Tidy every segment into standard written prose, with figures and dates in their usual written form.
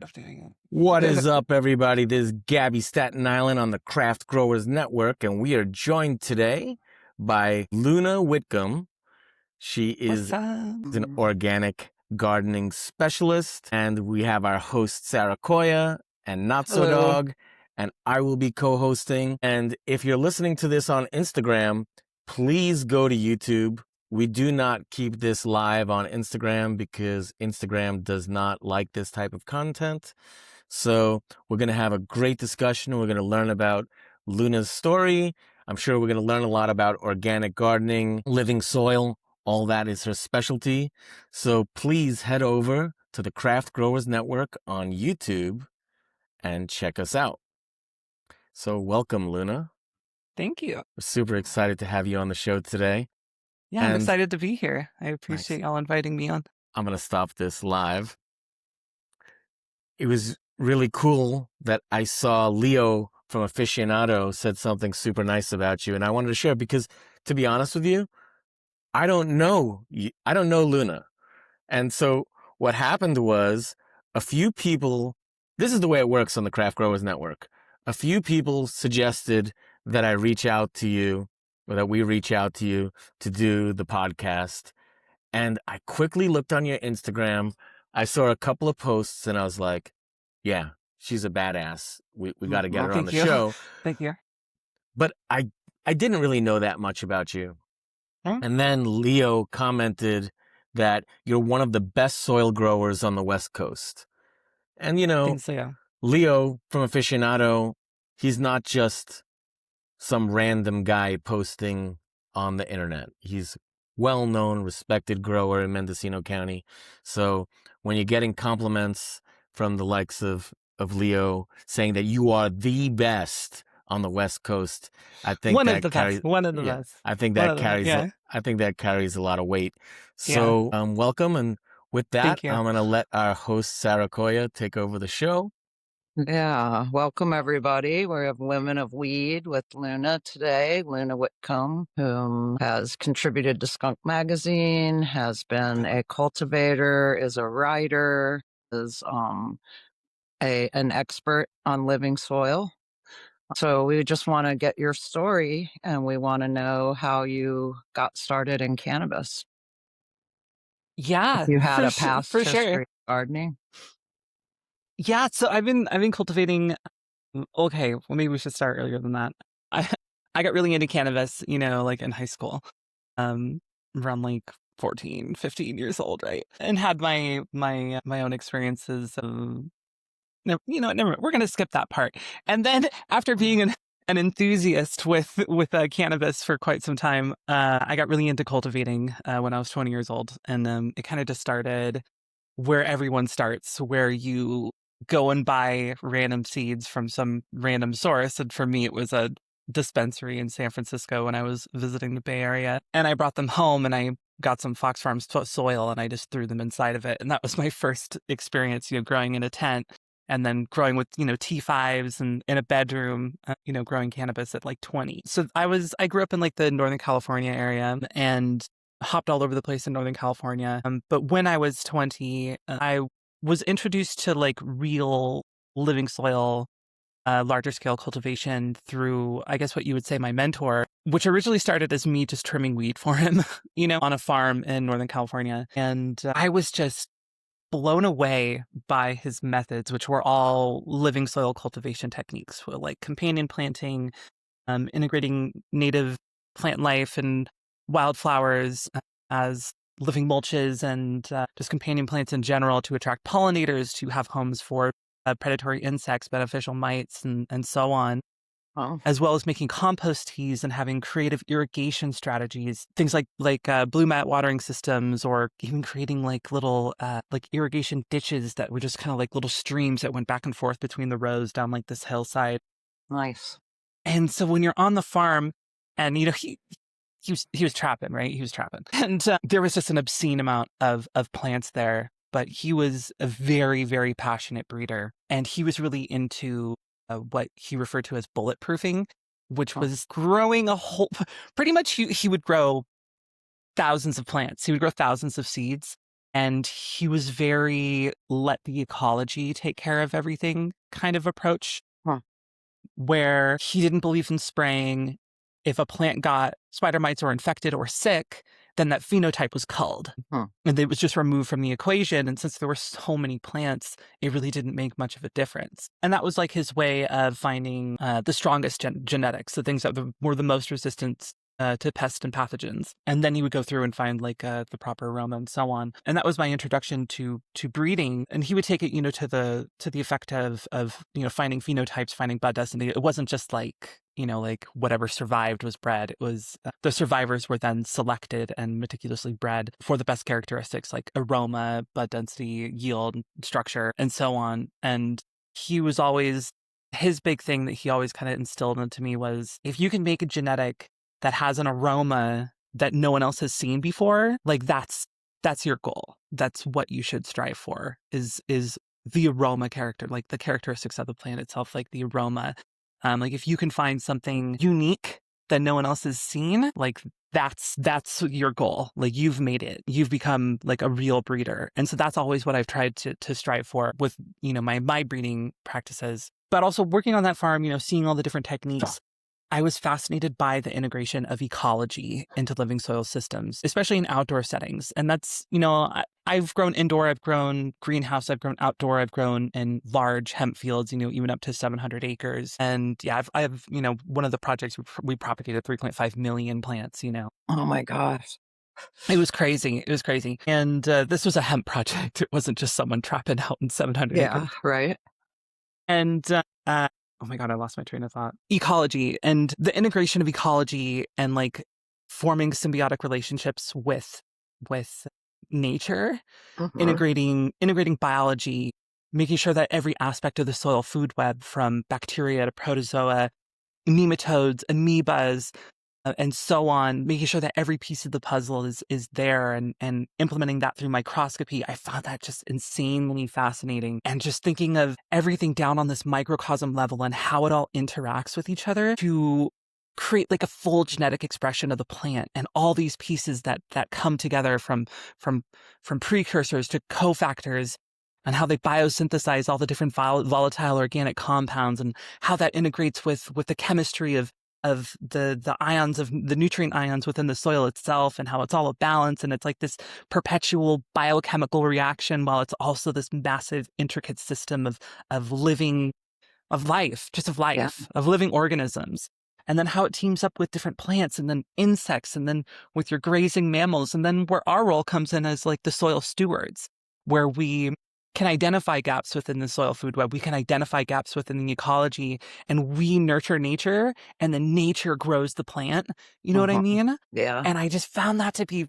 of doing it. What is up, everybody? This is Gaby, Staten Island on the Craft Growers Network, and we are joined today by Luna Whitcomb. She is an organic gardening specialist, and we have our host Saraquoia and Notso Dog, and I will be co-hosting. And if you're listening to this on Instagram, please go to YouTube. We do not keep this live on Instagram because Instagram does not like this type of content. So we're going to have a great discussion. We're going to learn about Luna's story. I'm sure we're going to learn a lot about organic gardening, living soil. All that is her specialty. So please head over to the Craft Growers Network on YouTube and check us out. So welcome, Luna. Thank you. We're super excited to have you on the show today. Yeah, I'm excited to be here. I appreciate y'all inviting me on. I'm going to stop this live. It was really cool that I saw Leo from Aficionado said something super nice about you, and I wanted to share because, to be honest with you, I don't know Luna. And so what happened was a few people, this is the way it works on the Craft Growers Network. A few people suggested that I reach out to you, or that we reach out to you to do the podcast. And I quickly looked on your Instagram. I saw a couple of posts and I was like, yeah, she's a badass. We got to get her on the show. Thank you. But I didn't really know that much about you. And then Leo commented that you're one of the best soil growers on the West Coast. And, you know, Leo from Aficionado, he's not just some random guy posting on the internet. He's well-known, respected grower in Mendocino County. So when you're getting compliments from the likes of Leo saying that you are the best on the West Coast, I think one of the best. I think that carries a lot of weight. So welcome, and with that, I'm going to let our host Saraquoia take over the show. Yeah, welcome everybody. We have Women of Weed with Luna today. Luna Whitcomb, who has contributed to Skunk Magazine, has been a cultivator, is a writer, is an expert on living soil. So we just want to get your story, and we want to know how you got started in cannabis. Yeah, if you had a past history of gardening. Yeah, so I've been cultivating. Okay, well, maybe we should start earlier than that. I got really into cannabis, like in high school, around like 14, 15 years old, right? And had my own experiences. Never, we're gonna skip that part. And then after being an enthusiast with cannabis for quite some time, I got really into cultivating when I was 20 years old, and it kind of just started where everyone starts, where you go and buy random seeds from some random source. And for me, it was a dispensary in San Francisco when I was visiting the Bay Area. And I brought them home and I got some Fox Farms soil and I just threw them inside of it. And that was my first experience, growing in a tent and then growing with, T5s and in a bedroom, growing cannabis at like 20. So I grew up in like the Northern California area and hopped all over the place in Northern California. But when I was 20, I was introduced to like real living soil, larger scale cultivation through, I guess what you would say, my mentor, which originally started as me just trimming weed for him, on a farm in Northern California. And I was just blown away by his methods, which were all living soil cultivation techniques, like companion planting, integrating native plant life and wildflowers as living mulches and just companion plants in general to attract pollinators, to have homes for predatory insects, beneficial mites, and so on. As well as making compost teas and having creative irrigation strategies, things like blue mat watering systems, or even creating like little like irrigation ditches that were just kind of like little streams that went back and forth between the rows down like this hillside. Nice. And so when you're on the farm, and he was trapping, right? He was trapping. And there was just an obscene amount of plants there. But he was a very, very passionate breeder. And he was really into what he referred to as bulletproofing, which was growing pretty much he would grow thousands of plants. He would grow thousands of seeds And he was very let the ecology take care of everything kind of approach, Huh. where he didn't believe in spraying. If a plant got spider mites or infected or sick, then that phenotype was culled. Huh. And it was just removed from the equation. And since there were so many plants, it really didn't make much of a difference. And that was like his way of finding the strongest genetics, the things that were the most resistant to pests and pathogens. And then he would go through and find like the proper aroma and so on. And that was my introduction to breeding. And he would take it, to the effect of finding phenotypes, finding bud density. It wasn't just like, like whatever survived was bred. It was the survivors were then selected and meticulously bred for the best characteristics like aroma, bud density, yield, structure, and so on. And he was always, his big thing that he always kind of instilled into me was, if you can make a genetic that has an aroma that no one else has seen before, like that's your goal. That's what you should strive for, is the aroma character, like the characteristics of the plant itself, like the aroma. Like if you can find something unique that no one else has seen, like that's your goal. Like you've made it. You've become like a real breeder. And so that's always what I've tried to strive for with, my breeding practices. But also working on that farm, seeing all the different techniques. I was fascinated by the integration of ecology into living soil systems, especially in outdoor settings. And that's, I've grown indoor, I've grown greenhouse, I've grown outdoor, I've grown in large hemp fields, even up to 700 acres. And yeah, I've one of the projects we propagated 3.5 million plants, Oh my gosh. It was crazy. It was crazy. And this was a hemp project. It wasn't just someone trapping out in 700 acres. Yeah, right. And oh my God, I lost my train of thought. Ecology and the integration of ecology and like forming symbiotic relationships with nature, Mhm. integrating biology, making sure that every aspect of the soil food web, from bacteria to protozoa, nematodes, amoebas, and so on, making sure that every piece of the puzzle is there, and implementing that through microscopy. I found that just insanely fascinating. And just thinking of everything down on this microcosm level and how it all interacts with each other to create like a full genetic expression of the plant, and all these pieces that come together from precursors to cofactors, and how they biosynthesize all the different volatile organic compounds, and how that integrates with the chemistry of the ions, of the nutrient ions within the soil itself, and how it's all a balance, and it's like this perpetual biochemical reaction while it's also this massive intricate system of living, of life, just of life, Yeah. of living organisms. And then how it teams up with different plants, and then insects, and then with your grazing mammals, and then where our role comes in as like the soil stewards, where we can identify gaps within the soil food web. We can identify gaps within the ecology, and we nurture nature, and then nature grows the plant. You know what I Uh-huh. mean? Yeah. And I just found that to be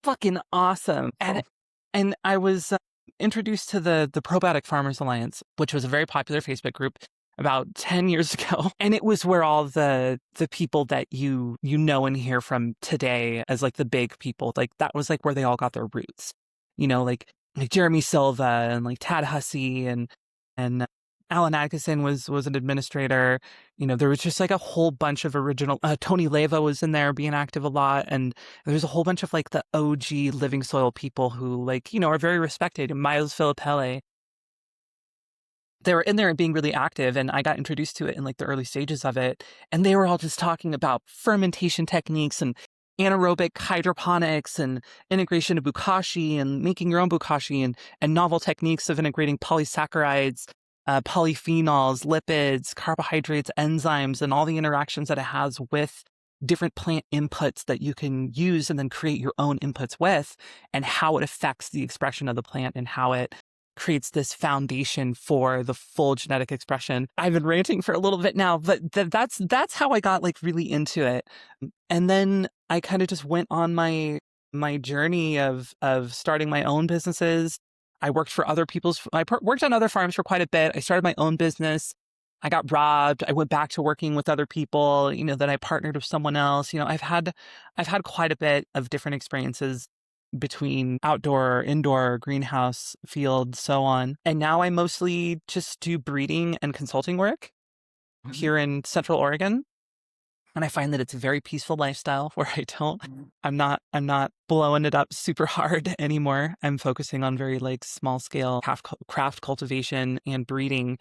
fucking awesome. And I was introduced to the Probiotic Farmers Alliance, which was a very popular Facebook group about 10 years ago. And it was where all the people that you know and hear from today as like the big people, like that was like where they all got their roots. Like Jeremy Silva and like Tad Hussey and Alan Atkinson was an administrator. There was just like a whole bunch of original. Tony Leva was in there being active a lot, and there's a whole bunch of like the OG living soil people who like are very respected. Miles Filippelli. They were in there and being really active, and I got introduced to it in like the early stages of it, and they were all just talking about fermentation techniques and anaerobic hydroponics and integration of bukashi and making your own bukashi, and novel techniques of integrating polysaccharides, polyphenols, lipids, carbohydrates, enzymes, and all the interactions that it has with different plant inputs that you can use and then create your own inputs with, and how it affects the expression of the plant, and how it creates this foundation for the full genetic expression. I've been ranting for a little bit now, but that's how I got like really into it. And then I kind of just went on my journey of starting my own businesses. I worked for other people's. Worked on other farms for quite a bit. I started my own business. I got robbed. I went back to working with other people. Then I partnered with someone else. I've had quite a bit of different experiences between outdoor, indoor, greenhouse, field, so on. And now I mostly just do breeding and consulting work here in Central Oregon. And I find that it's a very peaceful lifestyle where I'm not blowing it up super hard anymore. I'm focusing on very like small scale craft cultivation and breeding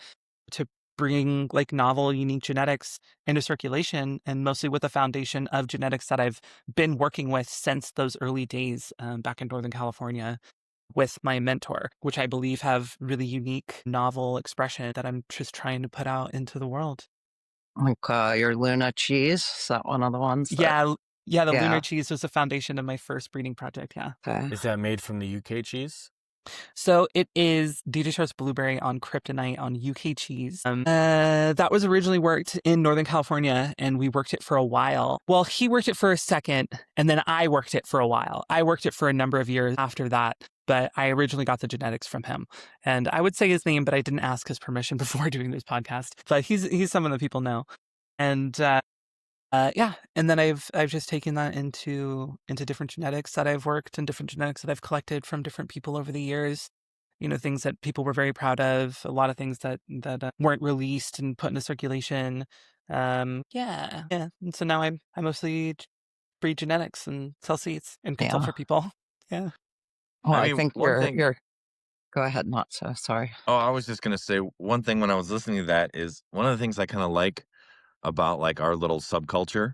to bring like novel, unique genetics into circulation, and mostly with the foundation of genetics that I've been working with since those early days back in Northern California with my mentor, which I believe have really unique, novel expression that I'm just trying to put out into the world. Like your Luna cheese, is that one of the ones that? Yeah, the lunar Yeah. cheese was the foundation of my first breeding project, yeah. Okay. Is that made from the UK cheese? So it is Dedeschar's blueberry on kryptonite on UK cheese. That was originally worked in Northern California, and we worked it for a while. Well, he worked it for a second, and then I worked it for a while. I worked it for a number of years after that, but I originally got the genetics from him. And I would say his name, but I didn't ask his permission before doing this podcast. But he's someone that people know. And yeah, and then I've just taken that into different genetics that I've worked and different genetics that I've collected from different people over the years. You know, things that people were very proud of, a lot of things that weren't released and put into circulation. Yeah. And so now I mostly breed genetics and sell seeds and consult Yeah. for people. Yeah. Well, I I mean, think one thing. you're. Go ahead, Notso. Sorry. Oh, I was just gonna say one thing when I was listening to that is one of the things I kind of like about like our little subculture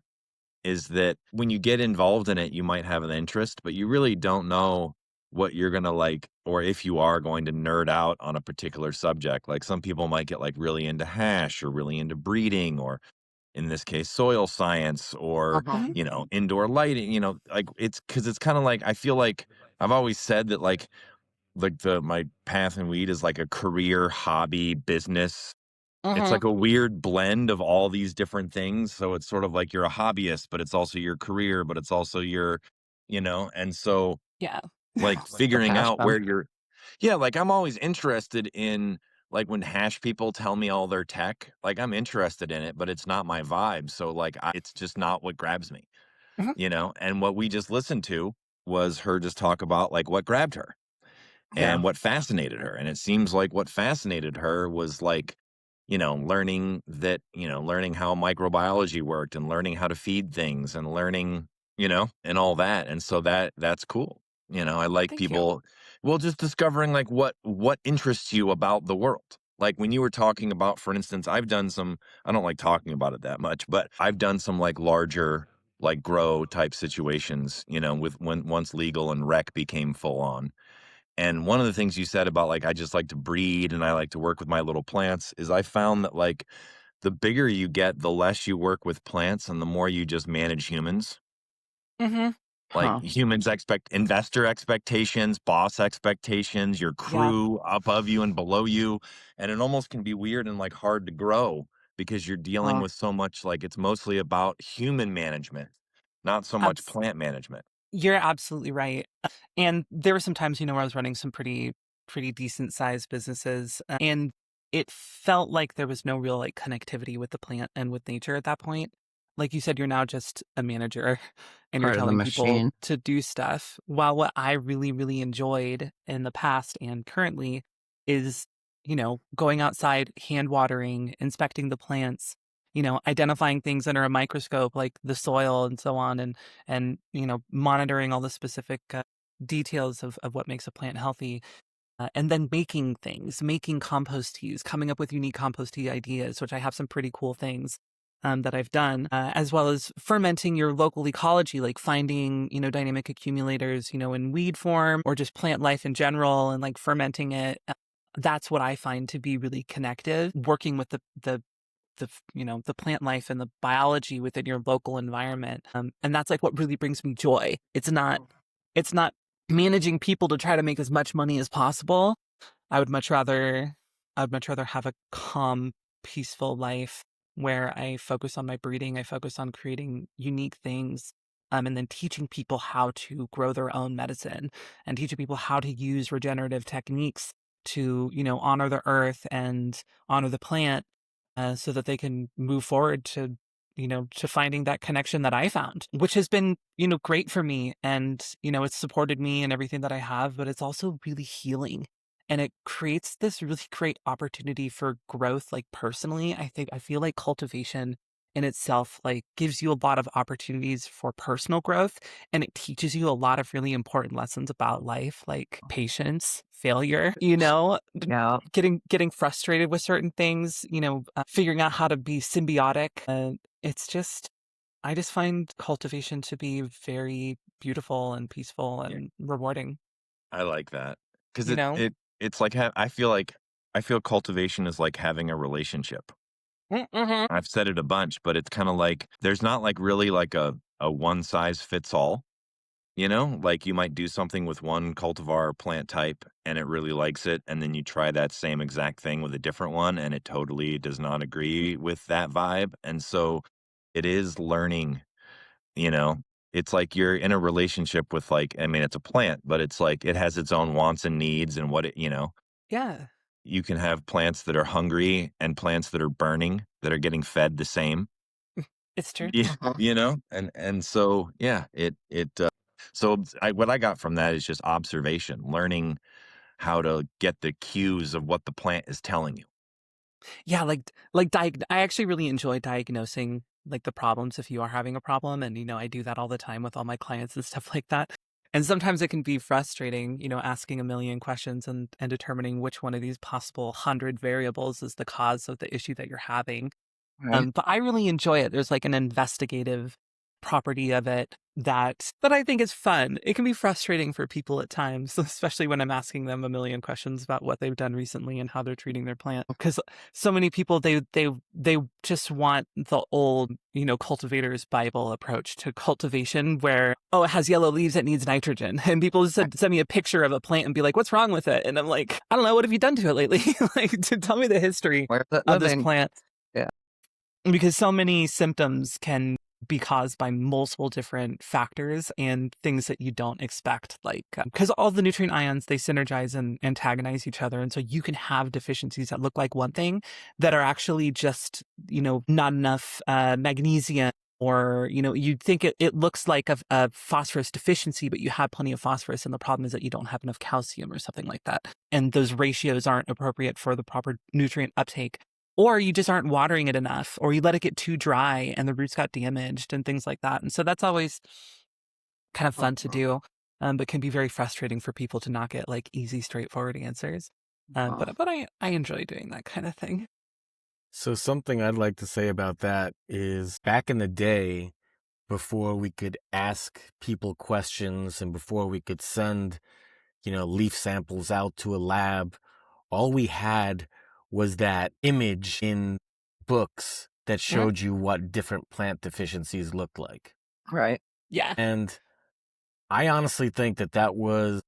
is that when you get involved in it, you might have an interest, but you really don't know what you're gonna like, or if you are going to nerd out on a particular subject. Like some people might get like really into hash or really into breeding, or in this case, soil science, or Uh-huh. indoor lighting. Like it's because it's kind of like I feel like I've always said that like my path in weed is like a career, hobby, business. It's Mm-hmm. like a weird blend of all these different things. So it's sort of like you're a hobbyist, but it's also your career, but it's also and so Yeah. like The figuring out passion. where yeah, like I'm always interested in like when hash people tell me all their tech, like I'm interested in it, but it's not my vibe. So like it's just not what grabs me, Mhm. and what we just listened to was her just talk about like what grabbed her Yeah. and what fascinated her. And it seems like what fascinated her was like, learning how microbiology worked and learning how to feed things and learning, and all that. And so that's cool. I like Thank you. people, well, just discovering like what interests you about the world. Like when you were talking about, for instance, I don't like talking about it that much, but I've done some like larger, like grow type situations, with when once legal and rec became full on. And one of the things you said about like, I just like to breed and I like to work with my little plants is I found that like the bigger you get, the less you work with plants and the more you just manage humans. Mm-hmm. Like Huh. humans investor expectations, boss expectations, your Yeah. crew above you and below you. And it almost can be weird and like hard to grow because you're dealing Huh. with so much, like it's mostly about human management, not so much plant management. You're absolutely right. And there were some times, where I was running some pretty decent sized businesses, and it felt like there was no real like connectivity with the plant and with nature at that point. Like you said, you're now just a manager and you're Part of the telling people machine. to do stuff. While what I really, really enjoyed in the past and currently is, going outside, hand watering, inspecting the plants, identifying things under a microscope like the soil and so on, and monitoring all the specific details of what makes a plant healthy, and then making compost teas, coming up with unique compost tea ideas, which I have some pretty cool things that I've done, as well as fermenting your local ecology, like finding dynamic accumulators in weed form or just plant life in general, and like fermenting it. That's what I find to be really connective, working with the plant life and the biology within your local environment, and that's like what really brings me joy. It's not managing people to try to make as much money as possible. I would much rather have a calm, peaceful life where I focus on my breeding, I focus on creating unique things, and then teaching people how to grow their own medicine and teaching people how to use regenerative techniques to honor the earth and honor the plant, so that they can move forward to finding that connection that I found, which has been, great for me. And, it's supported me and everything that I have, but it's also really healing. And it creates this really great opportunity for growth. Like personally, I feel like cultivation in itself like gives you a lot of opportunities for personal growth, and it teaches you a lot of really important lessons about life, like patience, failure, Yeah. getting frustrated with certain things, figuring out how to be symbiotic. It's just I just find cultivation to be very beautiful and peaceful and rewarding, I like that because you know? it's like I feel cultivation is like having a relationship. Mm-hmm. I've said it a bunch, but it's kind of like there's not like really like a one size fits all. Like you might do something with one cultivar or plant type and it really likes it, and then you try that same exact thing with a different one and it totally does not agree with that vibe. And so it is learning, you know. It's like you're in a relationship with like, I mean, it's a plant, but it's like it has its own wants and needs and Yeah, you can have plants that are hungry and plants that are burning that are getting fed the same. it's true. Yeah, and so yeah, what I got from that is just observation, learning how to get the cues of what the plant is telling you. Yeah, I actually really enjoy diagnosing like the problems if you are having a problem, and I do that all the time with all my clients and stuff like that. And sometimes it can be frustrating, asking a million questions and determining which one of these possible 100 variables is the cause of the issue that you're having. Right. But I really enjoy it. There's like an investigative property of it that I think is fun. It can be frustrating for people at times, especially when I'm asking them a million questions about what they've done recently and how they're treating their plant. Because so many people they just want the old, cultivator's Bible approach to cultivation where, oh, it has yellow leaves, it needs nitrogen. And people just send me a picture of a plant and be like, what's wrong with it? And I'm like, I don't know, what have you done to it lately? Like, tell me the history Where's it of this living? plant. Yeah. Because so many symptoms can be caused by multiple different factors and things that you don't expect, like because all the nutrient ions, they synergize and antagonize each other, and so you can have deficiencies that look like one thing that are actually just not enough magnesium, or you'd think it looks like a phosphorus deficiency, but you have plenty of phosphorus, and the problem is that you don't have enough calcium or something like that, and those ratios aren't appropriate for the proper nutrient uptake. Or you just aren't watering it enough, or you let it get too dry and the roots got damaged and things like that. And so that's always kind of fun to do, but can be very frustrating for people to not get like easy, straightforward answers. But I enjoy doing that kind of thing. So something I'd like to say about that is back in the day, before we could ask people questions and before we could send, leaf samples out to a lab, all we had was that image in books that showed you what different plant deficiencies looked like. Right. Yeah. And I honestly think that was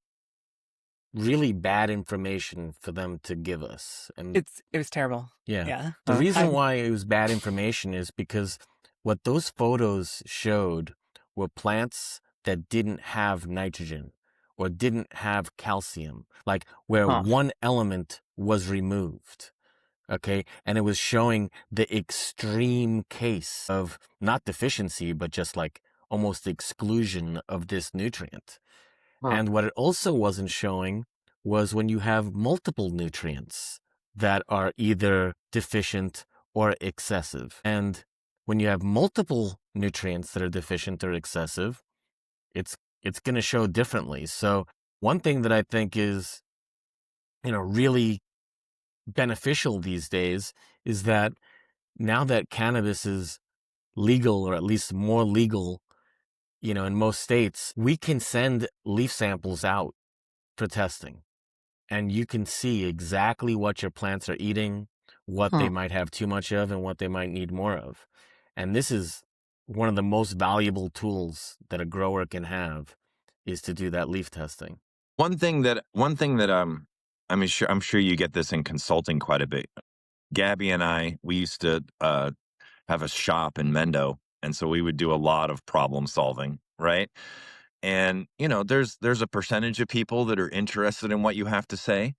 really bad information for them to give us. And It was terrible. yeah. Yeah. The reason why it was bad information is because what those photos showed were plants that didn't have nitrogen or didn't have calcium, like where one element was removed. Okay. And it was showing the extreme case of not deficiency, but just like almost exclusion of this nutrient. And what it also wasn't showing was when you have multiple nutrients that are either deficient or excessive. And when you have multiple nutrients that are deficient or excessive, it's going to show differently. So one thing that I think is, really beneficial these days is that now that cannabis is legal, or at least more legal, in most states, we can send leaf samples out for testing. And you can see exactly what your plants are eating, what they might have too much of, and what they might need more of. And this is one of the most valuable tools that a grower can have, is to do that leaf testing. I'm sure you get this in consulting quite a bit. Gaby and I, we used to have a shop in Mendo, and so we would do a lot of problem solving, right? And there's a percentage of people that are interested in what you have to say,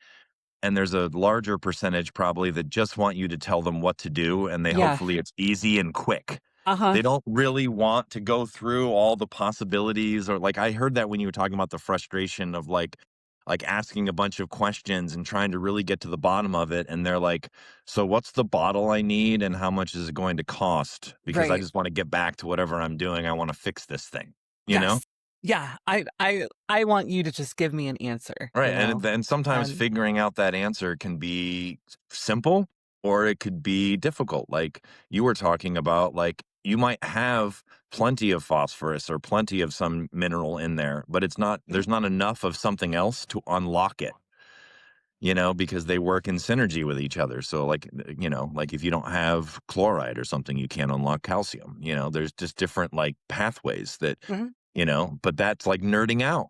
and there's a larger percentage probably that just want you to tell them what to do, and Yeah. hopefully it's easy and quick. Uh-huh. They don't really want to go through all the possibilities, or like I heard that when you were talking about the frustration of like, like asking a bunch of questions and trying to really get to the bottom of it. And they're like, so what's the bottle I need and how much is it going to cost? Because I Right. just want to get back to whatever I'm doing. I want to fix this thing, you know? Yes. Yeah. I want you to just give me an answer, Right. you know? And then sometimes And figuring out that answer can be simple or it could be difficult. Like you were talking about, like you might have plenty of phosphorus or plenty of some mineral in there, but Mhm. there's not enough of something else to unlock it, you know, because they work in synergy with each other. So like, you know, like if you don't have chloride or something, you can't unlock calcium, you know, there's just different like pathways that, Mhm. you know, but that's like nerding out.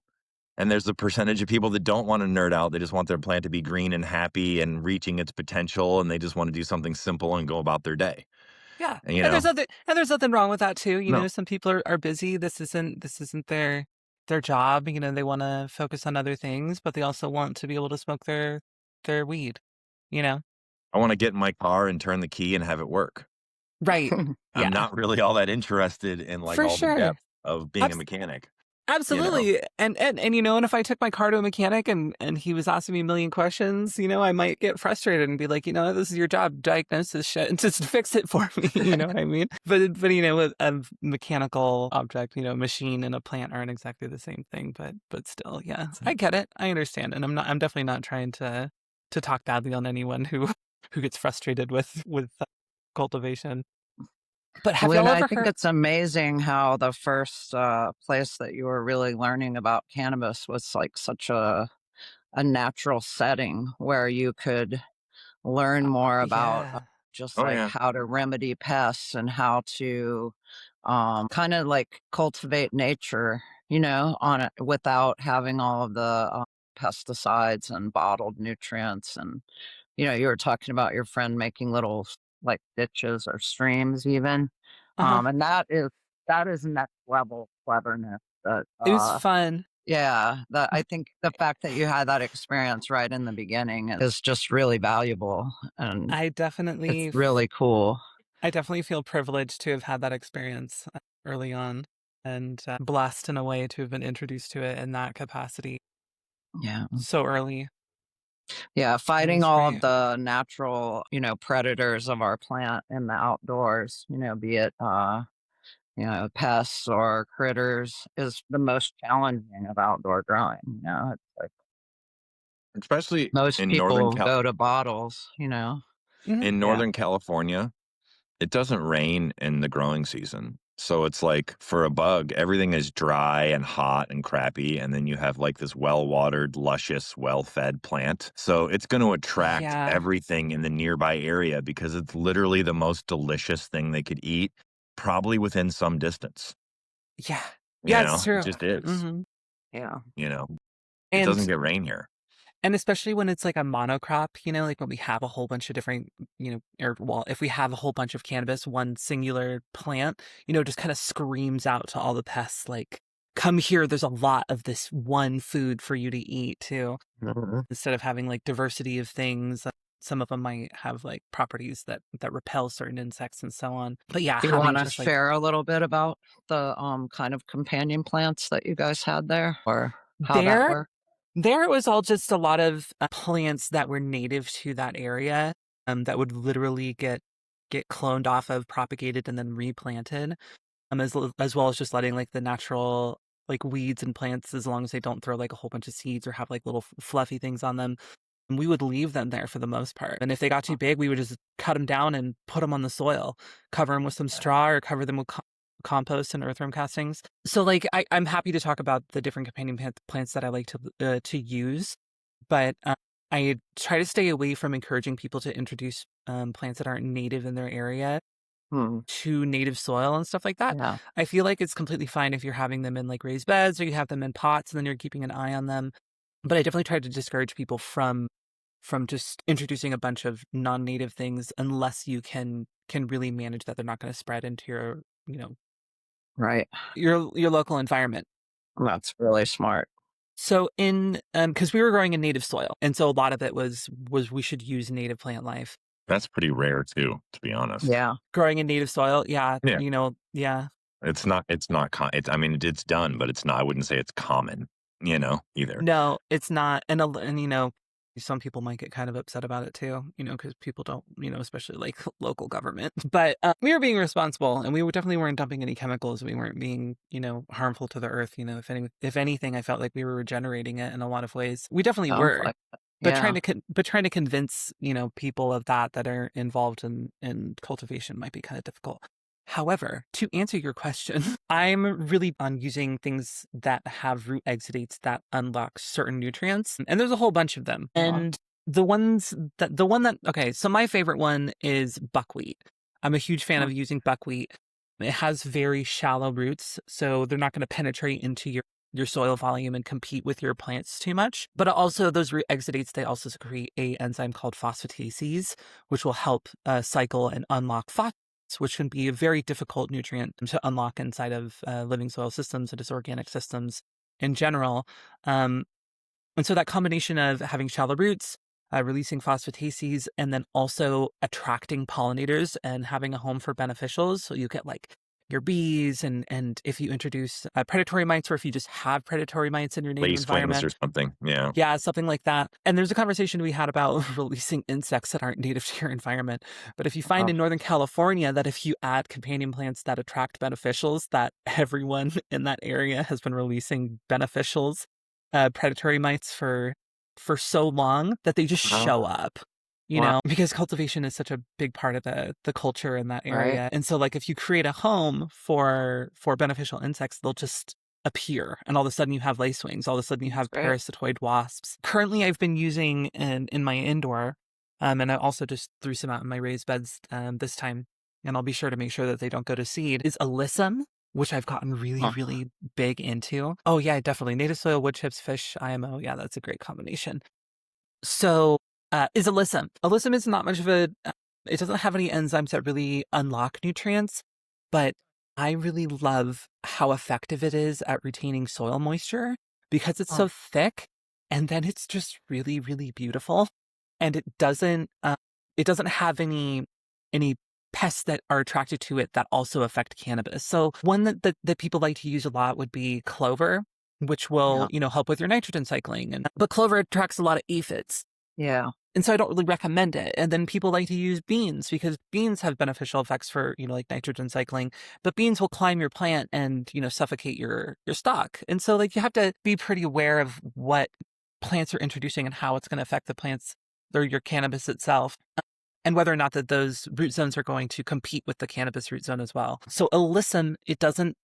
And there's a percentage of people that don't want to nerd out. They just want their plant to be green and happy and reaching its potential, and they just want to do something simple and go about their day. Yeah. And, you And know, there's nothing wrong with that too. You no, know, some people are busy. This isn't their job. You know, they want to focus on other things, but they also want to be able to smoke their weed, you know? I want to get in my car and turn the key and have it work. Right. I'm Yeah. not really all that interested in like For all the sure. depth of being a mechanic, you know. Absolutely. And you know, and if I took my car to a mechanic and he was asking me a million questions, you know, I might get frustrated and be like, you know, this is your job, diagnose this shit and just fix it for me. You know what I mean? But you know, with a mechanical object, you know, machine and a plant aren't exactly the same thing, but still, yeah. I get it. I understand. And I'm definitely not trying to talk badly on anyone who who gets frustrated with cultivation. But have y'all Luna, I ever think heard it's amazing how the first place that you were really learning about cannabis was like such a natural setting where you could learn more about yeah. just Oh like yeah. how to remedy pests and how to kind of like cultivate nature, you know, on it without having all of the pesticides and bottled nutrients. And, you know, you were talking about your friend making little like ditches or streams even. Uh-huh. And that is next level cleverness that It was fun. yeah, that I think the fact that you had that experience right in the beginning is just really valuable, and I it's definitely really cool. I definitely feel privileged to have had that experience early on and blessed in a way to have been introduced to it in that capacity Yeah. so early. Yeah, It fighting was all of great. the natural, you know, predators of our plant in the outdoors, you know, be it, you know, pests or critters is the most challenging of outdoor growing, you know? It's like Especially most in people go to bottles, you know? Hmm. Yeah. Northern California, it doesn't rain in the growing season. So it's like for a bug, everything is dry and hot and crappy. And then you have like this well watered, luscious, well fed plant. So it's going to attract Yeah. everything in the nearby area because it's literally the most delicious thing they could eat, probably within some distance. Yeah. You Yeah, it's know, it true. just is. Hmm. Yeah. You know, it doesn't And get rain here. and especially when it's like a monocrop, you know, like when we have a whole bunch of different, you know, or well, if we have a whole bunch of cannabis, one singular plant, you know, just kind of screams out to all the pests, like, come here, there's a lot of this one food for you to eat too. Mhm. Instead of having like diversity of things, some of them might have like properties that repel certain insects and so on. But yeah, Do you having wanna just like share a little bit about the, kind of companion plants that you guys had there or how that there worked? There it was all just a lot of plants that were native to that area, that would literally get cloned off of, propagated, and then replanted, as well as just letting like the natural like weeds and plants, as long as they don't throw like a whole bunch of seeds or have like little fluffy things on them. And we would leave them there for the most part. And if they got too big, we would just cut them down and put them on the soil, cover them with some straw or cover them with compost and earthworm castings. So, like, I'm happy to talk about the different companion plants that I like to use, but I try to stay away from encouraging people to introduce plants that aren't native in their area Hmm, to native soil and stuff like that. yeah, I feel like it's completely fine if you're having them in like raised beds or you have them in pots and then you're keeping an eye on them. But I definitely try to discourage people from just introducing a bunch of non-native things unless you can really manage that they're not going to spread into your, you know, right. your local environment. That's really smart. So in because we were growing in native soil, and so a lot of it was we should use native plant life. That's pretty rare too, to be honest. Yeah, Growing in native soil, yeah, Yeah. you know, yeah. It's not, it's, I mean, it's done, but it's not, I wouldn't say it's common. either. No, it's not. And some people might get kind of upset about it too, because people don't, especially like local government. But we were being responsible, and definitely weren't dumping any chemicals. We weren't being, harmful to the earth. If anything, I felt like we were regenerating it in a lot of ways. We definitely Sounds were. like it. But Yeah. trying to convince, people of that are involved in cultivation might be kind of difficult. However, to answer your question, I'm really on using things that have root exudates that unlock certain nutrients, and there's a whole bunch of them. And okay, so my favorite one is buckwheat. I'm a huge fan of using buckwheat. It has very shallow roots, so they're not going to penetrate into your soil volume and compete with your plants too much. But also those root exudates, they also secrete a enzyme called phosphatases, which will help cycle and unlock phosphates, which can be a very difficult nutrient to unlock inside of living soil systems and just organic systems in general. And so that combination of having shallow roots, releasing phosphatases, and then also attracting pollinators and having a home for beneficials. So you get like your bees, and if you introduce predatory mites, or if you just have predatory mites in your native Lace flames or environment. something. Yeah. Yeah, something like that. And there's a conversation we had about releasing insects that aren't native to your environment. But if you find in Northern California that if you add companion plants that attract beneficials, that everyone in that area has been releasing beneficials, predatory mites for so long that they just show up. Because cultivation is such a big part of the culture in that area. Right. And so like if you create a home for beneficial insects, they'll just appear, and all of a sudden you have lacewings, all of a sudden you have Great. parasitoid wasps. Currently I've been using in my indoor, and I also just threw some out in my raised beds this time, and I'll be sure to make sure that they don't go to seed, is alyssum, which I've gotten really, really big into. Oh yeah, definitely. Native soil, wood chips, fish, IMO. Yeah, that's a great combination. So is alyssum. Alyssum is not much of it doesn't have any enzymes that really unlock nutrients, but I really love how effective it is at retaining soil moisture because it's so thick, and then it's just really, really beautiful. And it doesn't have any pests that are attracted to it that also affect cannabis. So one that people like to use a lot would be clover, which will, help with your nitrogen cycling. But clover attracts a lot of aphids. Yeah. And so I don't really recommend it. And then people like to use beans because beans have beneficial effects for, like nitrogen cycling, but beans will climb your plant and, suffocate your stock. And so like you have to be pretty aware of what plants are introducing and how it's going to affect the plants or your cannabis itself, and whether or not that those root zones are going to compete with the cannabis root zone as well. So alyssum, it doesn't,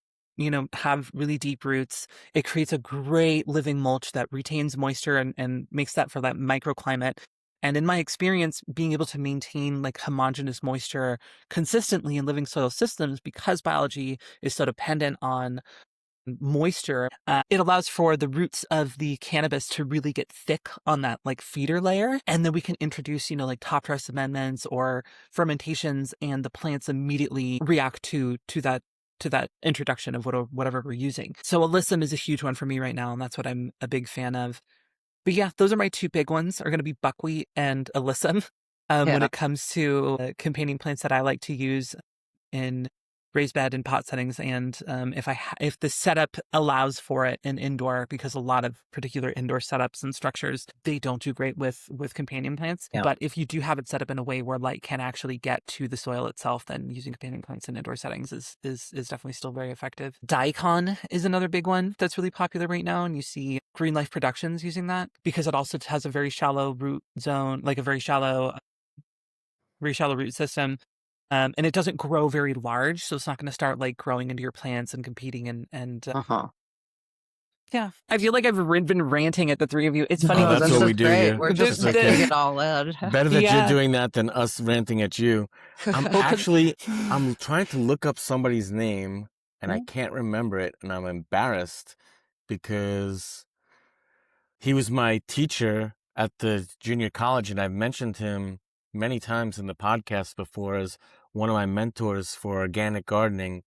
have really deep roots. It creates a great living mulch that retains moisture and makes that for that microclimate. And in my experience, being able to maintain like homogeneous moisture consistently in living soil systems, because biology is so dependent on moisture, it allows for the roots of the cannabis to really get thick on that like feeder layer. And then we can introduce, like top dress amendments or fermentations, and the plants immediately react to that introduction of whatever we're using. So alyssum is a huge one for me right now, and that's what I'm a big fan of. But yeah, those are my two big ones, are going to be buckwheat and alyssum when it comes to companion plants that I like to use in raised bed and pot settings. And if the setup allows for it in indoor, because a lot of particular indoor setups and structures, they don't do great with companion plants. Yeah. But if you do have it set up in a way where light can actually get to the soil itself, then using companion plants in indoor settings is definitely still very effective. Daikon is another big one that's really popular right now, and you see Green Life Productions using that because it also has a very shallow root zone, like a very shallow root system. And it doesn't grow very large, so it's not going to start like growing into your plants and competing. And yeah, I feel like I've been ranting at the three of you. It's funny. Oh, that's this what is we do great. here. We're just It's taking okay. it all in. Better that Yeah. you're doing that than us ranting at you. I'm trying to look up somebody's name, and I can't remember it, and I'm embarrassed because he was my teacher at the junior college, and I've mentioned him many times in the podcast before as one of my mentors for organic gardening,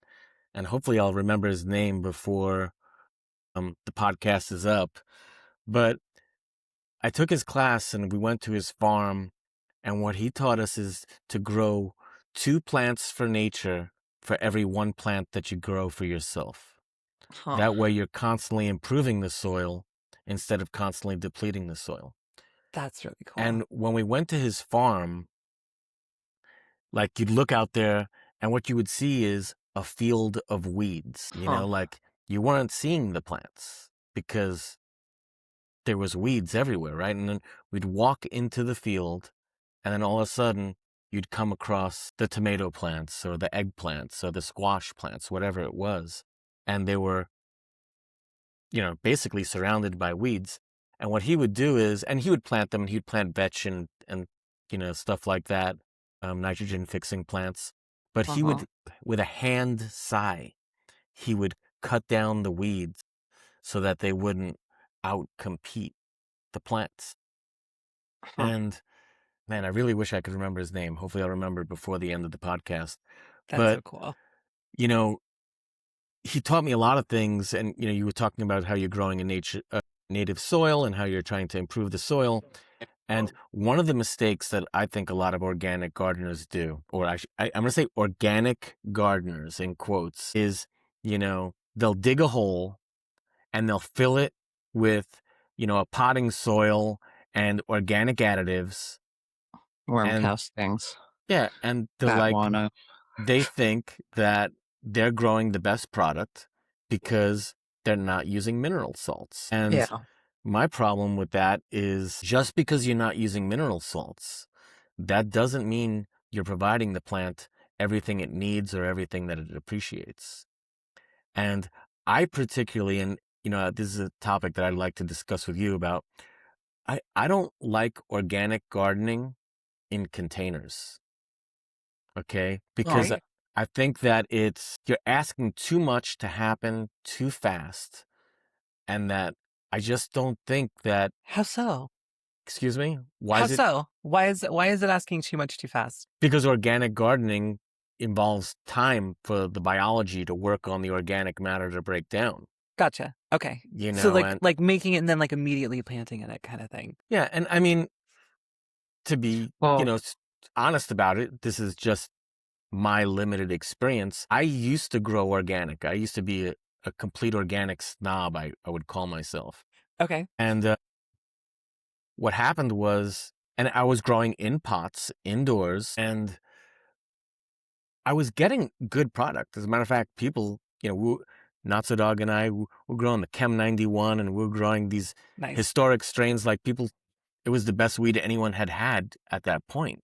and hopefully I'll remember his name before the podcast is up. But I took his class and we went to his farm, and what he taught us is to grow 2 plants for nature for every 1 plant that you grow for yourself. That way you're constantly improving the soil instead of constantly depleting the soil. That's really cool. And when we went to his farm, like you'd look out there and what you would see is a field of weeds, like you weren't seeing the plants because there was weeds everywhere, right? And then we'd walk into the field and then all of a sudden you'd come across the tomato plants or the eggplants or the squash plants, whatever it was. And they were, basically surrounded by weeds. And what he would do is, and he would plant them, and he'd plant vetch and stuff like that, nitrogen fixing plants. But he would, with a hand sigh, he would cut down the weeds so that they wouldn't outcompete the plants. And man, I really wish I could remember his name. Hopefully I'll remember it before the end of the podcast. That's so cool. He taught me a lot of things. And, you were talking about how you're growing in native soil and how you're trying to improve the soil. And one of the mistakes that I think a lot of organic gardeners do, or I'm going to say organic gardeners in quotes, is, they'll dig a hole and they'll fill it with, a potting soil and organic additives. Worm castings. Yeah. And they're they think that they're growing the best product because they're not using mineral salts. And my problem with that is just because you're not using mineral salts, that doesn't mean you're providing the plant everything it needs or everything that it appreciates. And I particularly, and this is a topic that I'd like to discuss with you about, I don't like organic gardening in containers. Okay? Because I think that you're asking too much to happen too fast, and that I just don't think that. How so? Excuse me? How so? Why is it asking too much too fast? Because organic gardening involves time for the biology to work on the organic matter to break down. Gotcha. Okay. So like making it and then like immediately planting in it kind of thing. Yeah, and I mean, to be honest about it, this is just my limited experience. I used to grow organic. I used to be a complete organic snob, I would call myself. Okay. And what happened was, and I was growing in pots indoors, and I was getting good product. As a matter of fact, people, Notso Dog and I, we're growing the Chem 91, and we're growing these historic strains like people. It was the best weed anyone had at that point.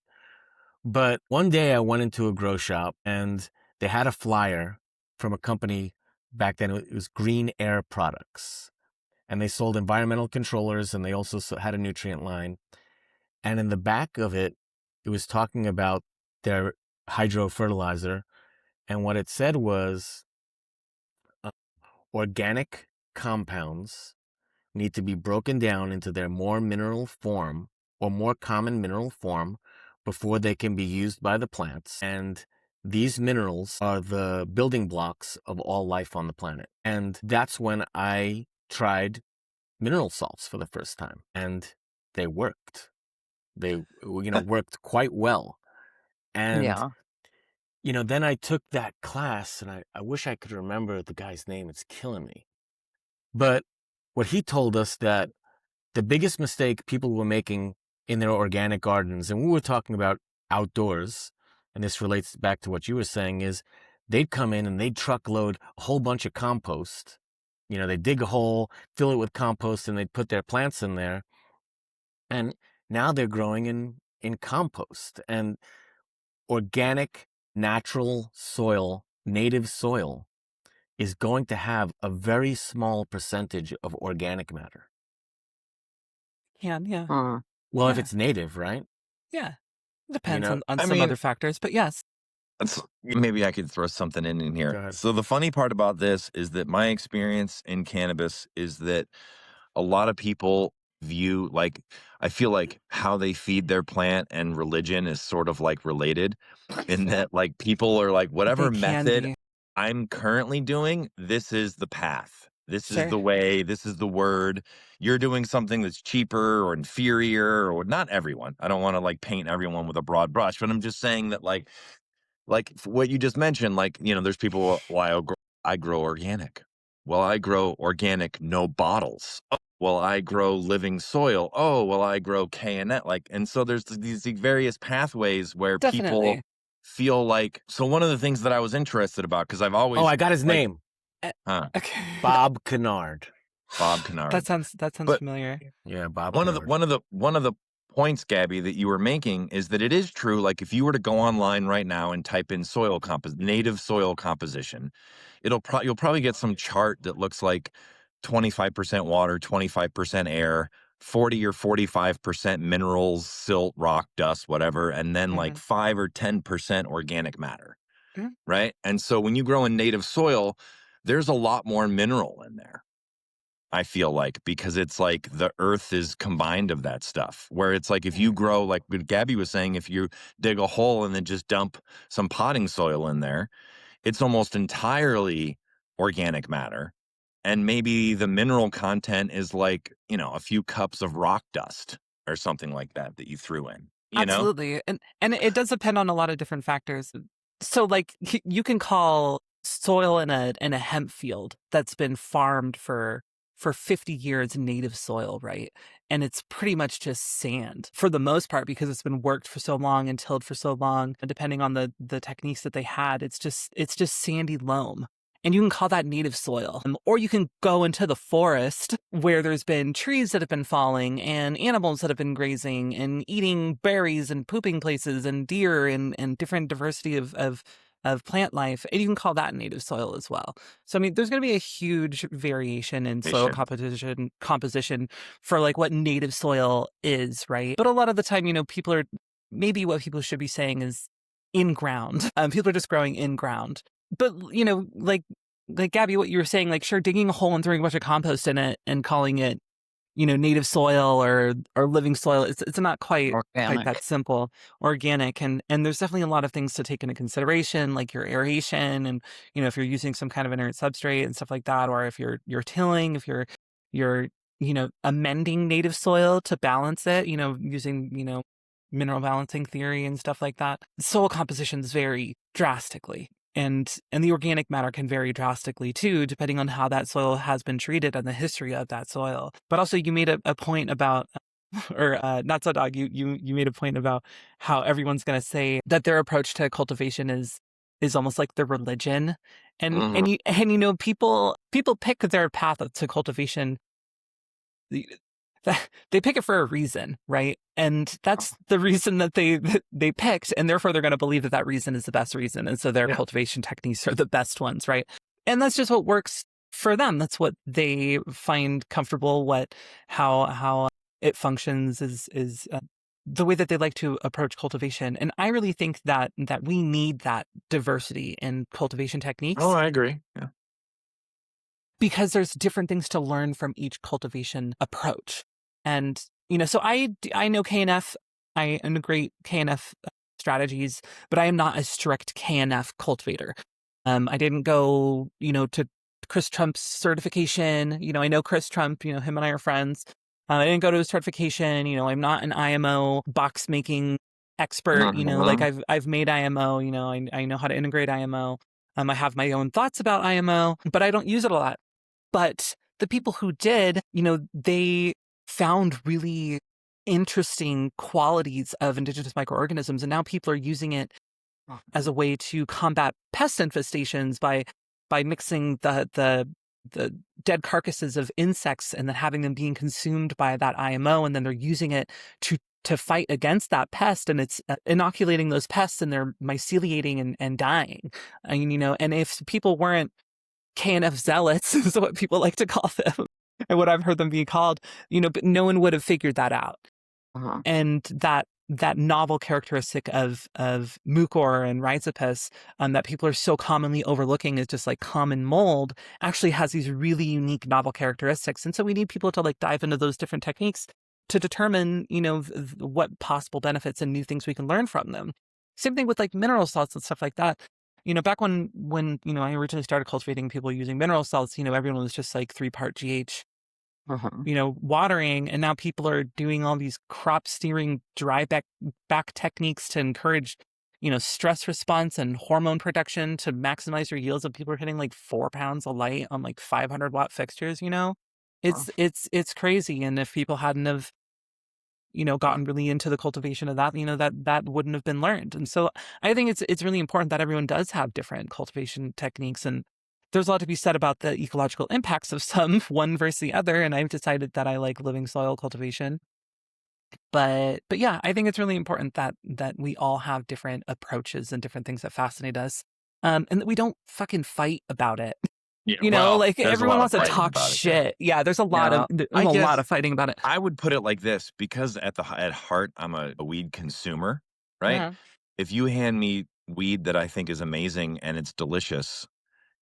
But one day I went into a grow shop and they had a flyer from a company back then. It was Green Air Products. And they sold environmental controllers, and they also had a nutrient line. And in the back of it, it was talking about their hydro fertilizer. And what it said was organic compounds need to be broken down into their more mineral form or more common mineral form before they can be used by the plants. And these minerals are the building blocks of all life on the planet. And that's when I tried mineral salts for the first time, and they worked. They, worked quite well. And, then I took that class, and I wish I could remember the guy's name. It's killing me. But what he told us that the biggest mistake people were making in their organic gardens, and we were talking about outdoors, and this relates back to what you were saying, is they'd come in and they'd truckload a whole bunch of compost. They'd dig a hole, fill it with compost, and they'd put their plants in there. And now they're growing in compost. And organic, natural soil, native soil, is going to have a very small percentage of organic matter. Yeah. Well, if it's native, right? Yeah. Depends on some other factors, but yes. Maybe I could throw something in here. So the funny part about this is that my experience in cannabis is that a lot of people view, I feel like how they feed their plant and religion is sort of like related, in that people are like, whatever method I'm currently doing, this is the path. This is the way, this is the word. You're doing something that's cheaper or inferior, or not everyone. I don't want to paint everyone with a broad brush, but I'm just saying that what you just mentioned, there's people, I grow organic. Well, I grow organic, no bottles. well, I grow living soil. Oh, well, I grow KNF. Like, and so there's these various pathways where people Definitely. feel like. So one of the things that I was interested about, because I've Oh, always I got his like, name. Okay. Bob Kennard. Bob Kennard. That sounds But familiar. Yeah, Bob one of the Kennard. one of the points, Gabby, that you were making is that it is true. Like if you were to go online right now and type in native soil composition, you'll probably get some chart that looks like 25% water, 25% air, 40 or 45% minerals, silt, rock, dust, whatever, and then like Mhm. 5 or 10% organic matter, Mhm. right? And so when you grow in native soil, there's a lot more mineral in there. I feel like, because it's like the earth is combined of that stuff, where it's like if you grow, like what Gabby was saying, if you dig a hole and then just dump some potting soil in there, it's almost entirely organic matter. And maybe the mineral content is like, a few cups of rock dust or something like that that you threw in, you know? Absolutely. And it does depend on a lot of different factors. So like you can call soil in a hemp field that's been farmed for 50 years native soil, right? And it's pretty much just sand for the most part because it's been worked for so long and tilled for so long. And depending on the techniques that they had, it's just sandy loam. And you can call that native soil. Or you can go into the forest where there's been trees that have been falling and animals that have been grazing and eating berries and pooping places and deer and different diversity of plant life. And you can call that native soil as well. So, I mean, there's going to be a huge variation in soil composition for like what native soil is, right? But a lot of the time, maybe what people should be saying is in ground. People are just growing in ground. But, like Gabby, what you were saying, like, sure, digging a hole and throwing a bunch of compost in it and calling it, native soil or living soil, it's not quite Organic. that simple. Organic, and there's definitely a lot of things to take into consideration, like your aeration, and if you're using some kind of inert substrate and stuff like that, or if you're tilling, if you're amending native soil to balance it, using mineral balancing theory and stuff like that. Soil compositions vary drastically. And the organic matter can vary drastically too, depending on how that soil has been treated and the history of that soil. But also, you made a point about, or not so dog. You made a point about how everyone's going to say that their approach to cultivation is almost like the religion, and Mhm. people pick their path to cultivation. They pick it for a reason, right? And that's the reason that they picked, and therefore they're going to believe that reason is the best reason, and so their Yeah. cultivation techniques are the best ones, right? And that's just what works for them. That's what they find comfortable. How it functions is the way that they like to approach cultivation. And I really think that we need that diversity in cultivation techniques. Oh, I agree. Yeah. Because there's different things to learn from each cultivation approach. And, so I know KNF, I integrate KNF strategies, but I am not a strict KNF cultivator. I didn't go, to Chris Trump's certification. I know Chris Trump, him and I are friends. I didn't go to his certification. I'm not an IMO box making expert. Like I've made IMO, I know how to integrate IMO. I have my own thoughts about IMO, but I don't use it a lot. But the people who did, they found really interesting qualities of indigenous microorganisms. And now people are using it as a way to combat pest infestations by mixing the dead carcasses of insects and then having them being consumed by that IMO. And then they're using it to fight against that pest, and it's inoculating those pests, and they're myceliating and dying. And if people weren't KNF zealots is what people like to call them, and what I've heard them being called, but no one would have figured that out. And that novel characteristic of mucor and rhizopus that people are so commonly overlooking as just like common mold actually has these really unique novel characteristics. And so we need people to like dive into those different techniques to determine, what possible benefits and new things we can learn from them. Same thing with like mineral salts and stuff like that. Back when I originally started cultivating, people using mineral salts, everyone was just like 3-part GH, watering. And now people are doing all these crop steering dry back techniques to encourage, stress response and hormone production to maximize your yields. And people are hitting like 4 pounds of light on like 500-watt fixtures, It's crazy. And if people hadn't have, gotten really into the cultivation of that, that wouldn't have been learned. And so I think it's really important that everyone does have different cultivation techniques. And there's a lot to be said about the ecological impacts of some, one versus the other. And I've decided that I like living soil cultivation. But yeah, I think it's really important that we all have different approaches and different things that fascinate us. And that we don't fucking fight about it. Yeah, well, Like there's a everyone lot of wants to fighting talk about it, yeah. shit. Yeah, there's a lot Yeah. there's I a guess lot of fighting about it. I would put it like this, because at heart I'm a weed consumer, right? Uh-huh. If you hand me weed that I think is amazing and it's delicious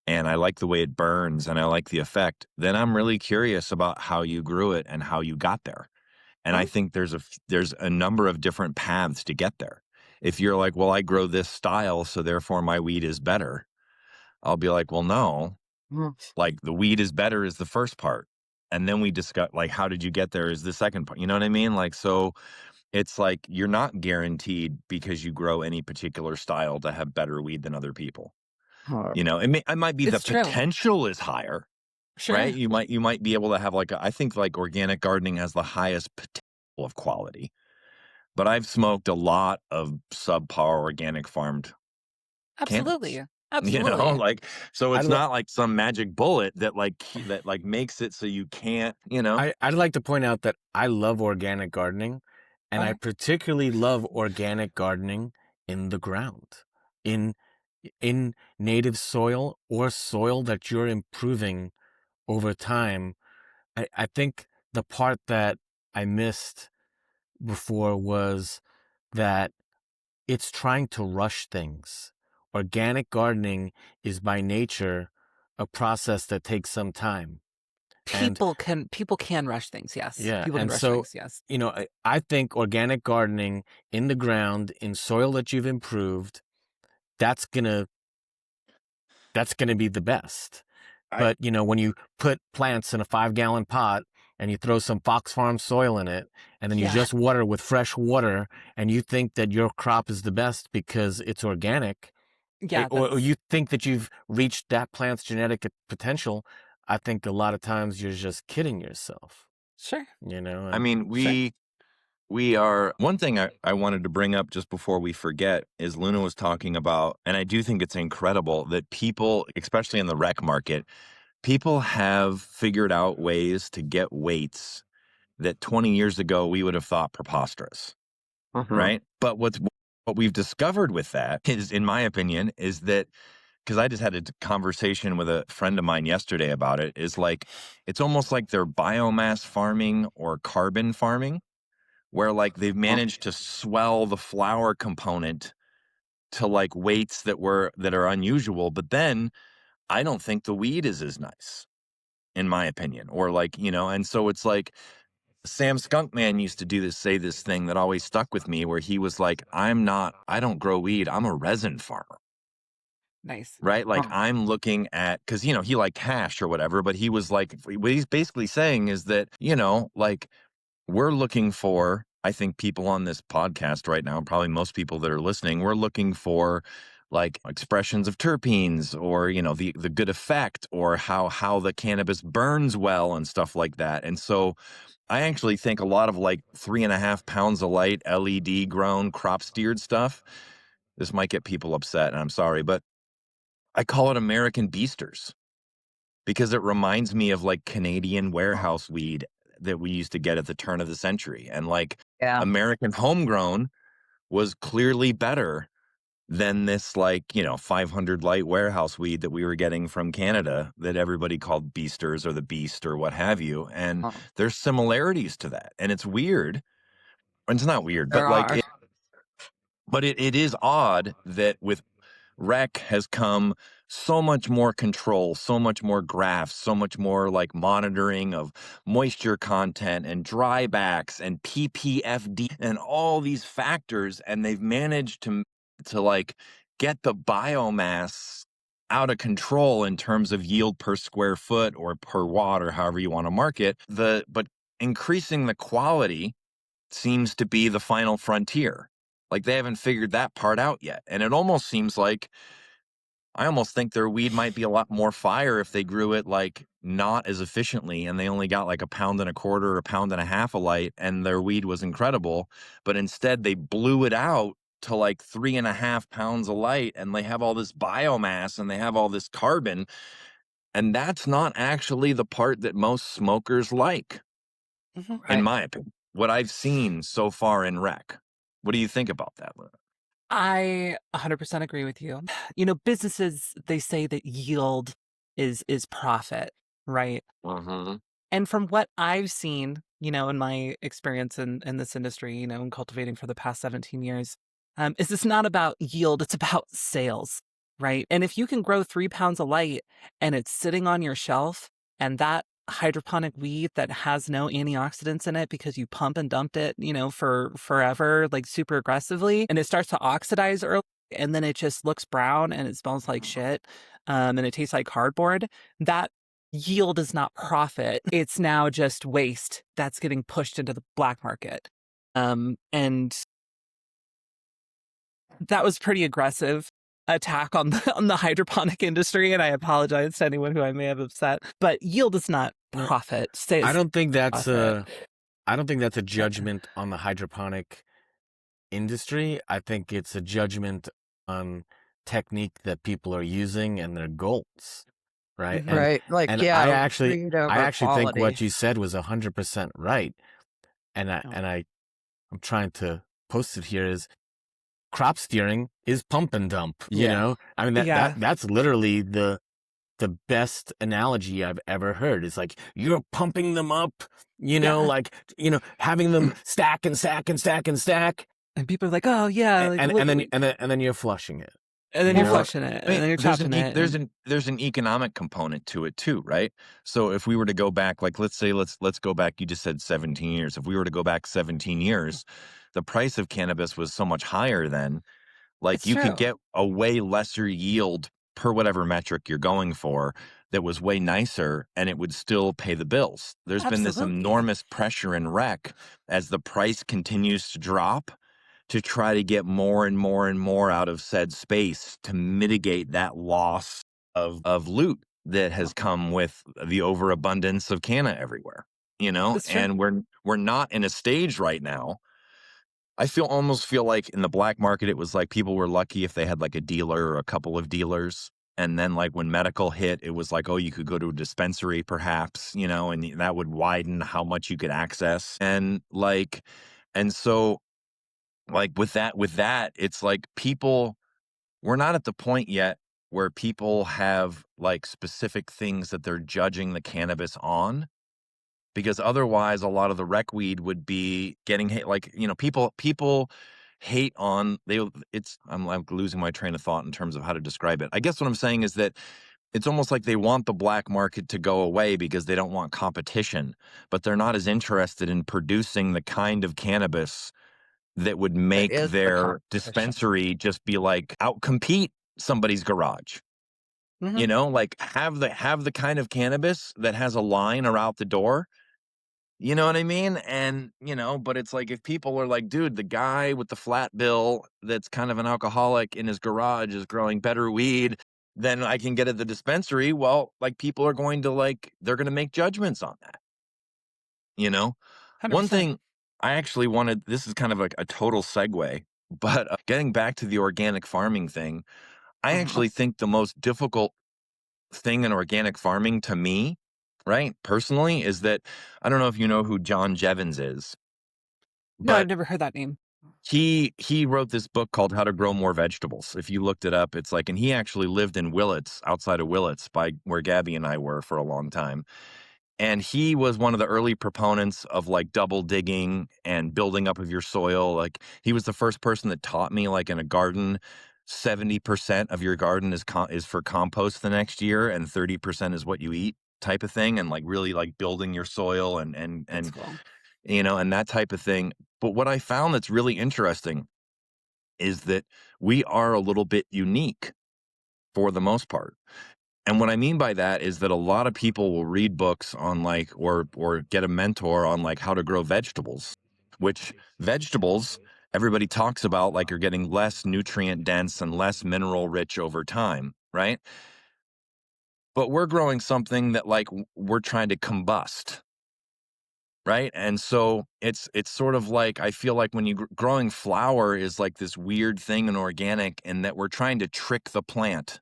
and I like the way it burns and I like the effect, then I'm really curious about how you grew it and how you got there. And I Right. think there's a number of different paths to get there. If you're like, well, I grow this style, so therefore my weed is better, I'll be like, well, no, Mm. like the weed is better is the first part. And then we discuss like how did you get there is the second part. You know what I mean? Like, so it's like you're not guaranteed because you grow any particular style to have better weed than other people. Oh, It might be the It's true. potential is higher, right? Sure. You might be able to have like I think like organic gardening has the highest potential of quality. But I've smoked a lot of subpar organic farmed cannabis. Absolutely. Absolutely. Like, so I'd it's li- not like some magic bullet that makes it so you can't. I'd like to point out that I love organic gardening, and I Uh-huh. particularly love organic gardening in the ground, in in native soil or soil that you're improving over time. I think the part that I missed before was that it's trying to rush things. Organic gardening is by nature a process that takes some time. And People can rush things, yes. yeah, People can and rush so, things, yes. I think organic gardening in the ground, in soil that you've improved, that's gonna that's gonna be the best. I But, when you put plants in a 5-gallon pot and you throw some Fox Farm soil in it, and then you Yeah. just water with fresh water, and you think that your crop is the best because it's organic, Yeah, or that's you think that you've reached that plant's genetic potential, I think a lot of times you're just kidding yourself, sure. I and mean, Sure. we are one thing I wanted to bring up just before we forget is Luna was talking about, and I do think it's incredible that people, especially in the rec market, people have figured out ways to get weights that 20 years ago we would have thought preposterous, mhm. right? But what we've discovered with that is, in my opinion, is that because I just had a conversation with a friend of mine yesterday about it, is like it's almost like they're biomass farming or carbon farming, where like they've Oh, managed to swell the flower component to like weights that are unusual, but then I don't think the weed is as nice, in my opinion, or like, and so it's like Sam Skunkman used to say this thing that always stuck with me, where he was like, I don't grow weed, I'm a resin farmer. Nice. Right? Like oh, I'm looking at, because, he liked hash or whatever, but he was like, what he's basically saying is that, like we're looking for, I think people on this podcast right now, probably most people that are listening, we're looking for like expressions of terpenes or, the good effect or how the cannabis burns well and stuff like that. And so I actually think a lot of like 3.5 pounds of light LED grown crop steered stuff, this might get people upset and I'm sorry, but I call it American Beasters because it reminds me of like Canadian oh. warehouse weed that we used to get at the turn of the century. And like Yeah. American homegrown was clearly better than this, like, 500 light warehouse weed that we were getting from Canada that everybody called Beasters or the Beast or what have you. And Oh, there's similarities to that. And it's weird. And it's not weird, but there like are. it is odd that with rec has come so much more control, so much more graphs, so much more like monitoring of moisture content and drybacks and PPFD and all these factors. And they've managed to like get the biomass out of control in terms of yield per square foot or per watt or however you want to mark it. But increasing the quality seems to be the final frontier. Like they haven't figured that part out yet. And it almost seems like I almost think their weed might be a lot more fire if they grew it like not as efficiently and they only got like 1.25 pounds or 1.5 pounds a light and their weed was incredible. But instead they blew it out to like 3.5 pounds a light and they have all this biomass and they have all this carbon. And that's not actually the part that most smokers like, in Right. my opinion, what I've seen so far in rec. What do you think about that, Luna? I 100% agree with you. You know, businesses, they say that yield is profit, right? And from what I've seen, you know, in my experience in this industry, you know, in cultivating for the past 17 years, is this not about yield, it's about sales, right? And if you can grow 3 pounds of light and it's sitting on your shelf and that hydroponic weed that has no antioxidants in it because you pump and dumped it, you know, for forever, like super aggressively, and it starts to oxidize early and then it just looks brown and it smells like shit, and it tastes like cardboard, that yield is not profit. It's now just waste that's getting pushed into the black market. And that was pretty aggressive attack on the hydroponic industry, and I apologize to anyone who I may have upset. But yield is not No, profit. I don't think that's profit. a judgment on the hydroponic industry. I think it's a judgment on technique that people are using and their goals, right? Mhm. Right. Like, And yeah, I greed over actually think quality. what you said was 100% right. And Oh. I'm trying to post it here is crop steering is pump and dump, you Yeah. know? I mean Yeah. that's literally the best analogy I've ever heard. It's like you're pumping them up, you know, Yeah. like, you know, having them stack and stack and stack and stack, And people are like, oh yeah, like and look, then you're flushing it, and then you you're know? flushing it, I and mean, then you're chopping it, there's and an economic component to it too, right? So if we were to go back, like let's say let's go back, you just said 17 years. If we were to go back 17 years, the price of cannabis was so much higher then. Like it's you could true. get a way lesser yield per whatever metric you're going for that was way nicer and it would still pay the bills. There's been this Absolutely. enormous pressure in rec as the price continues to drop to try to get more and more and more out of said space to mitigate that loss of loot that has come with the overabundance of canna everywhere, you know? That's true. And we're not in a stage right now. I almost feel like in the black market, it was like people were lucky if they had like a dealer or a couple of dealers. And then like when medical hit, it was like, oh, you could go to a dispensary perhaps, you know, and that would widen how much you could access. And so like with that, it's like we're not at the point yet where people have like specific things that they're judging the cannabis on because otherwise a lot of the rec weed would be getting hate. Like, you know, people hate on I'm like losing my train of thought in terms of how to describe it. I guess what I'm saying is that it's almost like they want the black market to go away because they don't want competition, but they're not as interested in producing the kind of cannabis that would That make is the their competition. dispensary just be like outcompete somebody's garage. Hmm. You know, like have the kind of cannabis that has a line around the door. You know what I mean? And, you know, but it's like if people are like, dude, the guy with the flat bill that's kind of an alcoholic in his garage is growing better weed than I can get at the dispensary. Well, like people are going to they're going to make judgments on that, you know? One 100%. thing I actually wanted, this is kind of like a total segue, but getting back to the organic farming thing, I Uh-huh. actually think the most difficult thing in organic farming to me, right, personally, is that I don't know if you know who John Jevons is, No, I've but never heard that name. he wrote this book called How to Grow More Vegetables. If you looked it up, it's like, and he actually lived in Willits, outside of Willits, by where Gaby and I were for a long time. And he was one of the early proponents of like double digging and building up of your soil. Like he was the first person that taught me, like in a garden, 70% of your garden is for compost the next year and 30% is what you eat type of thing. And like really like building your soil That's and cool. you know, and that type of thing. But what I found that's really interesting is that we are a little bit unique for the most part. And what I mean by that is that a lot of people will read books on like or get a mentor on like how to grow vegetables, which vegetables everybody talks about like are getting less nutrient dense and less mineral rich over time. right? But we're growing something that like we're trying to combust, right? And so it's sort of like I feel like when you growing flower is like this weird thing in organic, and that we're trying to trick the plant,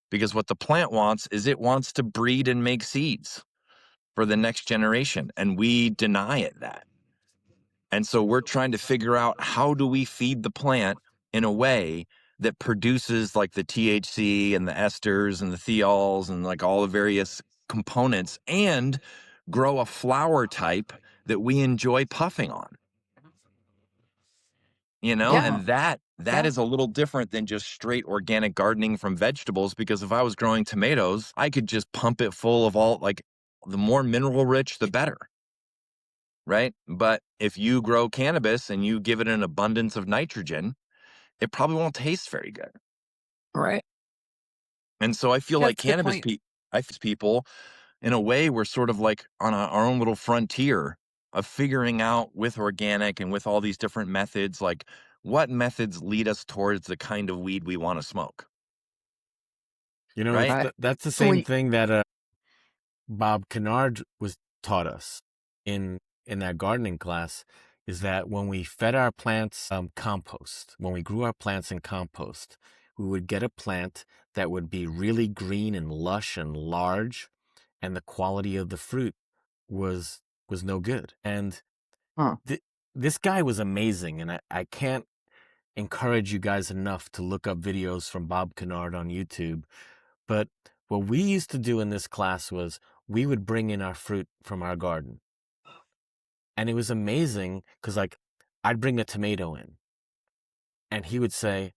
because what the plant wants is it wants to breed and make seeds for the next generation, and we deny it that. And so we're trying to figure out, how do we feed the plant in a way that produces like the THC and the esters and the thiols and like all the various components, and grow a flower type that we enjoy puffing on, Yeah. and that Yeah. is a little different than just straight organic gardening from vegetables, because if I was growing tomatoes, I could just pump it full of all, like, the more mineral rich the better, right? But if you grow cannabis and you give it an abundance of nitrogen, it probably won't taste very good. Right. And so I feel Yeah, like that's a good point. people, in a way, we're sort of like on our own little frontier of figuring out, with organic and with all these different methods, like what methods lead us towards the kind of weed we want to smoke, right? Right. That's the So same thing that Bob Kennard was taught us in that gardening class, is that when we fed our plants compost, when we grew our plants in compost, we would get a plant that would be really green and lush and large, and the quality of the fruit was no good. And huh. this guy was amazing, and I can't encourage you guys enough to look up videos from Bob Kennard on YouTube. But what we used to do in this class was we would bring in our fruit from our garden. And it was amazing because, like, I'd bring a tomato in and he would say,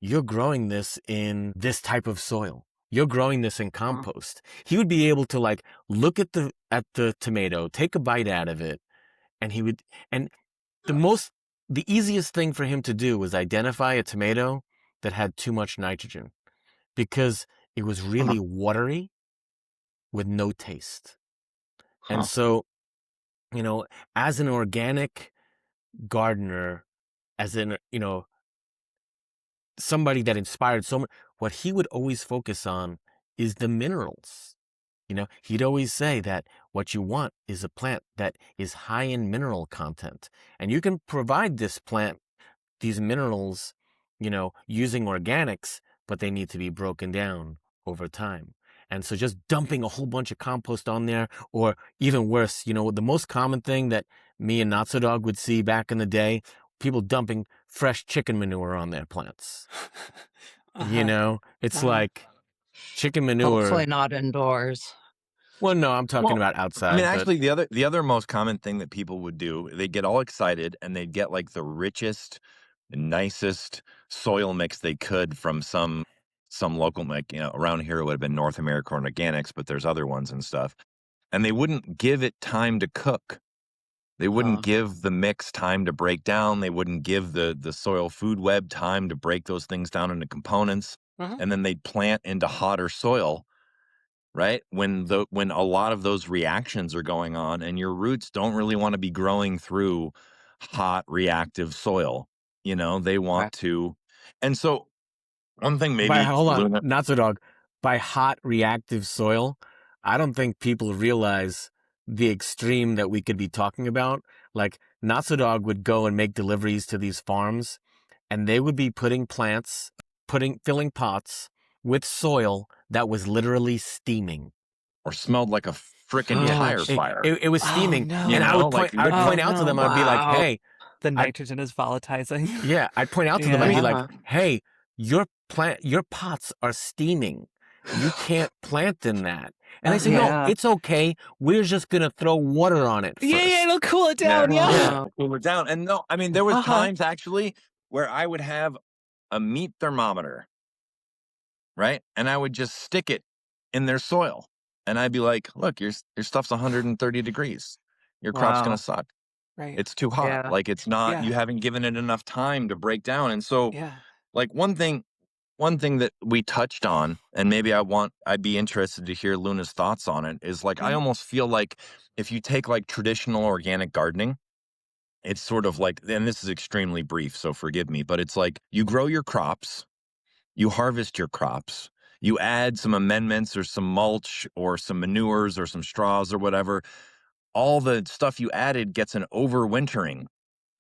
"You're growing this in this type of soil. You're growing this in compost." He would be able to, like, look at the tomato, take a bite out of it, and and the easiest thing for him to do was identify a tomato that had too much nitrogen, because it was really watery with no taste. And so, as an organic gardener, as in, somebody that inspired so much, what he would always focus on is the minerals. He'd always say that what you want is a plant that is high in mineral content. And you can provide this plant these minerals, using organics, but they need to be broken down over time. And so just dumping a whole bunch of compost on there, or even worse, the most common thing that me and Notso Dog would see back in the day, people dumping fresh chicken manure on their plants. It's like chicken Hopefully manure. not indoors. Well, no, I'm talking Well, about I mean, outside, but actually, the other most common thing that people would do, they get all excited and they'd get like the richest, nicest soil mix they could from some local, like, around here it would have been North America Organics, but there's other ones and stuff. And they wouldn't give it time to cook. They wouldn't give the mix time to break down. They wouldn't give the soil food web time to break those things down into components. And then they'd plant into hotter soil, right? When a lot of those reactions are going on, and your roots don't really want to be growing through hot reactive soil. They want Right. to. And so one thing by maybe hold on, Luna, Notso Dog, by hot reactive soil, I don't think people realize the extreme that we could be talking about. Like, Notso Dog would go and make deliveries to these farms, and they would be filling pots with soil that was literally steaming. or smelled like a frickin' Yeah, tire Gosh. fire, it was Oh steaming, and no. like I would Oh point literally. out to them. no. I'd be like, Wow. "Hey," The I'd nitrogen is volatilizing. yeah, I'd point out to them. I I'd be Yeah. like, Uh-huh. "Hey, your pots are steaming. You can't plant in that." And they say, "No, Yeah. it's okay. We're just gonna throw water on it Yeah, first." it'll cool it Yeah, down. Yeah. Yeah. cool it down. And no, I mean, there was Uh-huh. times actually where I would have a meat thermometer, right? And I would just stick it in their soil. And I'd be like, look, your stuff's 130 degrees. Your crop's gonna Wow. suck. Right. It's too hot. Yeah. Like, it's not, Yeah. you haven't given it enough time to break down. And so, Yeah. like, one thing that we touched on, and maybe I'd be interested to hear Luna's thoughts on it, is like, I Mhm. almost feel like if you take like traditional organic gardening, it's sort of like, and this is extremely brief, so forgive me, but it's like you grow your crops, you harvest your crops, you add some amendments or some mulch or some manures or some straws or whatever. All the stuff you added gets an overwintering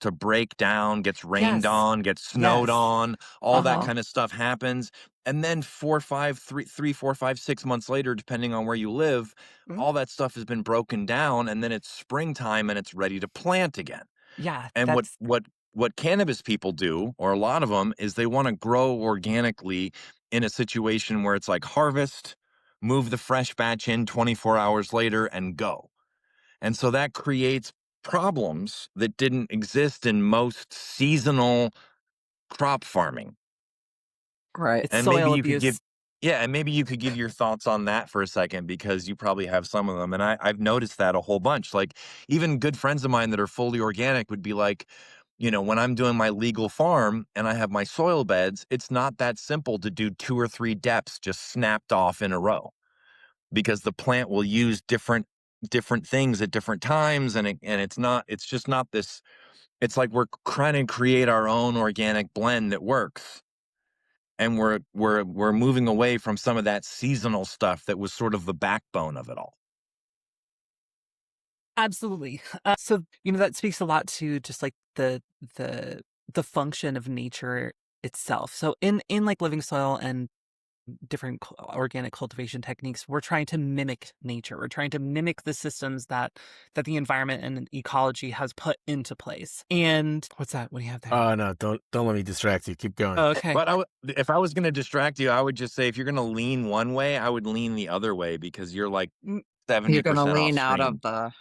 to break down, gets rained Yes. on, gets snowed Yes. on, all that Uh-huh. kind of stuff happens. And then 3, 4, 5, 6 months later, depending on where you live, Mhm. all that stuff has been broken down, and then it's springtime and it's ready to plant again. Yeah, And that's what cannabis people do, or a lot of them, is they want to grow organically in a situation where it's like harvest, move the fresh batch in 24 hours later, and go. And so that creates problems that didn't exist in most seasonal crop farming. Right. it's And maybe soil you could give abuse. yeah, and maybe you could give your thoughts on that for a second because you probably have some of them. And I've noticed that a whole bunch. Like even good friends of mine that are fully organic would be like, when I'm doing my legal farm and I have my soil beds, it's not that simple to do 2 or 3 depths just snapped off in a row because the plant will use different things at different times, and it's just not this. It's like we're trying to create our own organic blend that works, and we're moving away from some of that seasonal stuff that was sort of the backbone of it all. Absolutely. So, that speaks a lot to just like the the function of nature itself. So in like living soil and different organic cultivation techniques, we're trying to mimic nature. We're trying to mimic the systems that the environment and ecology has put into place. And what's that? What do you have there? Oh no, don't let me distract you. Keep going. Oh, okay. But if I was going to distract you, I would just say if you're going to lean one way, I would lean the other way because you're like Mm. You're 70% going to off lean out of screen. the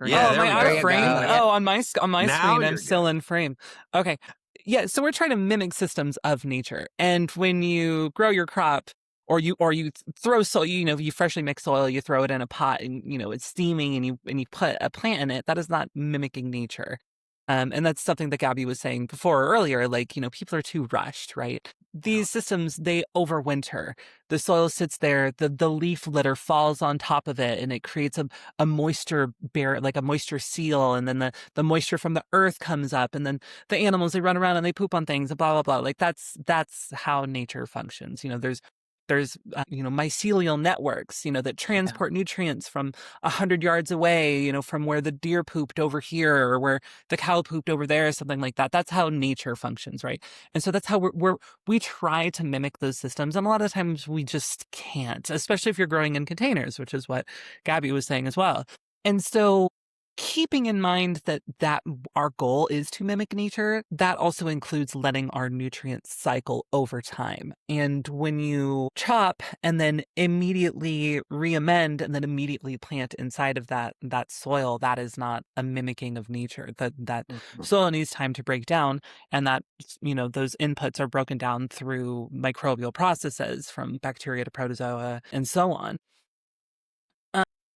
Yeah, Oh, screen. am there I we out There of you go. frame? go. See? Yeah. Oh, on my Now screen, I'm you're still good. in frame. Okay. Yeah, so we're trying to mimic systems of nature. And when you grow your crop or you throw soil, you freshly mix soil, you throw it in a pot and it's steaming and you put a plant in it, that is not mimicking nature. And that's something that Gabby was saying before earlier, like, people are too rushed, right? These systems, they overwinter. The soil sits there, the leaf litter falls on top of it, and it creates a moisture bear, like a moisture seal, and then the moisture from the earth comes up, and then the animals, they run around and they poop on things, and blah blah blah. Like that's how nature functions. There's mycelial networks, that transport nutrients from 100 yards away, from where the deer pooped over here or where the cow pooped over there, something like that. That's how nature functions, right? And so that's how we try to mimic those systems, and a lot of times we just can't, especially if you're growing in containers, which is what Gabby was saying as well. And so keeping in mind that our goal is to mimic nature, that also includes letting our nutrients cycle over time. And when you chop and then immediately re-amend and then immediately plant inside of that soil, that is not a mimicking of nature. That soil needs time to break down, and that those inputs are broken down through microbial processes from bacteria to protozoa and so on.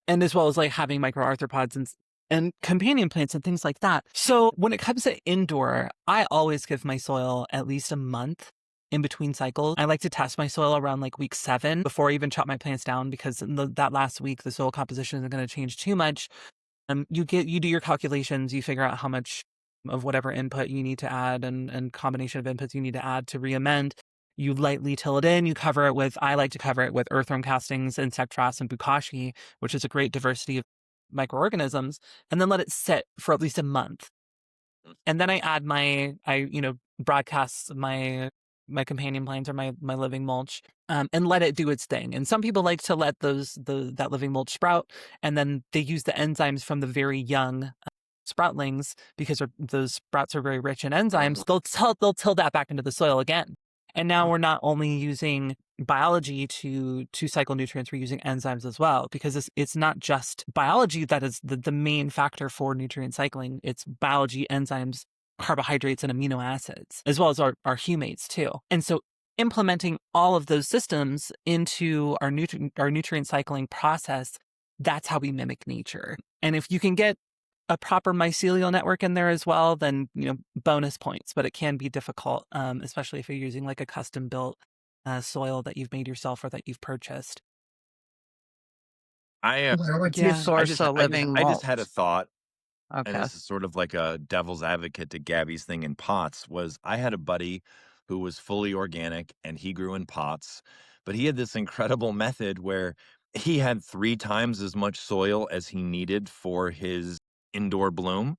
And as well as like having microarthropods and companion plants and things like that. So when it comes to indoor, I always give my soil at least a month in between cycles. I like to test my soil around like week 7 before I even chop my plants down, because in that last week the soil composition isn't going to change too much. You do your calculations, you figure out how much of whatever input you need to add and combination of inputs you need to add to re-amend. You lightly till it in. I like to cover it with earthworm castings, insect frass, and bukashi, which is a great diversity of microorganisms, and then let it sit for at least a month. And then I broadcast my companion plants or my living mulch, and let it do its thing. And some people like to let that living mulch sprout, and then they use the enzymes from the very young sproutlings, because those sprouts are very rich in enzymes. They'll till that back into the soil again. And now we're not only using biology to cycle nutrients, we're using enzymes as well, because it's not just biology that is the main factor for nutrient cycling. It's biology, enzymes, carbohydrates, and amino acids, as well as our humates too. And so implementing all of those systems into our nutrient cycling process, that's how we mimic nature. And if you can get a proper mycelial network in there as well, then bonus points. But it can be difficult, especially if you're using like a custom built soil that you've made yourself or that you've purchased. Where would you Yeah. source a living I just mulch? had a thought, and Okay. this is sort of like a devil's advocate to Gabby's thing in pots. Was I had a buddy who was fully organic and he grew in pots. But he had this incredible method where he had 3 times as much soil as he needed for his indoor bloom.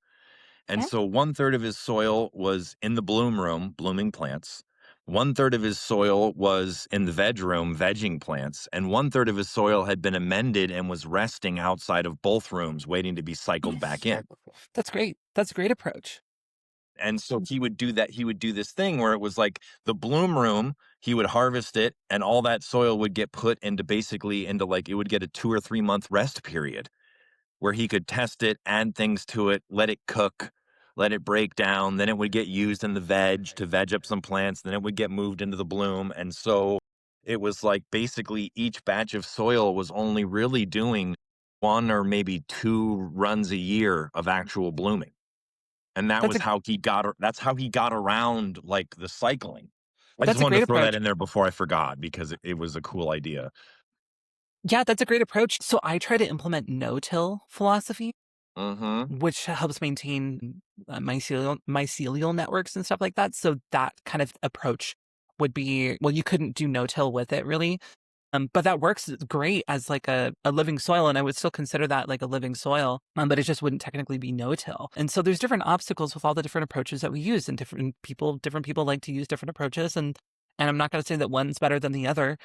And Mm. so 1/3 of his soil was in the bloom room, blooming plants. 1/3 of his soil was in the veg room, vegging plants. And 1/3 of his soil had been amended and was resting outside of both rooms, waiting to be cycled back in. That's great. That's a great approach. And so he would do that. He would do this thing where it was like the bloom room, he would harvest it, and all that soil would get put into basically into like it would get a 2 or 3 month rest period where he could test it, add things to it, let it cook, let it break down. Then it would get used in the veg to veg up some plants. Then it would get moved into the bloom. And so it was like basically each batch of soil was only really doing 1 or maybe 2 runs a year of actual blooming. And that That's was a that's how he got around like the cycling. I just that's a wanted great to throw that approach. in there before I forgot because it was a cool idea. Yeah, that's a great approach. So I try to implement no-till philosophy, Mm-hmm. which helps maintain mycelial networks and stuff like that. So that kind of approach would be, well, you couldn't do no-till with it really. But that works great as like a living soil, and I would still consider that like a living soil, but it just wouldn't technically be no-till. And so there's different obstacles with all the different approaches that we use, and different people like to use different approaches, and I'm not going to say that one's better than the other.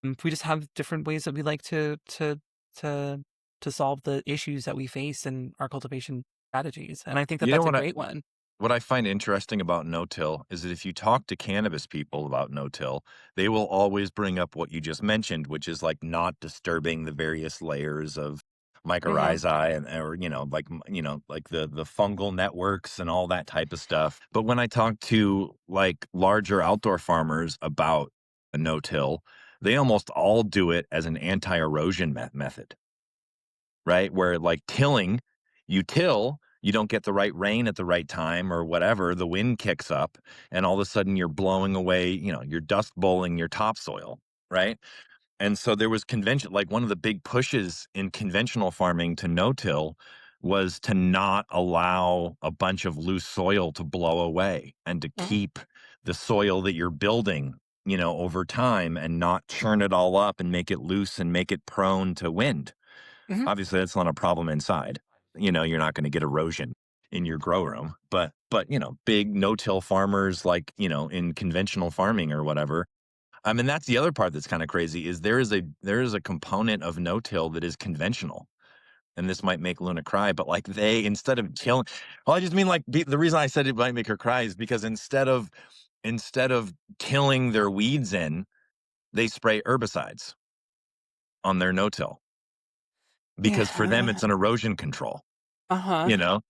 We just have different ways that we like to to solve the issues that we face in our cultivation strategies, and I think that You know that's a great one. what I find interesting about no-till is that if you talk to cannabis people about no-till, they will always bring up what you just mentioned, which is like not disturbing the various layers of Hmm. mycorrhizae and or like the fungal networks and all that type of stuff. But when I talk to like larger outdoor farmers about a no-till, they almost all do it as an anti-erosion method, right? Where like tilling, you till, you don't get the right rain at the right time or whatever, the wind kicks up, and all of a sudden you're blowing away, you're dust bowling your topsoil, right? And so there was convention, like one of the big pushes in conventional farming to no-till was to not allow a bunch of loose soil to blow away and to Hmm. keep the soil that you're building, over time and not churn it all up and make it loose and make it prone to wind. Hmm. Obviously, that's not a problem inside. You're not going to get erosion in your grow room, but big no-till farmers like, in conventional farming or whatever. I mean, that's the other part that's kind of crazy is there is a component of no-till that is conventional. And this might make Luna cry, but like they instead of tilling, well, I just mean like the reason I said it might make her cry is because instead of tilling their weeds in, they spray herbicides on their no-till because for them Yeah. it's an erosion control. Uh-huh. You know? Uh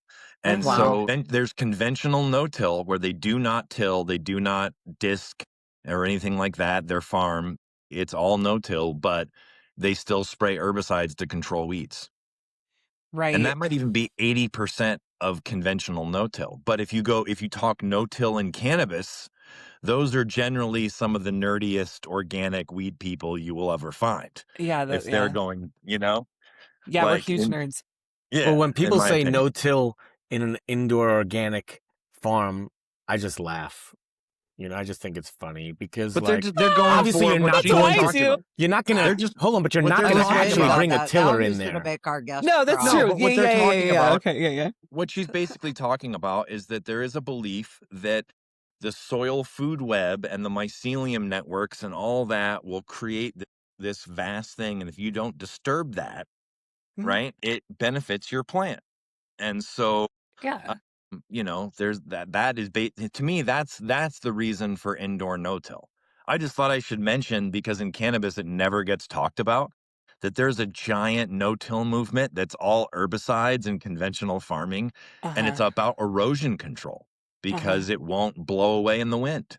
And huh. Wow. so then there's conventional no-till where they do not till, they do not disc or anything like that, their farm. It's all no-till, but they still spray herbicides to control weeds. And Right. that might even be 80% of conventional no-till. But if you talk no-till in cannabis, those are generally some of the nerdiest organic weed people you will ever find. Yeah. If they're Yeah. going, Yeah. We're like huge nerds. Well, yeah, when in people my say opinion. no-till in an indoor organic farm, I just laugh. I just think it's funny because, But they're like, just they're going obviously for you're what not That's she how going just I to, talked do. about. you're not gonna, They're just hold on, but you're what not they're I gonna was talking waiting actually about. about bring a that. Now tiller in who's going to there. make our guest No, that's cry? No, true. but Yeah. what they're Yeah. Yeah. talking Yeah. Yeah. about, Okay. Yeah. Yeah. what she's basically talking about is that there is a belief that the soil food web and the mycelium networks and all that will create this vast thing. And if you don't disturb that, Mhm. right, it benefits your plant. And so Yeah. there's that is to me that's the reason for indoor no-till. I just thought I should mention because in cannabis it never gets talked about that there's a giant no-till movement that's all herbicides and conventional farming, Uh and it's huh. about erosion control Uh huh. because it won't blow away in the wind.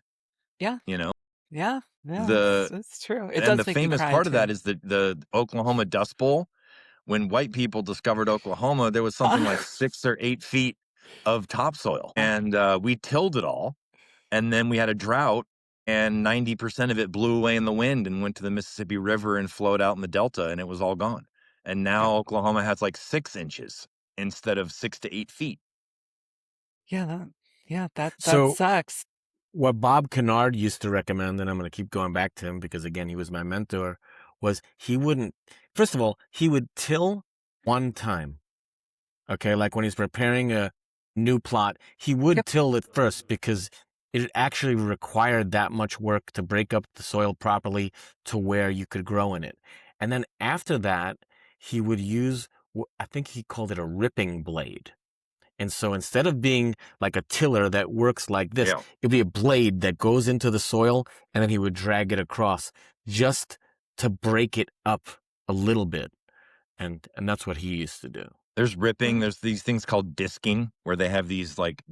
Yeah. You know Yeah. Yeah. the It's true. It and the does make me famous cry part of too. that is the Oklahoma Dust Bowl. When white people discovered Oklahoma, there was something like 6 or 8 feet of topsoil, and we tilled it all. And then we had a drought, and 90% of it blew away in the wind and went to the Mississippi River and flowed out in the Delta, and it was all gone. And Yeah. now Oklahoma has like 6 inches instead of 6 to 8 feet. Yeah. That. Yeah. That So, sucks. what Bob Kennard used to recommend, and I'm going to keep going back to him because, again, he was my mentor, was first of all, he would till one time. Okay, like when he's preparing a new plot, he would till it first because it actually required that much work to break up the soil properly to where you could grow in it. And then after that, he would use, I think he called it a ripping blade. And so instead of being like a tiller that works like this, Yeah. it'd be a blade that goes into the soil and then he would drag it across just to break it up a little bit. And that's what he used to do. There's ripping. There's these things called disking where they have these like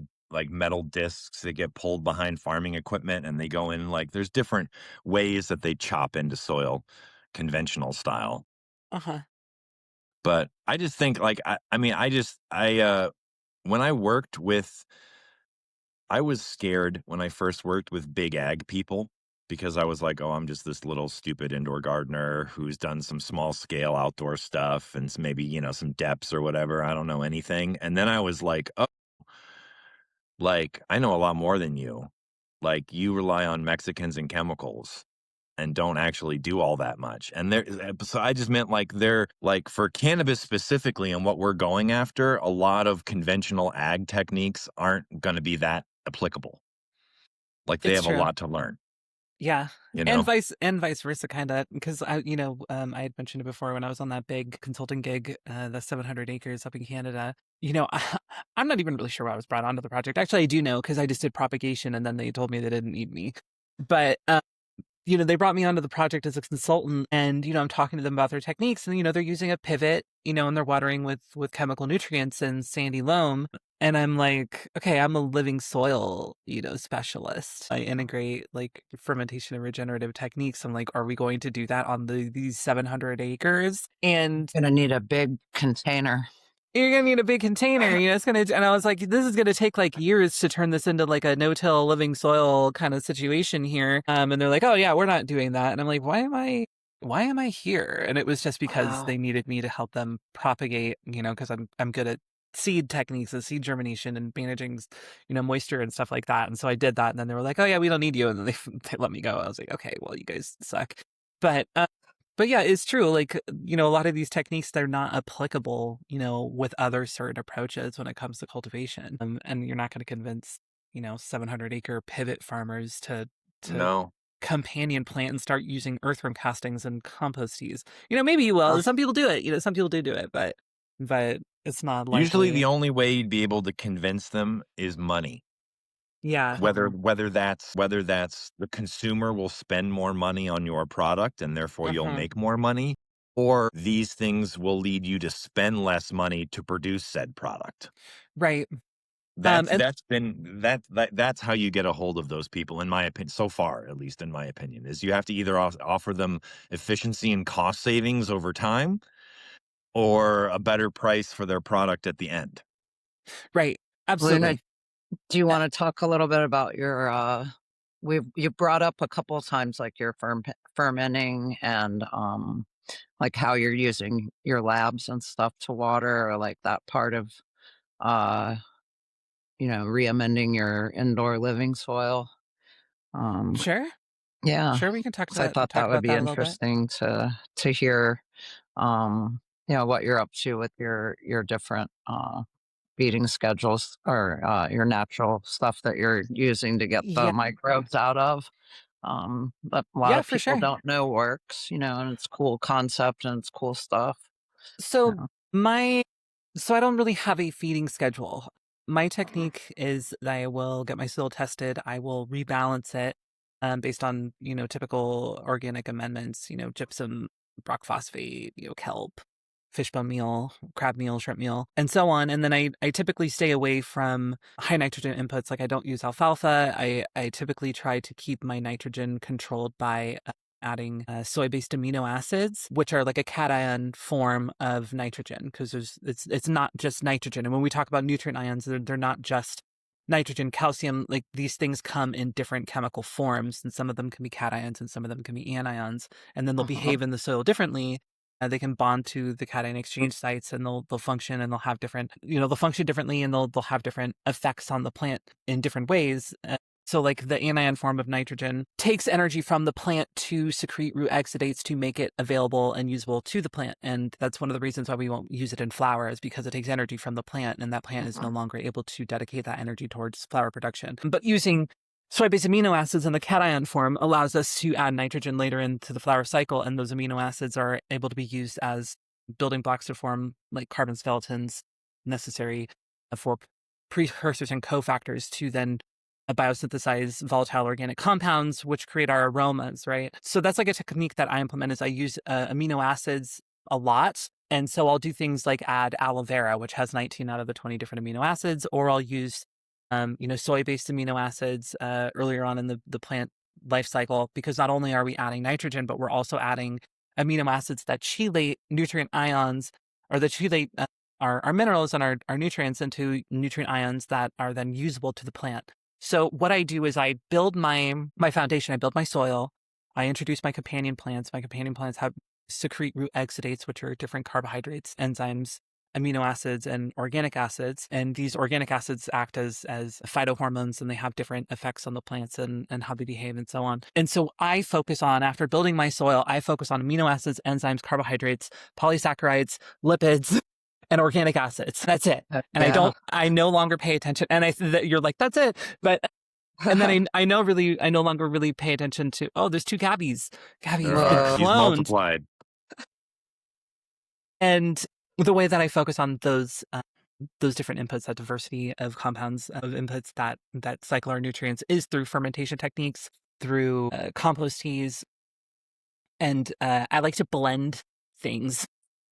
metal discs that get pulled behind farming equipment and they go in there's different ways that they chop into soil, conventional style. Uh-huh. But I just think when I worked with, I was scared when I first worked with big ag people because I was like, oh, I'm just this little stupid indoor gardener who's done some small scale outdoor stuff and maybe, some depths or whatever. I don't know anything. And then I was like, oh, I know a lot more than you. Like, you rely on Mexicans and chemicals and don't actually do all that much. And so I just meant they're for cannabis specifically and what we're going after, a lot of conventional ag techniques aren't going to be that applicable. Like, they It's have a true. lot to learn. Yeah. You And know? vice versa, kind of, because I had mentioned it before when I was on that big consulting gig, the 700 acres up in Canada. I'm not even really sure why I was brought onto the project. Actually, I do know because I just did propagation, and then they told me they didn't need me. But they brought me onto the project as a consultant, and I'm talking to them about their techniques, and they're using a pivot, and they're watering with chemical nutrients and sandy loam. And I'm like, okay, I'm a living soil, specialist. I integrate like fermentation and regenerative techniques. I'm like, are we going to do that on these 700 acres? And Gonna need a big container. you're gonna need a big container, it's gonna, and I was like, this is gonna take like years to turn this into like a no-till living soil kind of situation here. And they're like, oh yeah, we're not doing that. And I'm like, why am I here? And it was just because they needed me to help them propagate, because I'm good at seed techniques and seed germination and managing, moisture and stuff like that. And so I did that. And then they were like, oh yeah, we don't need you. And then they let me go. I was like, okay, well, you guys suck. But yeah, it's true. Like, a lot of these techniques, they're not applicable, with other certain approaches when it comes to cultivation. And you're not going to convince, 700-acre pivot farmers to No. companion plant and start using earthworm castings and compost teas. Maybe you will. Some people do it. Some people do it, but it's not likely. Usually the only way you'd be able to convince them is money. Yeah. Whether that's the consumer will spend more money on your product and therefore you'll make more money, or these things will lead you to spend less money to produce said product. Right. That's how you get a hold of those people, in my opinion, so far, at least in my opinion, is you have to either offer them efficiency and cost savings over time or a better price for their product at the end. Right. Absolutely. Luna, do you want to talk a little bit about your you brought up a couple of times like your fermenting and like how you're using your labs and stuff to water, or like that part of re-amending your indoor living soil. Sure. Yeah. Sure, we can talk So I thought that would about be that a little bit. interesting to hear what you're up to with your different feeding schedules, or your natural stuff that you're using to get the Yeah. microbes out of. But a lot Yeah, of for people sure. don't know works, and it's cool concept and it's cool stuff. So Yeah. so I don't really have a feeding schedule. My technique is that I will get my soil tested. I will rebalance it based on, typical organic amendments, gypsum, rock phosphate, kelp, fishbone meal, crab meal, shrimp meal, and so on. And then I typically stay away from high nitrogen inputs. Like, I don't use alfalfa. I typically try to keep my nitrogen controlled by adding soy-based amino acids, which are like a cation form of nitrogen, because it's not just nitrogen. And when we talk about nutrient ions, they're not just nitrogen, calcium. Like, these things come in different chemical forms, and some of them can be cations and some of them can be anions, and then they'll behave in the soil differently. They can bond to the cation exchange sites, and they'll function, and they'll have different, they'll function differently, and they'll have different effects on the plant in different ways. So like the anion form of nitrogen takes energy from the plant to secrete root exudates to make it available and usable to the plant. And that's one of the reasons why we won't use it in flower, is because it takes energy from the plant, and that plant is no longer able to dedicate that energy towards flower production. But using soy-based amino acids in the cation form allows us to add nitrogen later into the flower cycle, and those amino acids are able to be used as building blocks to form like carbon skeletons necessary for precursors and cofactors to then biosynthesize volatile organic compounds, which create our aromas, right? So that's like a technique that I implement, is I use amino acids a lot. And so I'll do things like add aloe vera, which has 19 out of the 20 different amino acids, or I'll use, soy-based amino acids earlier on in the plant life cycle, because not only are we adding nitrogen, but we're also adding amino acids that chelate nutrient ions, or that chelate our minerals and our nutrients into nutrient ions that are then usable to the plant. So what I do is I build my foundation, I build my soil, I introduce my companion plants. My companion plants have secrete root exudates, which are different carbohydrates, enzymes, amino acids, and organic acids. And these organic acids act as phytohormones, and they have different effects on the plants and how they behave and so on. And so I focus on, after building my soil, I focus on amino acids, enzymes, carbohydrates, polysaccharides, lipids, and organic acids. That's it. And I no longer pay attention. And you're like, that's it. But, and then I no longer really pay attention to, oh, there's two Gabys. Gabby, you've been He's cloned. multiplied. And the way that I focus on those different inputs, that diversity of compounds, of inputs that cycle our nutrients, is through fermentation techniques, through compost teas. And I like to blend things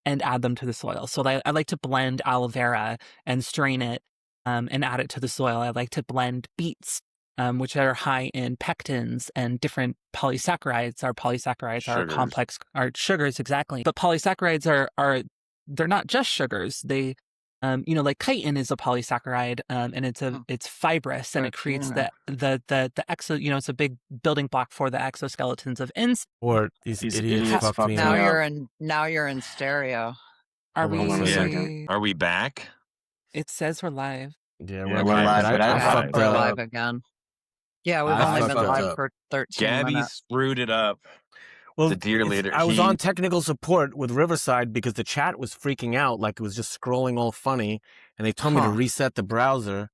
and add them to the soil. So I like to blend aloe vera and strain it and add it to the soil. I like to blend beets, which are high in pectins and different polysaccharides. Our polysaccharides are complex, are sugars, exactly. But polysaccharides are they're not just sugars. They, like chitin is a polysaccharide, and it's fibrous, and it creates the exo. It's a big building block for the exoskeletons of insects. Or these idiots fucked me now up. now you're in stereo. Are Hold on one second. Are we back? It says we're live. Yeah, we're live. live, But I fucked We're up. live again. Yeah, we've I only been fucked live up. for 13 Gabby minutes. screwed it up. Well, The dear leader. I was on technical support with Riverside because the chat was freaking out, like it was just scrolling all funny, and they told me to reset the browser,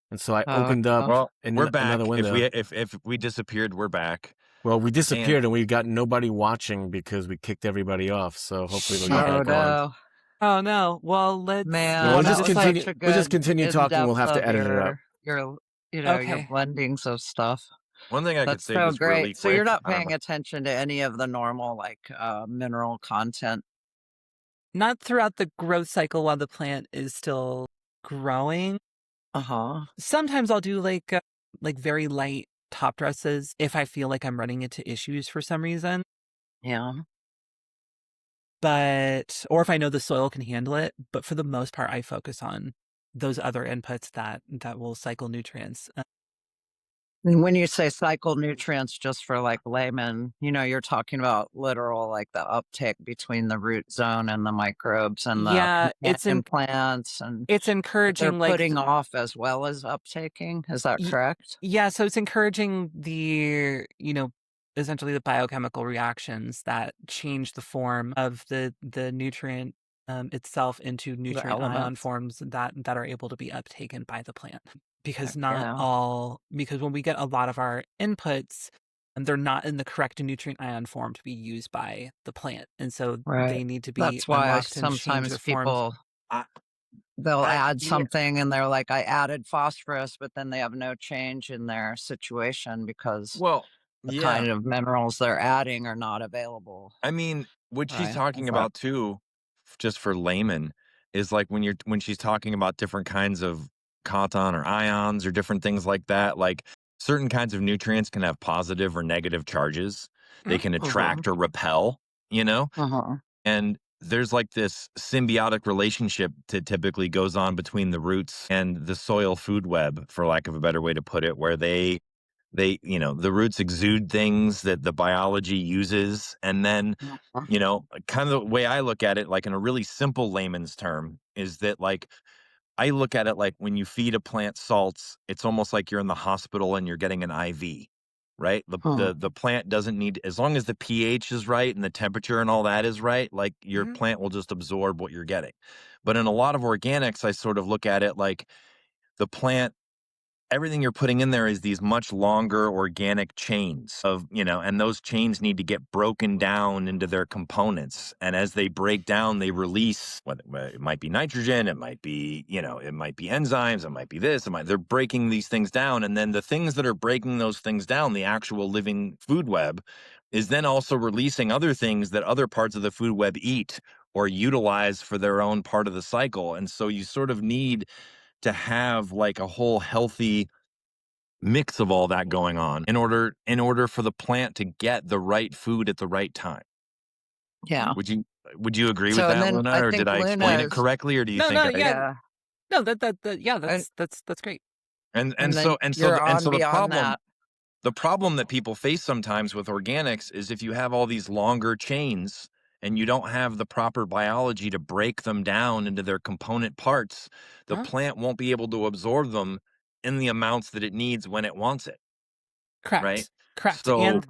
and so I opened up. Well, we're back. Another window. If we disappeared, we're back. Well, we disappeared and we got nobody watching because we kicked everybody off. So hopefully they'll get back on. Oh no! Well, let's. Man, we'll just continue talking. We'll have to edit it up. Your Okay. blendings of stuff. One thing I could That's say so just great. really quick. So you're not paying attention to any of the normal mineral content. Not throughout the growth cycle while the plant is still growing. Sometimes I'll do like very light top dresses if I feel like I'm running into issues for some reason. Yeah. Or if I know the soil can handle it. But for the most part, I focus on those other inputs that will cycle nutrients. And when you say cycle nutrients, just for like laymen, you're talking about literal, like the uptake between the root zone and the microbes and the plants, and it's encouraging, they're putting off as well as uptaking. Is that correct? Yeah. So it's encouraging the, essentially the biochemical reactions that change the form of the nutrient itself into nutrient ion forms that are able to be uptaken by the plant. Because because when we get a lot of our inputs, they're not in the correct nutrient ion form to be used by the plant, and so they need to be. That's why unlocked sometimes and people they'll add something and they're like, I added phosphorus, but then they have no change in their situation because the kind of minerals they're adding are not available. I mean, what she's talking about too, just for laymen, is like when she's talking about different kinds of cotton or ions or different things like that, like certain kinds of nutrients can have positive or negative charges. They can attract or repel, and there's like this symbiotic relationship that typically goes on between the roots and the soil food web, for lack of a better way to put it, where the roots exude things that the biology uses. And then, kind of the way I look at it, like in a really simple layman's term, is that like I look at it like when you feed a plant salts, it's almost like you're in the hospital and you're getting an IV, right? The plant doesn't need, as long as the pH is right and the temperature and all that is right, like your plant will just absorb what you're getting. But in a lot of organics, I sort of look at it like the plant, everything you're putting in there is these much longer organic chains of, and those chains need to get broken down into their components. And as they break down, they release what it might be nitrogen, it might be, it might be enzymes, it might be this, they're breaking these things down. And then the things that are breaking those things down, the actual living food web, is then also releasing other things that other parts of the food web eat or utilize for their own part of the cycle. And so you sort of need to have like a whole healthy mix of all that going on in order for the plant to get the right food at the right time. Yeah. Would you agree with So, and that, then Luna, I or did think I explain it Luna's, correctly, or do you No, think no, I, yeah, yeah. no, yeah, And, that's great. and and so then you're on the beyond problem that. the problem that people face sometimes with organics is if you have all these longer chains and you don't have the proper biology to break them down into their component parts, the Huh? plant won't be able to absorb them in the amounts that it needs when it wants it, right? Correct. Correct. So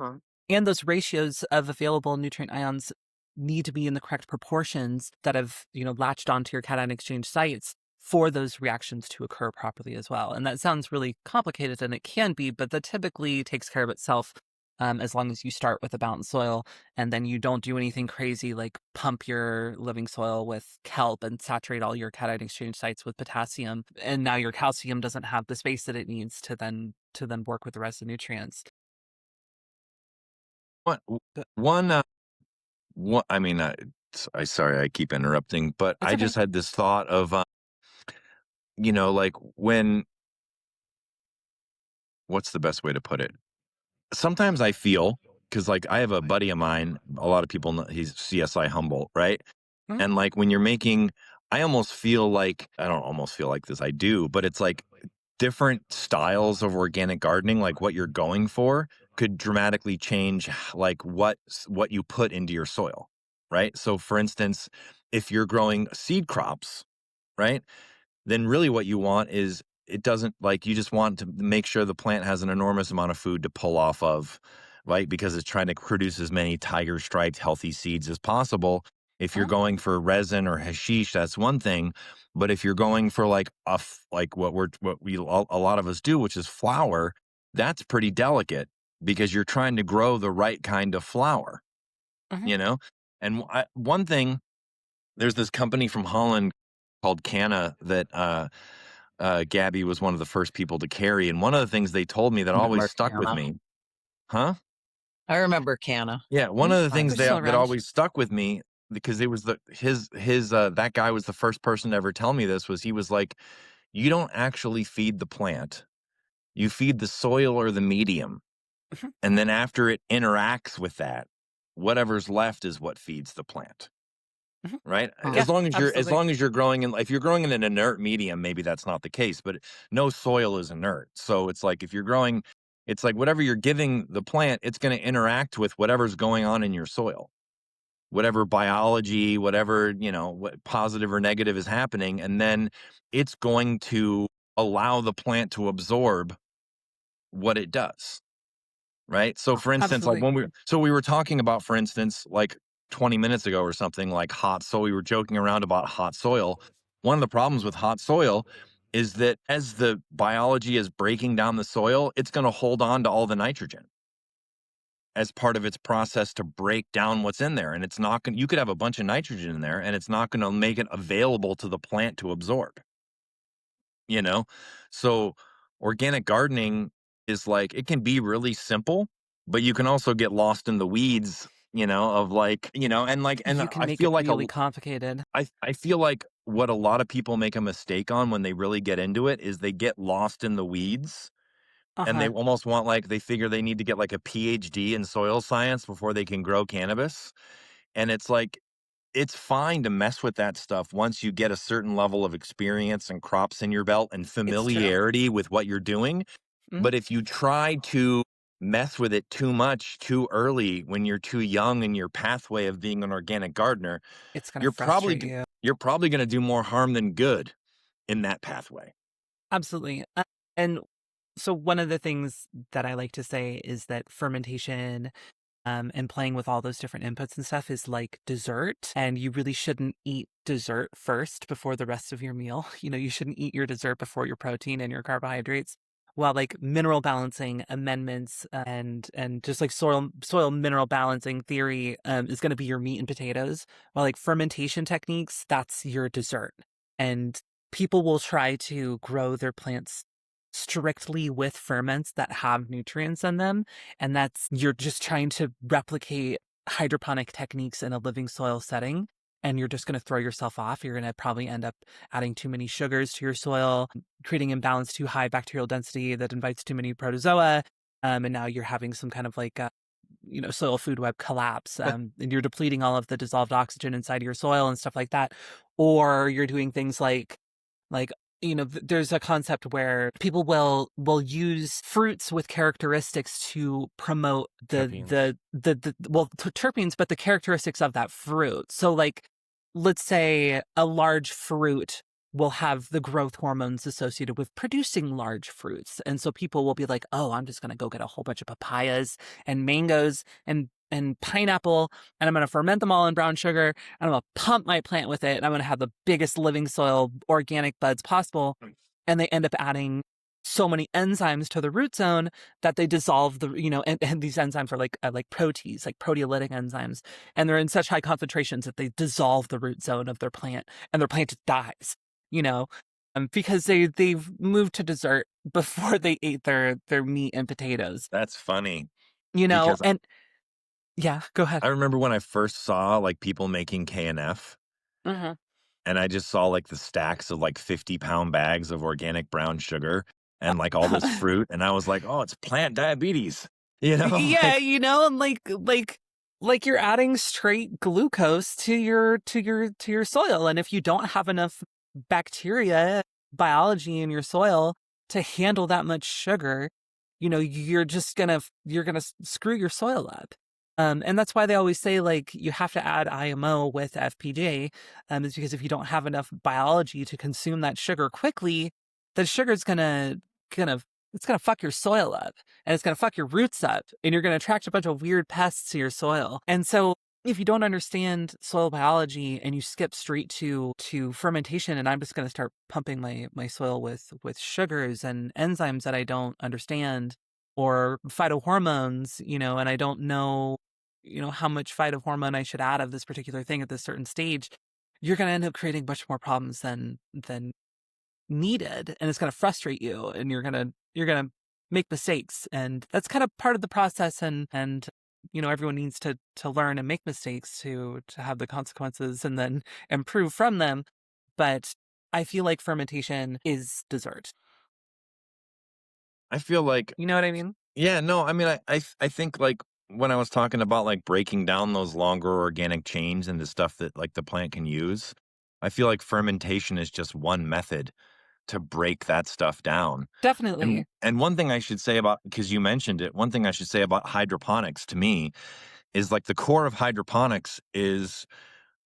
And those ratios of available nutrient ions need to be in the correct proportions that have, latched onto your cation exchange sites for those reactions to occur properly as well. And that sounds really complicated, and it can be, but that typically takes care of itself, as long as you start with a balanced soil and then you don't do anything crazy like pump your living soil with kelp and saturate all your cation exchange sites with potassium. And now your calcium doesn't have the space that it needs to then work with the rest of the nutrients. what But one I mean, sorry, I keep interrupting, but it's I okay. just had this thought of, like when, what's the best way to put it? Sometimes I feel, because like I have a buddy of mine, a lot of people know he's CSI Humboldt, right? Mhm. And like when you're making, I almost feel like, I don't almost feel like this, I do, but it's like different styles of organic gardening, like what you're going for, could dramatically change like what you put into your soil, right? So for instance, if you're growing seed crops, right, then really what you want is, it doesn't, like, you just want to make sure the plant has an enormous amount of food to pull off of, right? Because it's trying to produce as many tiger striped healthy seeds as possible. If you're Uh-huh. going for resin or hashish, that's one thing. But if you're going for like like a lot of us do, which is flour, that's pretty delicate because you're trying to grow the right kind of flour, Mhm. you know? And one thing, there's this company from Holland called Canna that Gaby was one of the first people to carry. And one of the things they told me that always Remember stuck with Canna. me, huh? I remember Canna. Yeah, one of the I things They're still that around. always stuck with me, because it was his that guy was the first person to ever tell me this, was he was like, you don't actually feed the plant, you feed the soil or the medium, Mhm. and then after it interacts with that, whatever's left is what feeds the plant. Mhm. Right? Yeah, As absolutely. long as you're growing in, if you're growing in an inert medium, maybe that's not the case, but no soil is inert. So it's like if you're growing, it's like whatever you're giving the plant, it's going to interact with whatever's going on in your soil. Whatever biology, whatever, what positive or negative is happening, and then it's going to allow the plant to absorb what it does. Right? So for instance, like Absolutely. we were talking about, for instance, like 20 minutes ago or something, like hot soil. We were joking around about hot soil. One of the problems with hot soil is that as the biology is breaking down the soil, it's going to hold on to all the nitrogen as part of its process to break down what's in there. And it's not going, you could have a bunch of nitrogen in there and it's not going to make it available to the plant to absorb, you know? So organic gardening is like, it can be really simple, but you can also get lost in the weeds, of like, and You can I make feel it like really complicated. I feel like what a lot of people make a mistake on when they really get into it is they get lost in the weeds, and they Uh-huh. almost want, like, they figure they need to get like a PhD in soil science before they can grow cannabis. And it's like, it's fine to mess with that stuff once you get a certain level of experience and crops in your belt and It's true. familiarity with what you're doing. Mhm. But if you try to mess with it too much too early when you're too young in your pathway of being an organic gardener, It's gonna you're probably frustrate you. you're probably going to do more harm than good. in that pathway. Absolutely. And so one of the things that I like to say is that fermentation and playing with all those different inputs and stuff is like dessert. And you really shouldn't eat dessert first before the rest of your meal. You shouldn't eat your dessert before your protein and your carbohydrates. While like mineral balancing amendments and just like soil mineral balancing theory is going to be your meat and potatoes, while like fermentation techniques, that's your dessert. And people will try to grow their plants strictly with ferments that have nutrients in them, and that's you're just trying to replicate hydroponic techniques in a living soil setting, and you're just going to throw yourself off. You're going to probably end up adding too many sugars to your soil, creating imbalance, too high bacterial density that invites too many protozoa, and now you're having some kind of like soil food web collapse, and you're depleting all of the dissolved oxygen inside of your soil and stuff like that. Or you're doing things like there's a concept where people will use fruits with characteristics to promote Terpenes. terpenes, but the characteristics of that fruit. So like, let's say a large fruit will have the growth hormones associated with producing large fruits, and so people will be like, oh, I'm just going to go get a whole bunch of papayas and mangoes and pineapple, and I'm going to ferment them all in brown sugar, and I'm going to pump my plant with it, and I'm going to have the biggest living soil organic buds possible. And they end up adding so many enzymes to the root zone that they dissolve and these enzymes are like protease, like proteolytic enzymes. And they're in such high concentrations that they dissolve the root zone of their plant, and their plant just dies, because they've moved to dessert before they ate their meat and potatoes, That's funny because and yeah, go ahead. I remember when I first saw like people making KNF, Uh-huh. and I just saw like the stacks of like 50-pound bags of organic brown sugar and like all this fruit, and I was like, oh, it's plant diabetes, Yeah, like and like you're adding straight glucose to your soil, and if you don't have enough bacteria biology in your soil to handle that much sugar, you're gonna screw your soil up. And that's why they always say like you have to add IMO with FPJ, is because if you don't have enough biology to consume that sugar quickly, the sugar's gonna it's gonna fuck your soil up, and it's gonna fuck your roots up, and you're gonna attract a bunch of weird pests to your soil. And so if you don't understand soil biology and you skip straight to fermentation, and I'm just gonna start pumping my soil with sugars and enzymes that I don't understand, or phytohormones, and I don't know, how much phytohormone I should add of this particular thing at this certain stage, you're gonna end up creating much more problems than needed, and it's going to frustrate you, and you're going to make mistakes, and that's kind of part of the process, and everyone needs to learn and make mistakes to have the consequences and then improve from them. But I feel like fermentation is dessert. I feel like, You know what I mean? yeah, no, I mean, I think like when I was talking about like breaking down those longer organic chains into stuff that like the plant can use, I feel like fermentation is just one method to break that stuff down. And Definitely. one thing I should say about, because you mentioned it, one thing I should say about hydroponics to me is like the core of hydroponics is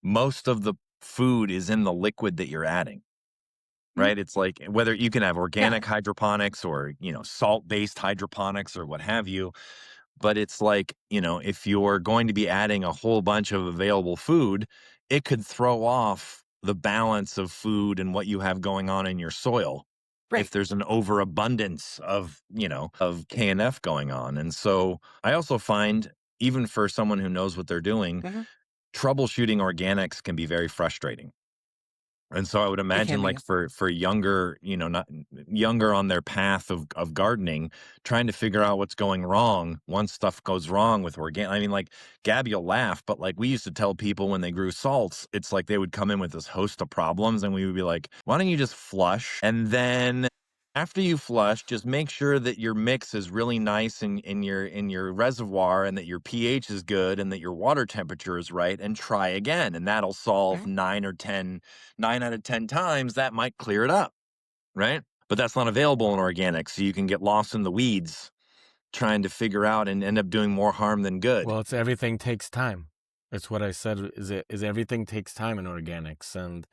most of the food is in the liquid that you're adding. Mhm. Right? It's like whether you can have Yeah. organic hydroponics or, salt-based hydroponics or what have you, but it's like, if you're going to be adding a whole bunch of available food, it could throw off the balance of food and what you have going on in your soil if Right. there's an overabundance of KNF going on. And so I also find, even for someone who knows what they're doing, Hmm. troubleshooting organics can be very frustrating. And so I would It can imagine be. like for younger, not younger on their path of gardening, trying to figure out what's going wrong once stuff goes wrong with organic. I mean, like Gabby will laugh, but like we used to tell people when they grew salts, it's like they would come in with this host of problems, and we would be like, why don't you just flush? And then after you flush, just make sure that your mix is really nice in your reservoir, and that your pH is good, and that your water temperature is right, and try again. And that'll solve Mhm. 9 out of 10 times that might clear it up, right? But that's not available in organic, so you can get lost in the weeds trying to figure out and end up doing more harm than good. Well, it's everything takes time. It's what I said. Is everything takes time in organics, and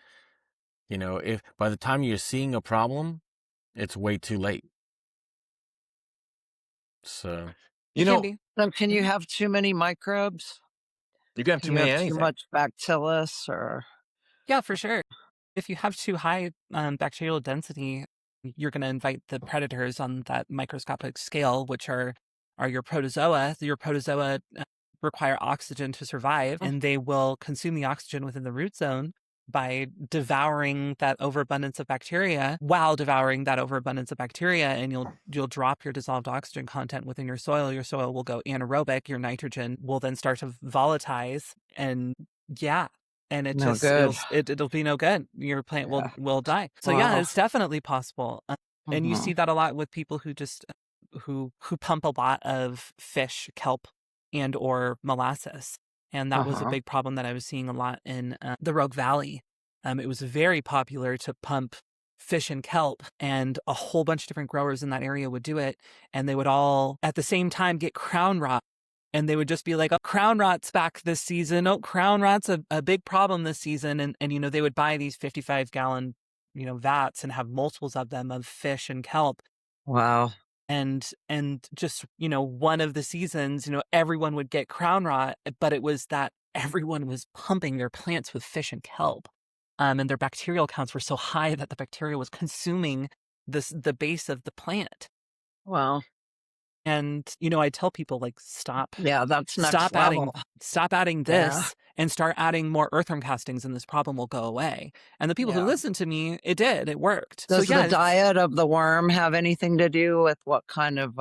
You know, if by the time you're seeing a problem, it's way too late. So, It can be. So can you have too many microbes? You can have Can too you many have too anything. much bacillus or? Yeah, for sure. If you have too high bacterial density, you're going to invite the predators on that microscopic scale, which are your protozoa. Your protozoa require oxygen to survive, and they will consume the oxygen within the root zone by devouring that overabundance of bacteria. While devouring that overabundance of bacteria, and you'll drop your dissolved oxygen content within your soil. Your soil will go anaerobic. Your nitrogen will then start to volatilize, and yeah. And it No just good. it'll be no good. Your plant Yeah. will die. So yeah, Wow. it's definitely possible. And you see that a lot with people who just who pump a lot of fish, kelp, and or molasses. And that was a big problem that I was seeing a lot in the Rogue Valley. It was very popular to pump fish and kelp, and a whole bunch of different growers in that area would do it, and they would all at the same time get crown rot. And they would just be like, oh, crown rot's back this season. Oh, crown rot's a big problem this season. And, you know, they would buy these 55-gallon, you know, vats and have multiples of them of fish and kelp. Wow. And just, you know, one of the seasons, you know, everyone would get crown rot, but it was that everyone was pumping their plants with fish and kelp. And their bacterial counts were so high that the bacteria was consuming the base of the plant. Wow. And, you know, I tell people, like, stop That's next level. stop adding Yeah. this and start adding more earthworm castings, and this problem will go away. And the people who Yeah. listened to me, it worked. Does So yeah, the diet of the worm have anything to do with what kind of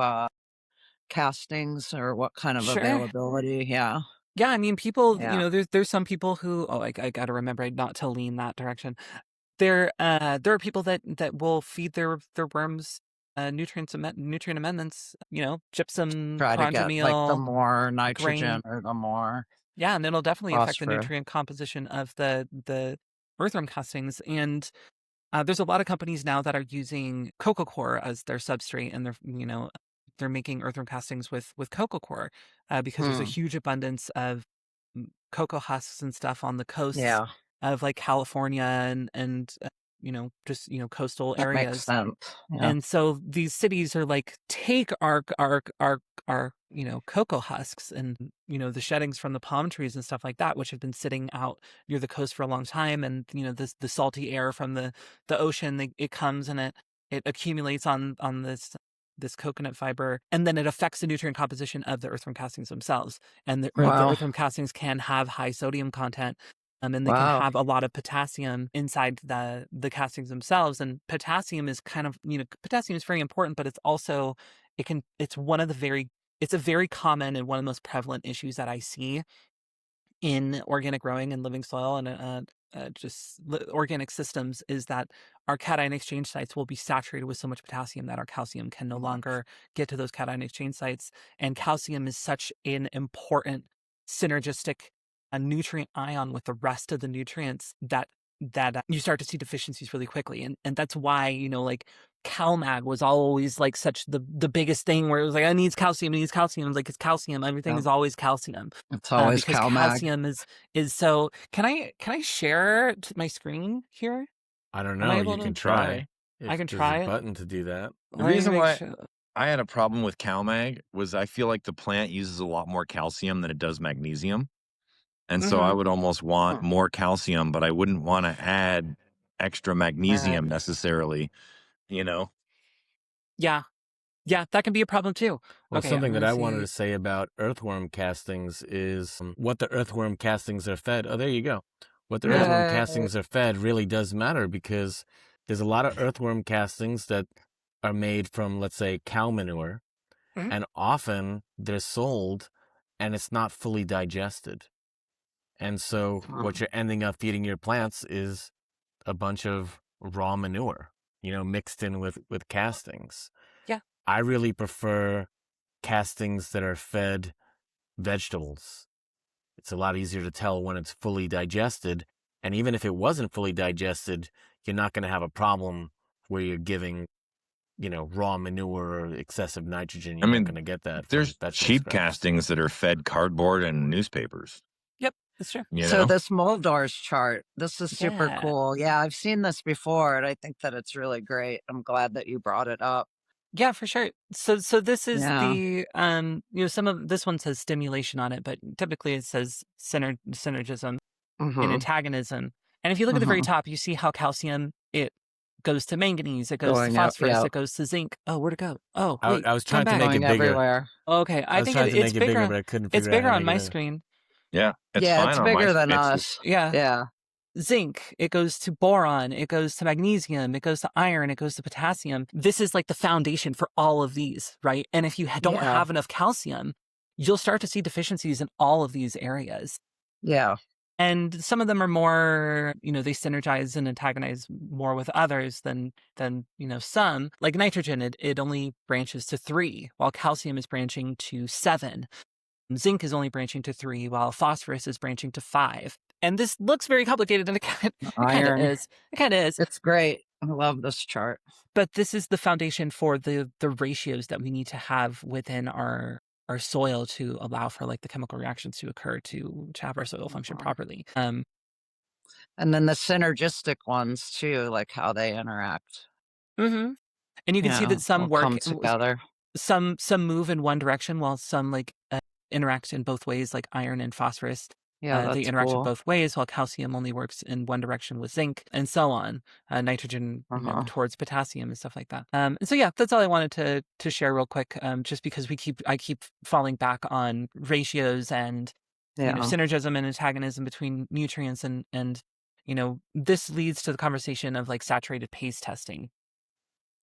castings or what kind of sure. availability? Yeah. Yeah, I mean, people, you Yeah. know, there's some people who, I gotta remember not to lean that direction. There are people that will feed their worms nutrient amendments, you know, gypsum, Try to get like the meal, more nitrogen grain. or the more Yeah, and it'll definitely affect the phosphorus. nutrient composition of the earthworm castings. And there's a lot of companies now that are using cocoa coir as their substrate, and they're making earthworm castings with cocoa coir because there's a huge abundance of cocoa husks and stuff on the coasts Yeah, of like California and you know, just, you know, coastal that makes areas. sense. Yeah. And so these cities are like, take our, you know, cocoa husks and, you know, the sheddings from the palm trees and stuff like that, which have been sitting out near the coast for a long time. And, you know, the salty air from the ocean, it comes and it accumulates on this coconut fiber, and then it affects the nutrient composition of the earthworm castings themselves. And the Wow. earthworm castings can have high sodium content. And they can Wow. have a lot of potassium inside the castings themselves. And potassium is kind of, you know, potassium is very important, but it's also, it's a very common and one of the most prevalent issues that I see in organic growing and living soil and organic systems, is that our cation exchange sites will be saturated with so much potassium that our calcium can no longer get to those cation exchange sites. And calcium is such an important synergistic nutrient ion with the rest of the nutrients that you start to see deficiencies really quickly. And that's why, you know, like CalMag was always like such the biggest thing, where it was like, it needs calcium. Like, it's calcium. Everything Yeah. is always calcium. It's always Because CalMag. calcium is so. Can I share my screen here? I don't Am I know. able You to can try. I can There's try a it. button to do that. The Let me reason make why sure. I had a problem with CalMag was I feel like the plant uses a lot more calcium than it does magnesium. And so I would almost want more calcium, but I wouldn't want to add extra magnesium necessarily, you know? Yeah, that can be a problem too. Well, Okay, something I'm that gonna I wanted see. to say about earthworm castings is what the earthworm castings are fed. Oh, there you go. What the earthworm Yay. castings are fed really does matter, because there's a lot of earthworm castings that are made from, let's say, cow manure, Mhm. and often they're sold and it's not fully digested. And so what you're ending up feeding your plants is a bunch of raw manure, you know, mixed in with castings. Yeah. I really prefer castings that are fed vegetables. It's a lot easier to tell when it's fully digested. And even if it wasn't fully digested, you're not going to have a problem where you're giving, you know, raw manure or excessive nitrogen. I You're not mean, going to get that from there's vegetable cheap scraps. castings that are fed cardboard and newspapers. Yep. That's true. You So know? this Moldor's chart, this is super Yeah. cool. Yeah, I've seen this before, and I think that it's really great. I'm glad that you brought it up. Yeah, for sure. So this is Yeah. the some of this one says stimulation on it, but typically it says synergism and Mm-hmm. antagonism. And if you look at the very Mm-hmm. top, you see how calcium, it goes to manganese, it goes to Going up. phosphorus, Yeah. it goes to zinc. Oh, where'd it go? Oh, I, wait, I was come trying to back. make it Going bigger. everywhere. Okay, I I was think trying to it's make it bigger, bigger. but I couldn't It's figure out bigger how to on get my it. screen. Yeah, it's Yeah, fine it's on my bigger than it's us. Yeah. Yeah. Zinc, it goes to boron, it goes to magnesium, it goes to iron, it goes to potassium. This is like the foundation for all of these, right? And if you don't Yeah. have enough calcium, you'll start to see deficiencies in all of these areas. Yeah. And some of them are more, they synergize and antagonize more with others than some. Like nitrogen, it only branches to 3, while calcium is branching to 7. Zinc is only branching to 3, while phosphorus is branching to 5. And this looks very complicated, and it kind of Iron. is. It kind of is. It's great. I love this chart. But this is the foundation for the ratios that we need to have within our soil to allow for like the chemical reactions to occur to have our soil function properly. And then the synergistic ones too, like how they interact. And you can see Yeah, that some will work, come together. some move in one direction, while some interact in both ways, like iron and phosphorus. Yeah, They that's interact in cool. both ways, while calcium only works in one direction with zinc, and so on. Nitrogen, towards potassium and stuff like that. And so yeah, that's all I wanted to share real quick. Just because I keep falling back on ratios and Yeah. synergism and antagonism between nutrients, and this leads to the conversation of like saturated paste testing,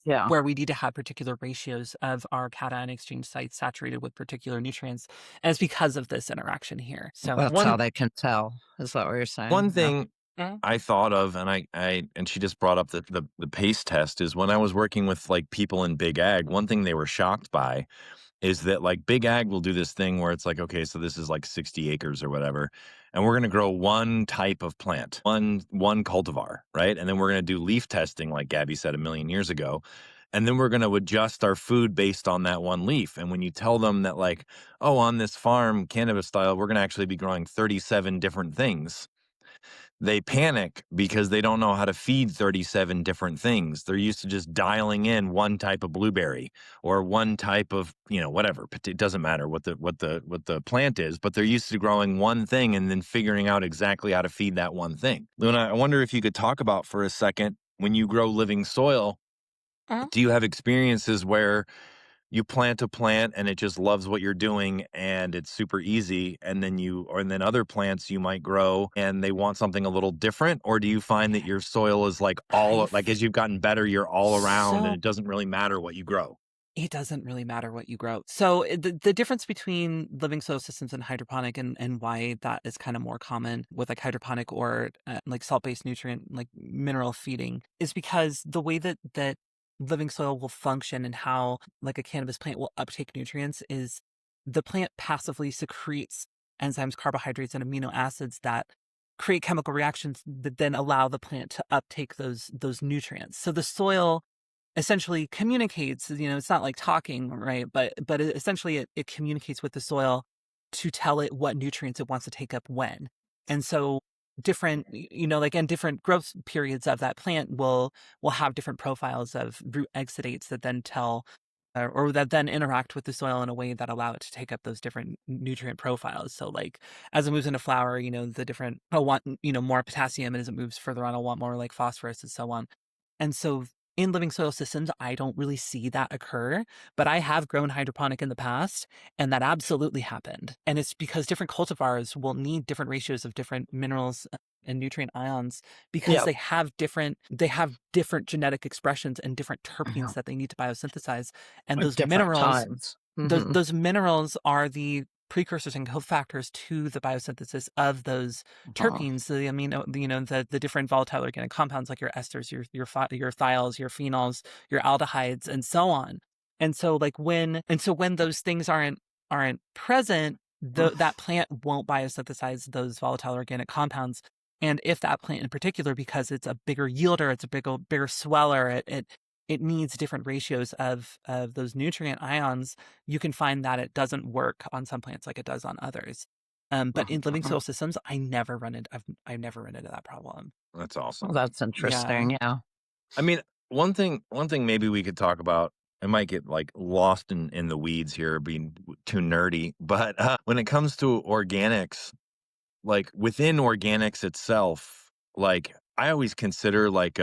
Yeah. where we need to have particular ratios of our cation exchange sites saturated with particular nutrients. And it's because of this interaction here. So That's how they can tell. Is that what you're saying? one Yeah. thing Mhm. I thought of, and and she just brought up the paste test, is when I was working with like people in big ag, one thing they were shocked by is that like big ag will do this thing where it's like, okay, so this is like 60 acres or whatever, and we're going to grow one type of plant, one cultivar, right? And then we're going to do leaf testing, like Gabby said a million years ago. And then we're going to adjust our food based on that one leaf. And when you tell them that, like, oh, on this farm, cannabis style, we're going to actually be growing 37 different things, they panic because they don't know how to feed 37 different things. They're used to just dialing in one type of blueberry or one type of, whatever. It doesn't matter what the plant is, but they're used to growing one thing and then figuring out exactly how to feed that one thing. Luna, I wonder if you could talk about for a second, when you grow living soil, Mhm. do you have experiences where you plant a plant and it just loves what you're doing and it's super easy, and then other plants you might grow and they want something a little different? Or do you find that your soil is like as you've gotten better, you're all around and So it doesn't really matter what you grow? it doesn't really matter what you grow. So the difference between living soil systems and hydroponic, and why that is kind of more common with like hydroponic or like salt-based nutrient, like mineral feeding, is because the way that living soil will function and how like a cannabis plant will uptake nutrients is the plant passively secretes enzymes, carbohydrates, and amino acids that create chemical reactions that then allow the plant to uptake those nutrients. So the soil essentially communicates, it's not like talking, right? But essentially it communicates with the soil to tell it what nutrients it wants to take up when. And so different, like in different growth periods of that plant will have different profiles of root exudates that then tell or that then interact with the soil in a way that allow it to take up those different nutrient profiles. So like as it moves into flower, the different, I'll want, more potassium, and as it moves further on, I'll want more like phosphorus and so on. And so in living soil systems, I don't really see that occur, but I have grown hydroponic in the past, and that absolutely happened. And it's because different cultivars will need different ratios of different minerals and nutrient ions because Yep. they have different genetic expressions and different terpenes that they need to biosynthesize. And At those different minerals, times. those minerals are the precursors and cofactors to the biosynthesis of those terpenes, the amino, the different volatile organic compounds like your esters, your thiols, your phenols, your aldehydes, and so on. And so when those things aren't present, that plant won't biosynthesize those volatile organic compounds. And if that plant in particular, because it's a bigger yielder, it's a bigger sweller, it needs different ratios of those nutrient ions, you can find that it doesn't work on some plants like it does on others. But in living soil systems, I never run into I've never run into that problem. That's Well, awesome. that's Yeah. interesting. Yeah. I mean, one thing maybe we could talk about. I might get like lost in the weeds here, being too nerdy. But when it comes to organics, like within organics itself, like I always consider like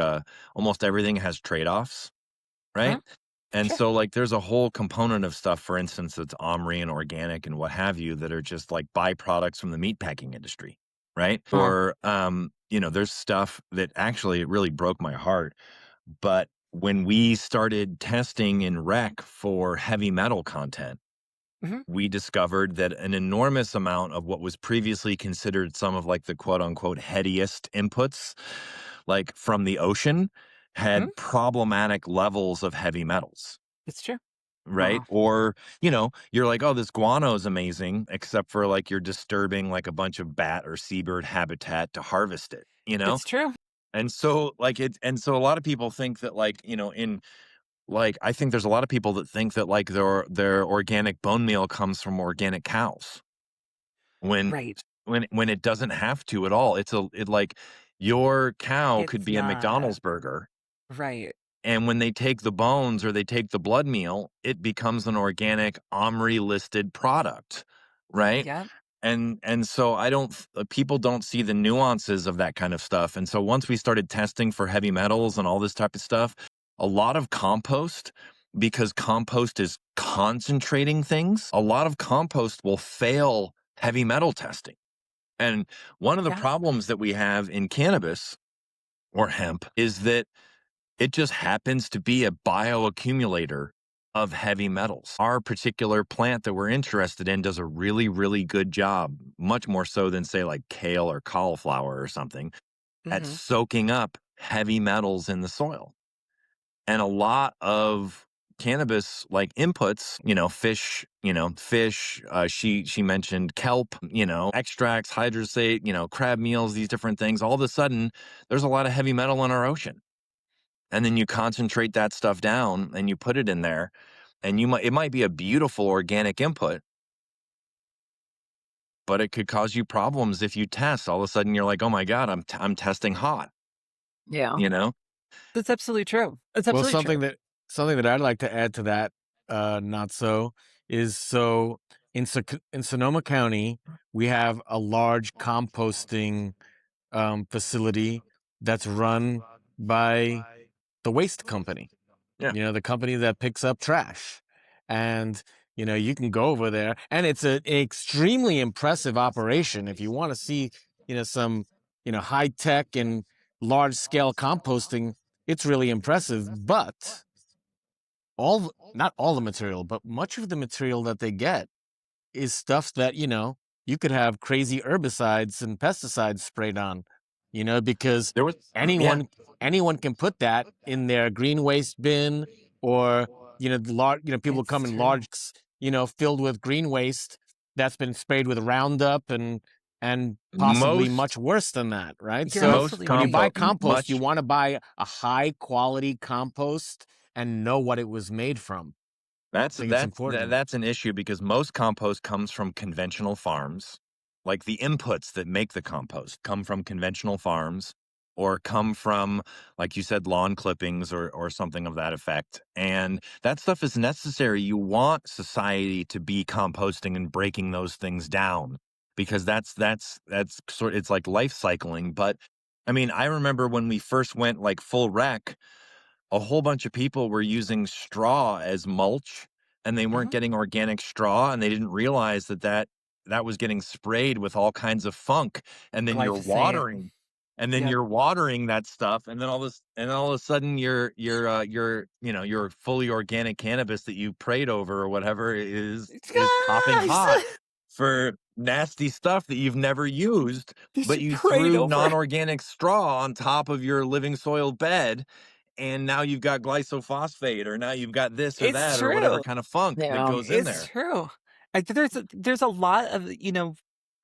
almost everything has trade-offs, right? Mhm. And Sure. so like there's a whole component of stuff, for instance, that's omri and organic and what have you, that are just like byproducts from the meatpacking industry, right? Mm. Or there's stuff that actually it really broke my heart. But when we started testing in rec for heavy metal content, Mhm. we discovered that an enormous amount of what was previously considered some of like the quote unquote headiest inputs, like from the ocean, Mhm. had problematic levels of heavy metals. It's true. Right. Or, you're like, oh, this guano is amazing, except for like you're disturbing like a bunch of bat or seabird habitat to harvest it, It's true. And so a lot of people think that like, in like I think there's a lot of people that think that like their organic bone meal comes from organic cows when Right. when it doesn't have to at all. It like your cow could It's be a not. McDonald's burger. Right. And when they take the bones or they take the blood meal, it becomes an organic OMRI listed product, right? Yeah. And so people don't see the nuances of that kind of stuff. And so once we started testing for heavy metals and all this type of stuff, a lot of compost, because compost is concentrating things, a lot of compost will fail heavy metal testing. And one of the Yeah. problems that we have in cannabis or hemp is that it just happens to be a bioaccumulator of heavy metals. Our particular plant that we're interested in does a really, really good job, much more so than, say, like kale or cauliflower or something, at Mhm. soaking up heavy metals in the soil. And a lot of cannabis like inputs, fish, she mentioned kelp, extracts, hydrosate, crab meals, these different things. All of a sudden, there's a lot of heavy metal in our ocean, and then you concentrate that stuff down and you put it in there, and it might be a beautiful organic input, but it could cause you problems if you test. All of a sudden you're like, oh my god, I'm testing hot, Yeah. you know That's absolutely true. That's Well, absolutely true. something that I'd like to add to that, Notso, is so in Sonoma County, we have a large composting facility that's run by the waste company. Yeah. The company that picks up trash. And, you can go over there and it's an extremely impressive operation. If you want to see, some, high tech and large scale composting, it's really impressive. But not all the material, but much of the material that they get is stuff that, you could have crazy herbicides and pesticides sprayed on, because There was yeah. anyone anyone can put that in their green waste bin, or, people come It's in true. large, filled with green waste that's been sprayed with Roundup and possibly most much worse than that, right? You're So most absolutely when you right. buy compo compost, you much want to buy a high quality compost and know what it was made from. That's I think it's that's important. that's an issue because most compost comes from conventional farms. Like the inputs that make the compost come from conventional farms or come from, like you said, lawn clippings or something of that effect. And that stuff is necessary. You want society to be composting and breaking those things down because that's it's like life cycling. But I mean, I remember when we first went like full rec, a whole bunch of people were using straw as mulch, and they weren't Mhm. getting organic straw, and they didn't realize that was getting sprayed with all kinds of funk. And then Glyphosate. Yep. you're watering that stuff, and then all of a sudden your fully organic cannabis that you prayed over or whatever is popping Guys! hot for nasty stuff that you've never used, This but you you prayed threw over. non-organic straw on top of your living soil bed, and now you've got glyphosate, or now you've got this or It's that or whatever true. kind of funk that Yeah. goes in It's there. true. There's a lot of,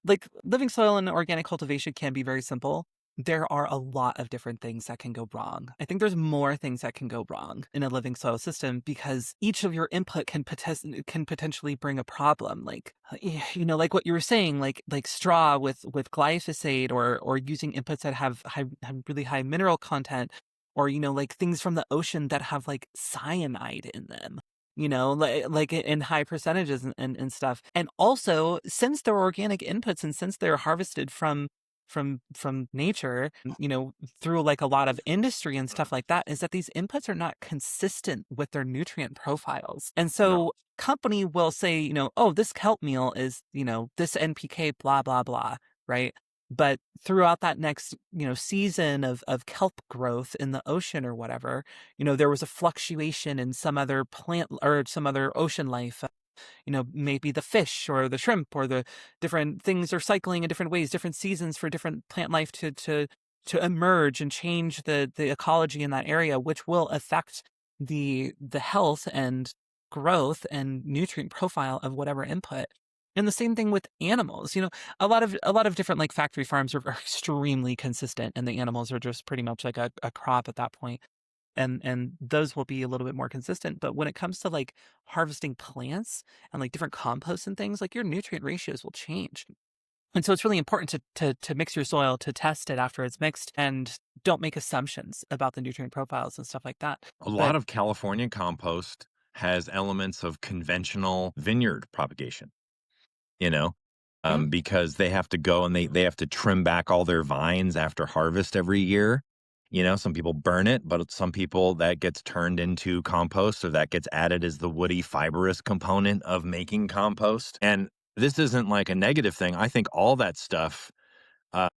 like living soil and organic cultivation can be very simple, there are a lot of different things that can go wrong. I think there's more things that can go wrong in a living soil system because each of your input can potentially bring a problem. Like like what you were saying, like straw with glyphosate, or using inputs that have really high mineral content, or like things from the ocean that have like cyanide in them. Like in high percentages and stuff. And also, since they're organic inputs and since they're harvested from nature, through like a lot of industry and stuff like that, is that these inputs are not consistent with their nutrient profiles. And No. so company will say, oh, this kelp meal is, this NPK, blah, blah, blah, right? But throughout that next, season of kelp growth in the ocean or whatever, there was a fluctuation in some other plant or some other ocean life. Maybe the fish or the shrimp or the different things are cycling in different ways, different seasons for different plant life to emerge and change the ecology in that area, which will affect the health and growth and nutrient profile of whatever input. And the same thing with animals. A lot of different like factory farms are extremely consistent, and the animals are just pretty much like a crop at that point. And those will be a little bit more consistent. But when it comes to like harvesting plants and like different composts and things, like your nutrient ratios will change. And so it's really important to mix your soil, to test it after it's mixed, and don't make assumptions about the nutrient profiles and stuff like that. A lot But of California compost has elements of conventional vineyard propagation, you know, mm, because they have to go and they have to trim back all their vines after harvest every year. Some people burn it, but some people that gets turned into compost, or that gets added as the woody fibrous component of making compost. And this isn't like a negative thing. I think all that stuff, uh,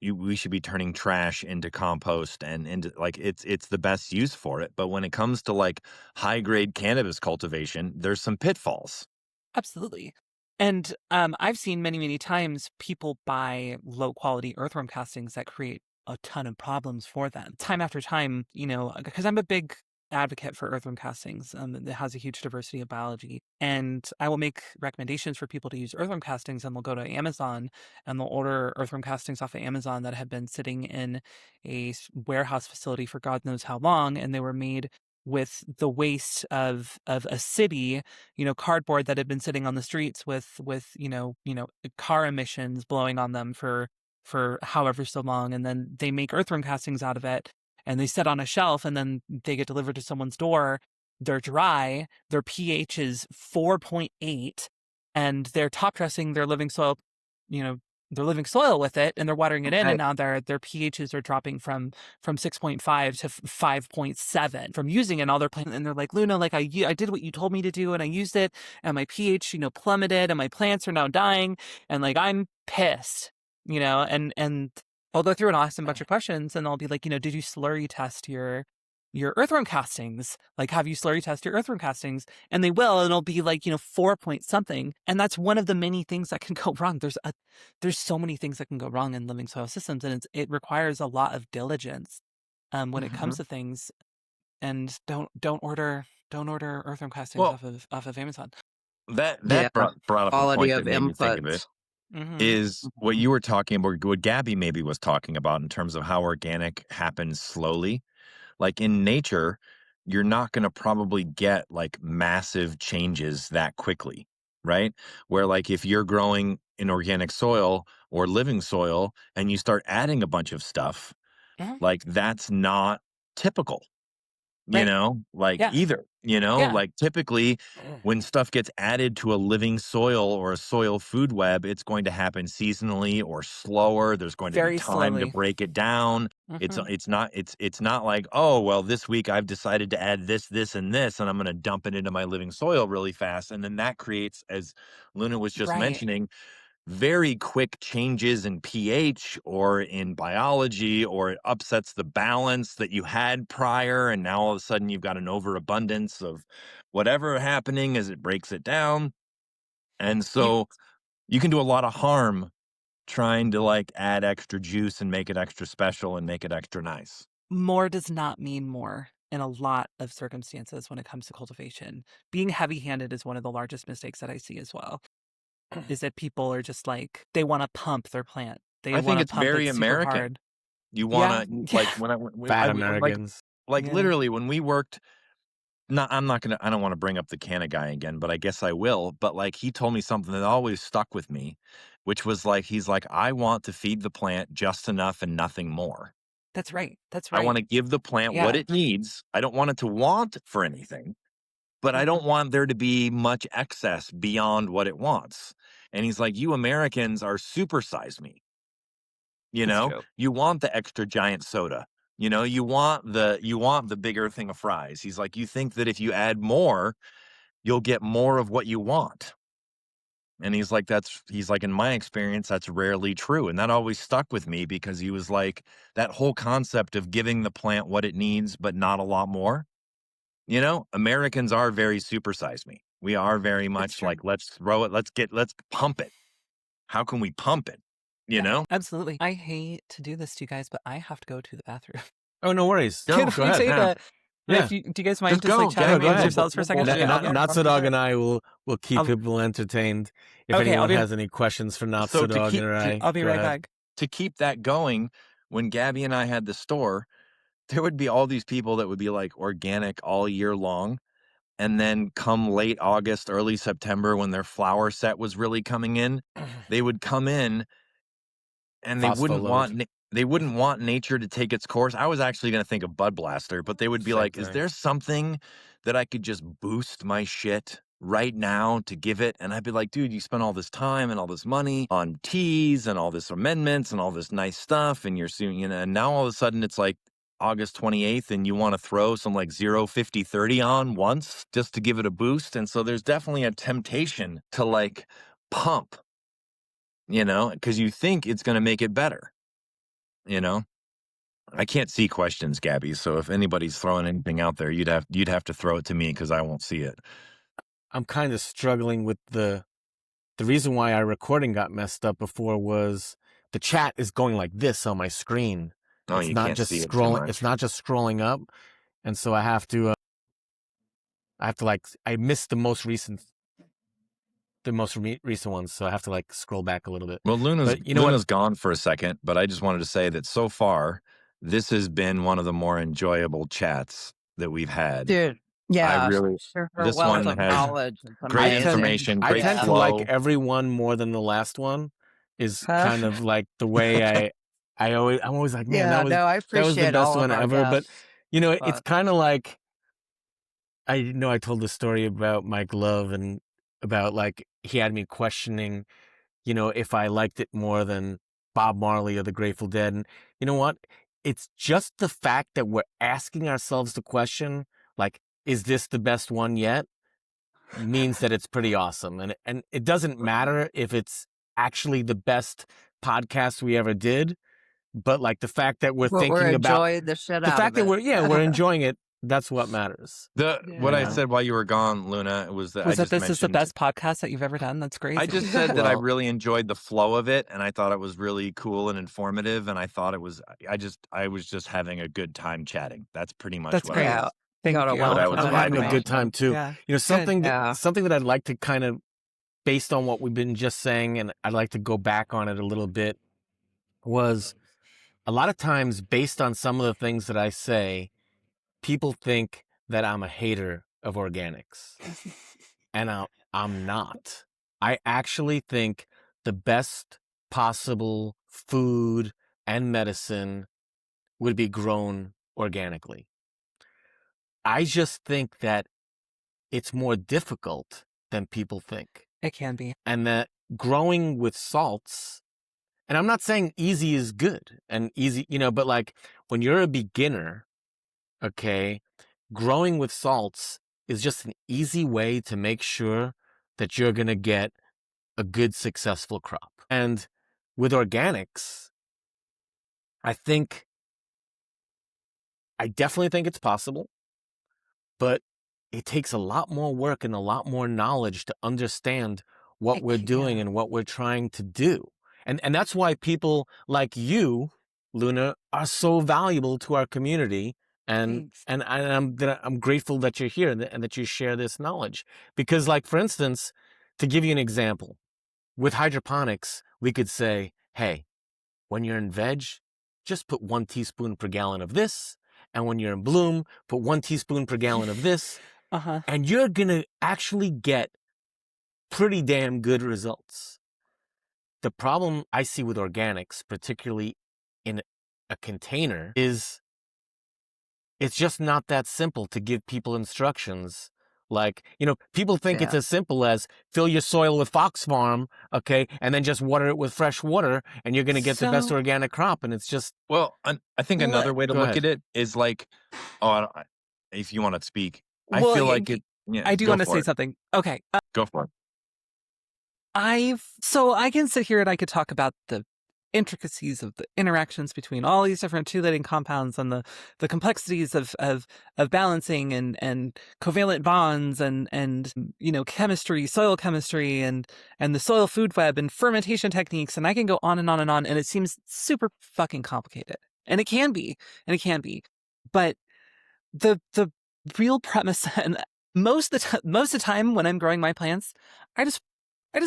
we should be turning trash into compost and into like it's the best use for it. But when it comes to like high grade cannabis cultivation, there's some pitfalls. absolutely. And I've seen many, many times people buy low quality earthworm castings that create a ton of problems for them. Time after time, because I'm a big advocate for earthworm castings. It has a huge diversity of biology. And I will make recommendations for people to use earthworm castings, and they'll go to Amazon and they'll order earthworm castings off of Amazon that have been sitting in a warehouse facility for God knows how long. And they were made with the waste of a city, cardboard that had been sitting on the streets with car emissions blowing on them for however so long, and then they make earthworm castings out of it, and they sit on a shelf, and then they get delivered to someone's door. They're dry, their pH is 4.8, and they're top dressing their living soil, you know their living soil with it, and they're watering it in, and Right. now their pHs are dropping from 6.5 to 5.7 from using it in all their plants. And they're like, Luna, like I did what you told me to do, and I used it, and my pH plummeted, and my plants are now dying, and like I'm pissed, and I'll go through and ask them a bunch of questions, and I'll be like, did you slurry test your earthworm castings? Like, have you slurry test your earthworm castings? And they will, and it'll be like, 4 point something. And that's one of the many things that can go wrong. There's so many things that can go wrong in living soil systems, and it requires a lot of diligence when it comes Mhm. to things. And don't order earthworm castings Well, off of Amazon. Yeah. that brought up a Quality point of that made me think of it. inputs. Mm-hmm. Is what Mhm. you were talking about, what Gabby maybe was talking about in terms of how organic happens slowly. Like in nature, you're not going to probably get like massive changes that quickly, right? Where like if you're growing in organic soil or living soil and you start adding a bunch of stuff, Hmm. like that's not typical, Right. like Yeah. either, Yeah. like typically when stuff gets added to a living soil or a soil food web, it's going to happen seasonally or slower. There's going to be Very time to slowly. break it down. Mm-hmm. It's not like, oh, well, this week I've decided to add this, and this, and I'm going to dump it into my living soil really fast. And then that creates, as Luna was just Right. mentioning, very quick changes in pH or in biology, or it upsets the balance that you had prior. And now all of a sudden you've got an overabundance of whatever happening as it breaks it down. And You so you can do a lot of harm trying to like add extra juice and make it extra special and make it extra nice. More does not mean more in a lot of circumstances when it comes to cultivation. Being heavy-handed is one of the largest mistakes that I see as well. Is that people are just like, they want to pump their plant. They I want think to it's pump it very super American. hard. You Yeah. want to, like, when Fat I Americans. like Yeah. literally when we worked, I'm not gonna, I don't want to bring up the Canna guy again, but I guess I will. But like, he told me something that always stuck with me, which was like, he's like, I want to feed the plant just enough and nothing more. That's right. That's I want right. to give the plant what Yeah. it needs. I don't want it to want for anything, but I Mhm. don't want there to be much excess beyond what it wants. And he's like, you Americans are supersize me. You That's know, true. you want the extra giant soda. You know, you want the bigger thing of fries. He's like, you think that if you add more, you'll get more of what you want. And he's like, in my experience, that's rarely true. And that always stuck with me because he was like, that whole concept of giving the plant what it needs, but not a lot more. You know, Americans are very supersize me. We are very It's much true. like, let's throw it, let's pump it. How can we pump it? You Yeah, know? absolutely. I hate to do this to you guys, but I have to go to the bathroom. Oh, no worries. Go, Can Go we ahead. take yeah. Yeah. if you do you guys mind Just just like go, chatting No, go amongst ahead. yourselves for a second? bullshit. Not Yeah. Notso Dog and I will keep I'll, people entertained. If okay, anyone has any questions for So Notso to Dog keep or I, I'll be go right ahead. back. to keep that going, when Gabby and I had the store, there would be all these people that would be like organic all year long. And then come late August, early September, when their flower set was really coming in, they would come in and Phosphoload. they wouldn't want nature to take its course. I was actually going to think of Bud Blaster, but they would be Same like, is thing. there something that I could just boost my shit right now to give it? And I'd be like, dude, you spent all this time and all this money on teas and all this amendments and all this nice stuff. And you're soon, you know, and now all of a sudden it's like August 28th and you want to throw some like 0, 50, 30 on once just to give it a boost. And so there's definitely a temptation to like pump, you know, because you think it's going to make it better, you know? I can't see questions, Gabby. So if anybody's throwing anything out there, you'd have to throw it to me because I won't see it. I'm kind of struggling with the reason why our recording got messed up before was the chat is going like this on my screen. Oh, It's you not can't just see it too scrolling. It's much. not just scrolling up, and so I have to like I missed the most recent ones, so I have to like scroll back a little bit. Well, But you know what? Luna's gone for a second, but I just wanted to say that so far, this has been one of the more enjoyable chats that we've had. Dude, I yeah, really, her this wealth one of has knowledge is great I tend amazing. information, I great tend Yeah. to like flow. every one more than the last one. Is Huh? kind of like the way I'm always like, man, Yeah, no, I that was the appreciate best all of one our ever. But guests. you know, it's But kind of like I know I told the story about Mike Love and about like he had me questioning, you know, if I liked it more than Bob Marley or the Grateful Dead. And you know what? It's just the fact that we're asking ourselves the question, like, is this the best one yet? Means that it's pretty awesome. And it doesn't matter if it's actually the best podcast we ever did, but like the fact that we're we're thinking about enjoying the shit the out fact of that we're enjoying it, that's what matters. What You I yeah. know? said while you were gone, Luna, was that I Was that just this is the mentioned best podcast that you've ever done? That's crazy. I just said that I Well, really enjoyed the flow of it and I thought it was really cool and informative and I thought it was I was just having a good time chatting. That's pretty much That's what I great. Yeah, was got Thank a you. what I wealth was I'm of having a getting good at. time information. too. Yeah. You know, Good. Yeah. something that I'd like to kind of based on what we've been just saying, and I'd like to go back on it a little bit, was a lot of times based on some of the things that I say, people think that I'm a hater of organics. And I'm not. I actually think the best possible food and medicine would be grown organically. I just think that it's more difficult than people think. It can be. And that growing with salts, and I'm not saying easy is good and easy, you know, but like when you're a beginner, okay, growing with salts is just an easy way to make sure that you're going to get a good, successful crop. And with organics, I definitely think it's possible, but it takes a lot more work and a lot more knowledge to understand what we're doing Yeah. and what we're trying to do. And that's why people like you, Luna, are so valuable to our community. And Thanks. I'm grateful that you're here and that you share this knowledge. Because, like, for instance, to give you an example, with hydroponics, we could say, hey, when you're in veg, just put 1 teaspoon per gallon of this. And when you're in bloom, put 1 teaspoon per gallon of this. And you're going to actually get pretty damn good results. The problem I see with organics, particularly in a container, is it's just not that simple to give people instructions. Like, people think it's as simple as fill your soil with Fox Farm, okay, and then just water it with fresh water, and you're going to get the best organic crop. And it's just... Well, I think another way to Go look ahead. at it is like, if you want to speak, I Well, feel like it. Yeah, I do go want to for say it. something. Okay. Go for it. So I can sit here and I could talk about the intricacies of the interactions between all these different chelating compounds and the complexities of balancing and covalent bonds and chemistry, soil chemistry and the soil food web and fermentation techniques, and I can go on and on and on, and it seems super fucking complicated. And it can be. But the real premise, and most of the time when I'm growing my plants, I just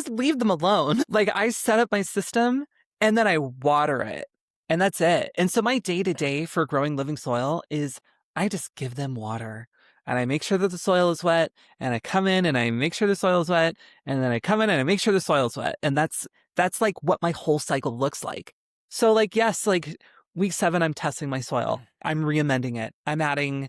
leave them alone. Like, I set up my system and then I water it, and that's it. And so my day-to-day for growing living soil is I just give them water, and I make sure that the soil is wet, and I come in and I make sure the soil is wet, and then I come in and I make sure the soil is wet. And that's like what my whole cycle looks like. So, like, yes, like week 7, I'm testing my soil. I'm re-amending it. I'm adding,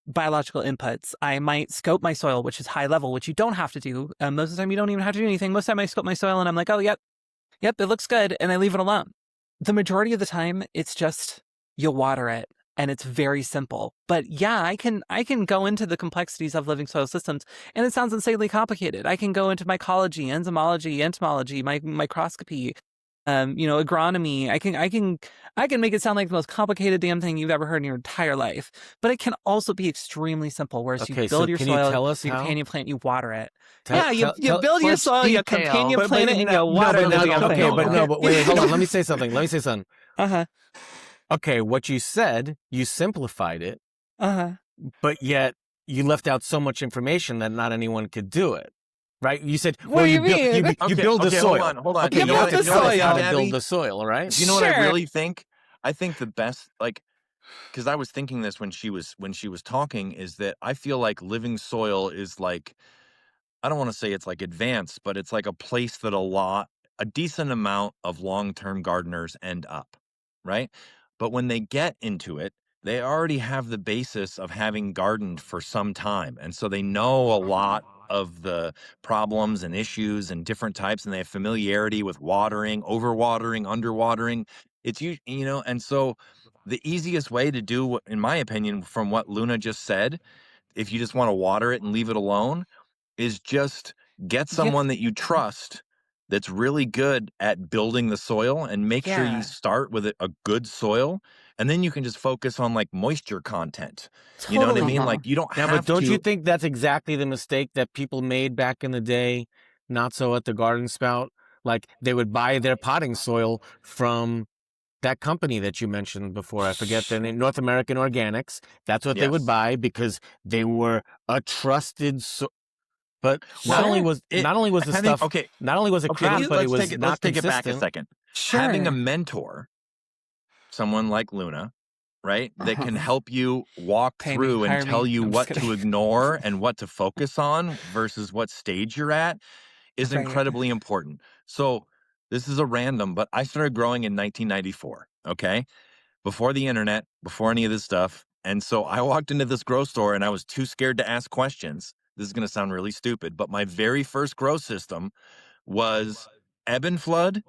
biological inputs. I might scope my soil, which is high level, which you don't have to do. Most of the time, you don't even have to do anything. Most of the time, I scope my soil and I'm like, oh, yep, it looks good. And I leave it alone. The majority of the time, it's just you water it, and it's very simple. But yeah, I can go into the complexities of living soil systems, and it sounds insanely complicated. I can go into mycology, enzymology, entomology, microscopy, agronomy. I can make it sound like the most complicated damn thing you've ever heard in your entire life. But it can also be extremely simple, where you build your can soil, you tell us you how? companion plant, you water it. You Build your soil, you detail. companion plant it, and you water the damn thing. But wait, hold on. Let me say something. Uh-huh. Okay, what you said, you simplified it, Uh-huh. but yet you left out so much information that not anyone could do it. Right? You said, What do you mean? you build the soil. Hold on. Okay, You build the soil. how to build the soil, right? You know what I Sure. really think? I think the best, because I was thinking this when she was talking, is that I feel like living soil is like, I don't want to say it's like advanced, but it's like a place that a decent amount of long-term gardeners end up, right? But when they get into it, they already have the basis of having gardened for some time. And so they know a lot of the problems and issues and different types, and they have familiarity with watering, overwatering, underwatering. And so the easiest way to do, in my opinion, from what Luna just said, if you just want to water it and leave it alone, is just get someone that you trust that's really good at building the soil, and make sure you start with a good soil, and then you can just focus on like moisture content. You know what I mean? Like, you don't Yeah, have but don't to. you think that's exactly the mistake that people made back in the day, not so at the Garden Spout? Like, they would buy their potting soil from that company that you mentioned before. I forget their name, North American Organics. That's what they would Yes. buy because they were a trusted but not only was the stuff not only was it crap, but it was not let's take it back a consistent. second. Sure. Having a mentor, someone like Luna, right, that can help you walk Pay me, through hire and tell me. you I'm what just to kidding. ignore and what to focus on versus what stage you're at is Right. incredibly important. So this is a random, but I started growing in 1994, okay? Before the internet, before any of this stuff. And so I walked into this grow store and I was too scared to ask questions. This is going to sound really stupid, but my very first grow system was ebb and flood,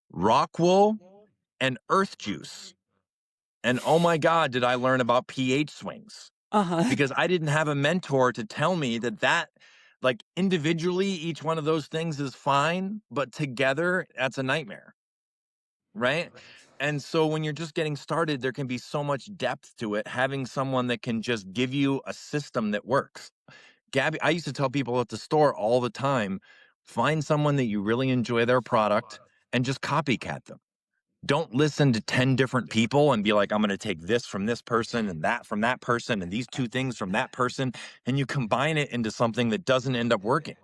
rock wool, and earth juice. And oh my God, did I learn about pH swings? Because I didn't have a mentor to tell me that like individually, each one of those things is fine, but together, that's a nightmare. Right? And so when you're just getting started, there can be so much depth to it. Having someone that can just give you a system that works. Gaby, I used to tell people at the store all the time, find someone that you really enjoy their product and just copycat them. Don't listen to 10 different people and be like, I'm going to take this from this person and that from that person and these two things from that person. And you combine it into something that doesn't end up working.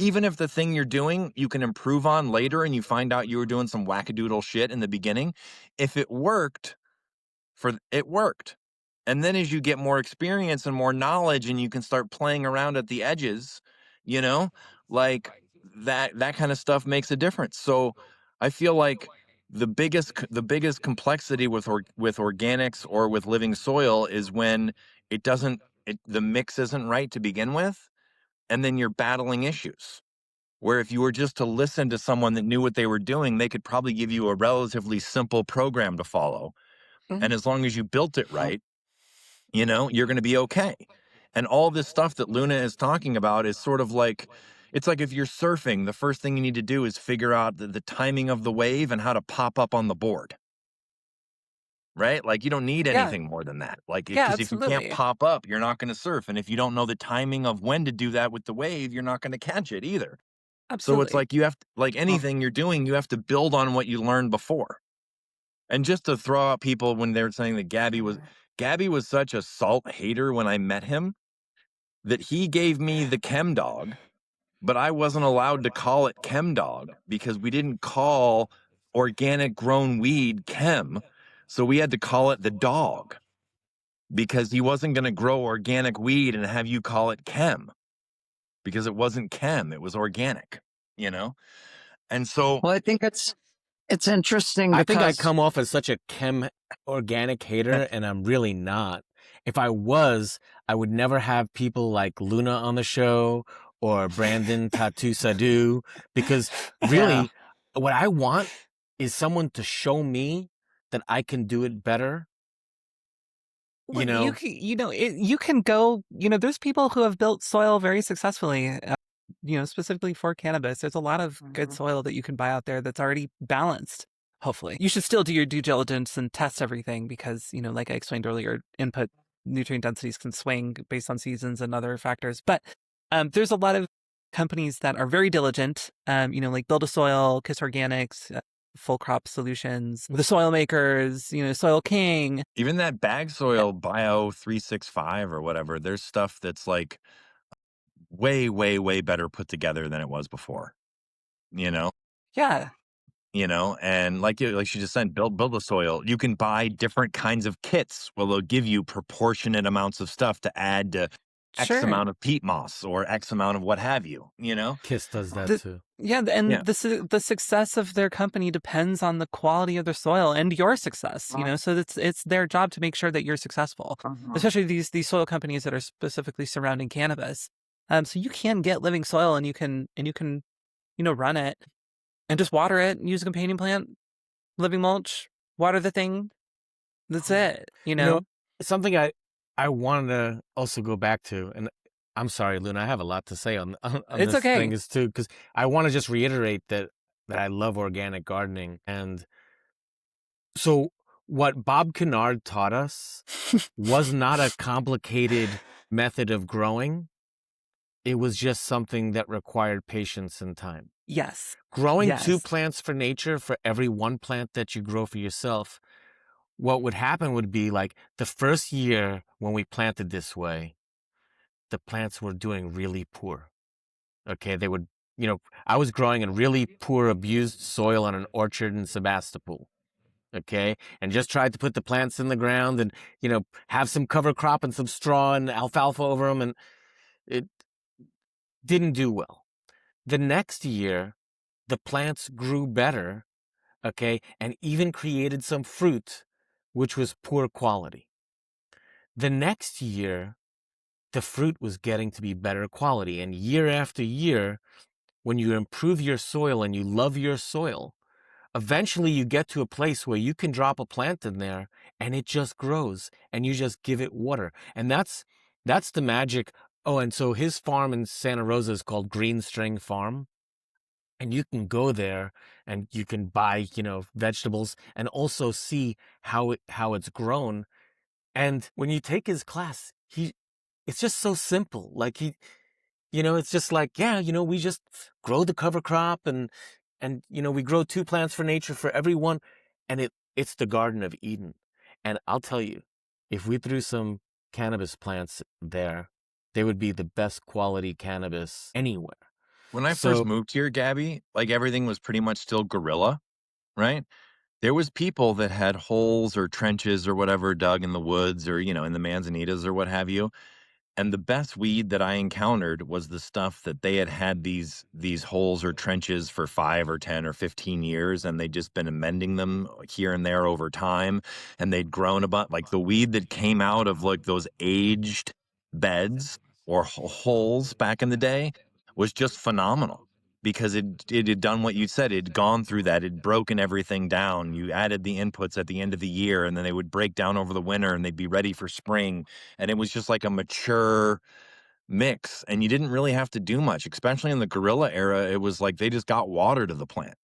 even if the thing you're doing you can improve on later and you find out you were doing some wackadoodle shit in the beginning, if it worked, it worked. And then as you get more experience and more knowledge and you can start playing around at the edges, you know, like that kind of stuff makes a difference. So I feel like the biggest complexity with organics or with living soil is when the mix isn't right to begin with, and then you're battling issues. Where if you were just to listen to someone that knew what they were doing, they could probably give you a relatively simple program to follow. And as long as you built it right, you're going to be okay. And all this stuff that Luna is talking about is sort of like, it's like if you're surfing, the first thing you need to do is figure out the timing of the wave and how to pop up on the board, right? Like you don't need Yeah. anything more than that. Like, Yeah, because if you can't absolutely. pop up, you're not going to surf. And if you don't know the timing of when to do that with the wave, you're not going to catch it either. So it's Absolutely. like you have to, like anything you're doing, you have to build on what you learned before. And just to throw out people when they were saying that Gaby was such a salt hater when I met him that he gave me the chem dog, but I wasn't allowed to call it chem dog because we didn't call organic grown weed chem. So we had to call it the dog because he wasn't going to grow organic weed and have you call it chem because it wasn't chem, it was organic, you know? And so Well, I think it's interesting I think I because come off as such a organic hater, and I'm really not. If I was, I would never have people like Luna on the show or Brandon Tatu Sadu, because yeah, really, what I want is someone to show me that I can do it better. Well, you can go, there's people who have built soil very successfully, specifically for cannabis. There's a lot of good soil that you can buy out there that's already balanced, hopefully. You should still do your due diligence and test everything because, like I explained earlier, input nutrient densities can swing based on seasons and other factors. But there's a lot of companies that are very diligent, like Build a Soil, Kiss Organics, Full Crop Solutions, the Soil Makers, Soil King. even that bag soil bio 365 or whatever, there's stuff that's like way, way, way better put together than it was before, you know? Yeah, And like she just said, build a soil. You can buy different kinds of kits. Well, they'll give you proportionate amounts of stuff to add to X sure. amount of peat moss or X amount of what have you. Kiss does that The, too. yeah, Yeah. and the success of their company depends on the quality of their soil and your success. So it's their job to make sure that you're successful, especially these soil companies that are specifically surrounding cannabis. So you can get living soil and you can run it and just water it, use a companion plant, living mulch, water the thing. That's it. You know, something I wanted to also go back to, and I'm sorry, Luna, I have a lot to say on It's this thing okay. is too, because I want to just reiterate that I love organic gardening. And so what Bob Kennard taught us was not a complicated method of growing. It was just something that required patience and time. Yes. Growing two Yes. plants for nature for every one plant that you grow for yourself, what would happen would be like the first year when we planted this way, the plants were doing really poor. Okay, they would, I was growing in really poor, abused soil on an orchard in Sebastopol. Okay, and just tried to put the plants in the ground and, have some cover crop and some straw and alfalfa over them, and it didn't do well. The next year, the plants grew better, okay, and even created some fruit, which was poor quality. The next year, the fruit was getting to be better quality. And year after year, when you improve your soil and you love your soil, eventually you get to a place where you can drop a plant in there and it just grows and you just give it water. And that's the magic. Oh, and so his farm in Santa Rosa is called Green String Farm. And you can go there and you can buy, vegetables and also see how it's grown. And when you take his class, it's just so simple. Like it's just like, yeah, we just grow the cover crop and we grow two plants for nature for everyone. And it's the Garden of Eden. And I'll tell you, if we threw some cannabis plants there, they would be the best quality cannabis anywhere. When I first So moved here, Gabby, like everything was pretty much still guerrilla, right? There was people that had holes or trenches or whatever dug in the woods or, in the manzanitas or what have you. And the best weed that I encountered was the stuff that they had had these holes or trenches for 5 or 10 or 15 years, and they'd just been amending them here and there over time, and they'd grown about like the weed that came out of like those aged beds or holes back in the day was just phenomenal because it had done what you said. It'd gone through that. It'd broken everything down. You added the inputs at the end of the year, and then they would break down over the winter, and they'd be ready for spring, and it was just like a mature mix, and you didn't really have to do much, especially in the guerrilla era. It was like they just got water to the plant.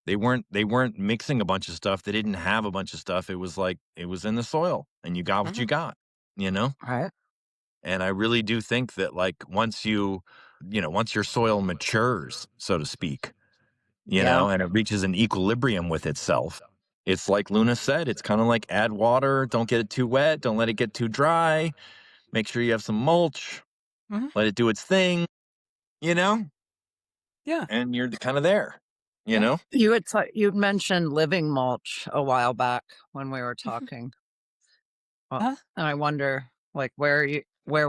They weren't mixing a bunch of stuff. They didn't have a bunch of stuff. It was like it was in the soil and you got what you Mhm. got, you know? Right. And I really do think that like once your soil matures, so to speak, Yeah. and it reaches an equilibrium with itself, it's like Luna said, it's kind of like add water, don't get it too wet, don't let it get too dry, make sure you have some mulch, Mhm. let it do its thing, you know, Yeah. and you're kind of there, you Yeah. know? You'd mentioned living mulch a while back when we were Mhm. talking. Well, Uh, and I wonder, like, where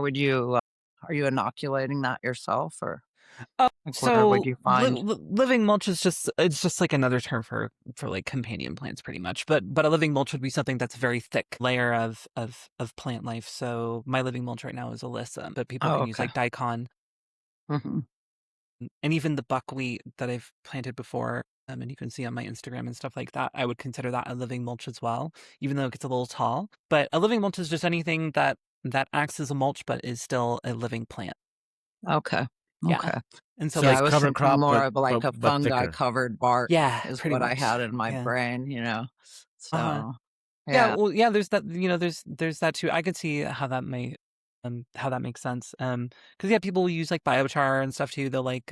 would you, are you inoculating that yourself, or like where would so you find? living mulch is just like another term for like companion plants pretty much. But a living mulch would be something that's a very thick layer of plant life. So my living mulch right now is alyssum, but people Oh, can use okay. like daikon Hmm. and even the buckwheat that I've planted before. And you can see on my Instagram and stuff like that. I would consider that a living mulch as well, even though it gets a little tall. But a living mulch is just anything that acts as a mulch but is still a living plant. Okay. Yeah. Okay. And so so Yeah, like I was cover thinking crop, more of like a but fungi thicker. covered bark yeah, is pretty what I much. had in my Yeah. brain. Uh-huh. So Yeah, yeah. well, yeah, there's that, there's that too. I could see how that makes sense. Because yeah, people use like biochar and stuff too. They'll like,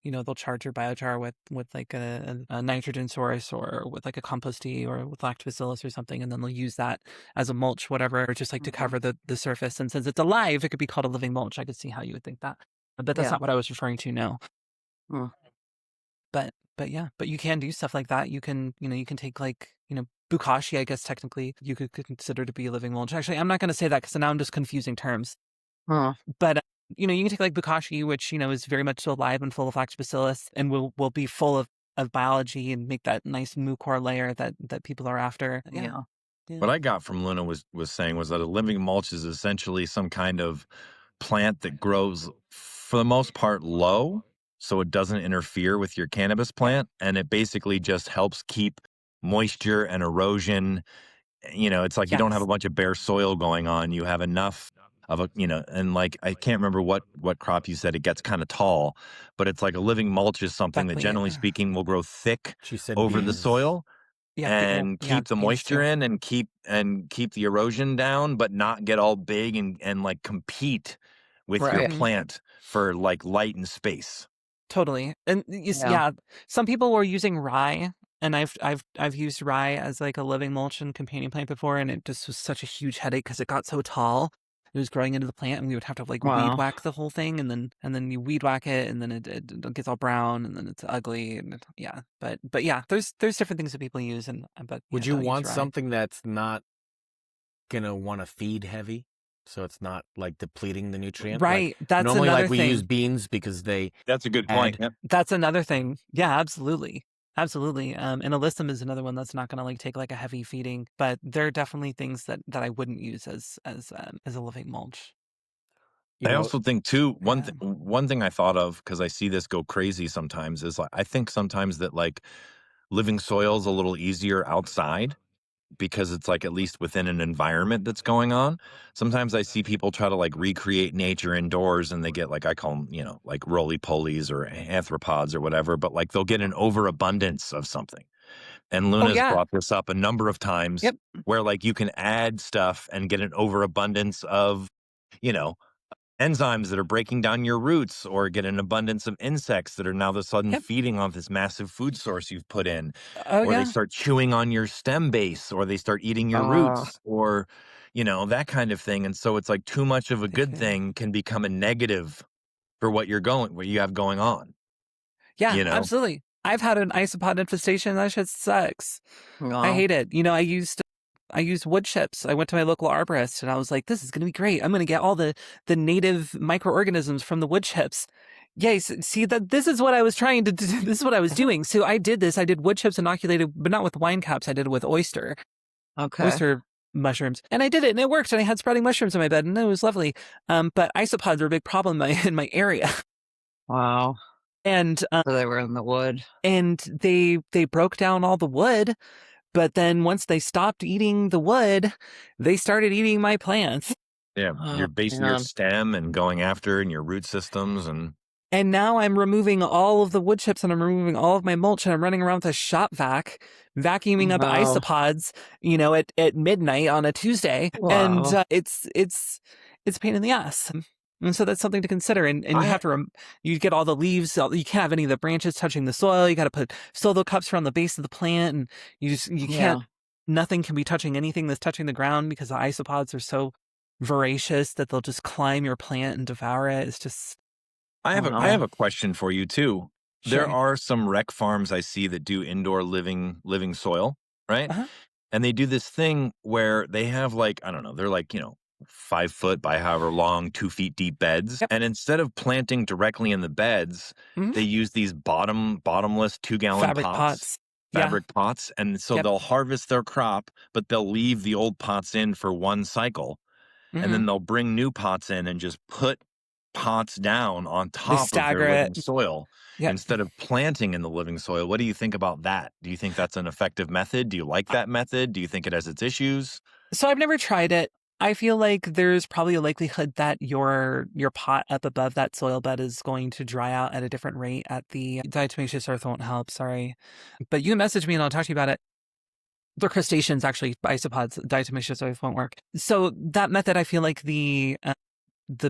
they'll charge your biochar with like a nitrogen source or with like a compost tea or with lactobacillus or something, and then they'll use that as a mulch, whatever, just like to Hmm. cover the surface. And since it's alive, it could be called a living mulch. I could see how you would think that, but that's Yeah. not what I was referring to. No. Mm. But yeah, but you can do stuff like that. You can take like, bukashi, I guess technically you could consider to be a living mulch. Actually, I'm not going to say that because now I'm just confusing terms. Mm. But you can take like bukashi, which is very much still alive and full of lactobacillus, and will be full of biology and make that nice mucor layer that people are after. Yeah, Yeah. yeah, What I got from Luna was saying was that a living mulch is essentially some kind of plant that grows for the most part low, so it doesn't interfere with your cannabis yep, plant, and it basically just helps keep moisture and erosion. It's like you don't have a yes, bunch of bare soil going on. You have enough of and like I can't remember what crop you said. It gets kind of tall, but it's like a living mulch is something that buckwheat. generally speaking will grow thick She said over the beans. soil Yeah, and yeah, keep the beans moisture too. in and keep the erosion down, but not get all big and like compete with your Right. Hmm. plant for like light and space. Totally. And Yeah. yeah, some people were using rye, and I've used rye as like a living mulch and companion plant before, and it just was such a huge headache because it got so tall. It was growing into the plant, and we would have to like weed Wow. whack the whole thing, and then you weed whack it, and then it gets all brown, and then it's ugly, and yeah. But yeah, there's different things that people use, and but yeah, Would you they'll use want rye. something that's not gonna want to feed heavy, so it's not like depleting the nutrient? Like Right. That's normally, another like we use thing. beans because they That's a good point. add. Yep. That's another thing. Yeah, absolutely. Absolutely. And alyssum is another one that's not going to like take like a heavy feeding, but there are definitely things that I wouldn't use as a living mulch. You I know, also think too Yeah. one thing I thought of because I see this go crazy sometimes is like I think sometimes that like living soil is a little easier outside because it's like at least within an environment that's going on. Sometimes I see people try to like recreate nature indoors and they get like I call them, like roly polies or arthropods or whatever, but like they'll get an overabundance of something. And Oh Luna's yeah. brought this up a number of times Yep. where like you can add stuff and get an overabundance of, you know, enzymes that are breaking down your roots or get an abundance of insects that are now all of a sudden Yep. feeding off this massive food source you've put in, Oh or they yeah. start chewing on your stem base or they start eating your Uh, roots or that kind of thing. And so it's like too much of a They good can. thing can become a negative for what you have going on. Yeah, You know? absolutely. I've had an isopod infestation. That shit sucks. I No. hate it. I used wood chips. I went to my local arborist and I was like, this is going to be great. I'm going to get all the native microorganisms from the wood chips. Yes, see that this is what I was trying to do. This is what I was doing. So I did this. I did wood chips inoculated, but not with wine caps. I did it with oyster Okay. mushrooms. And I did it and it worked. And I had sprouting mushrooms in my bed and it was lovely. But isopods are a big problem in my area. Wow. And So they were in the wood. and they broke down all the wood, but then once they stopped eating the wood, they started eating my plants. Yeah. Oh, You're basing your man. stem and going after in your root systems and And now I'm removing all of the wood chips and I'm removing all of my mulch and I'm running around with a shop vac, vacuuming up Wow. isopods, at midnight on a Tuesday. And Wow. it's a pain in the ass. And so that's something to consider. And you I have to, you get all the leaves. You can't have any of the branches touching the soil. You got to put solo cups around the base of the plant. And you Yeah. can't, nothing can be touching anything that's touching the ground because the isopods are so voracious that they'll just climb your plant and devour it. It's just, I have Wow. a question for you too. There sure. are some rec farms I see that do indoor living soil, right? Uh-huh. And they do this thing where they have like, I don't know, they're like, 5 foot by however long, 2 feet deep beds. Yep. And instead of planting directly in the beds, Mhm. they use these bottomless 2-gallon Fabric pots. Yeah. fabric pots. And so Yep. they'll harvest their crop, but they'll leave the old pots in for one cycle. And Mhm. then they'll bring new pots in and just put pots down on They top of their stagger it. living soil Yep. instead of planting in the living soil. What do you think about that? Do you think that's an effective method? Do you like that method? Do you think it has its issues? So I've never tried it. I feel like there's probably a likelihood that your pot up above that soil bed is going to dry out at a different rate at the diatomaceous earth won't help, sorry. But you can message me and I'll talk to you about it. They're crustaceans, actually, isopods. Diatomaceous earth won't work. So that method, I feel like the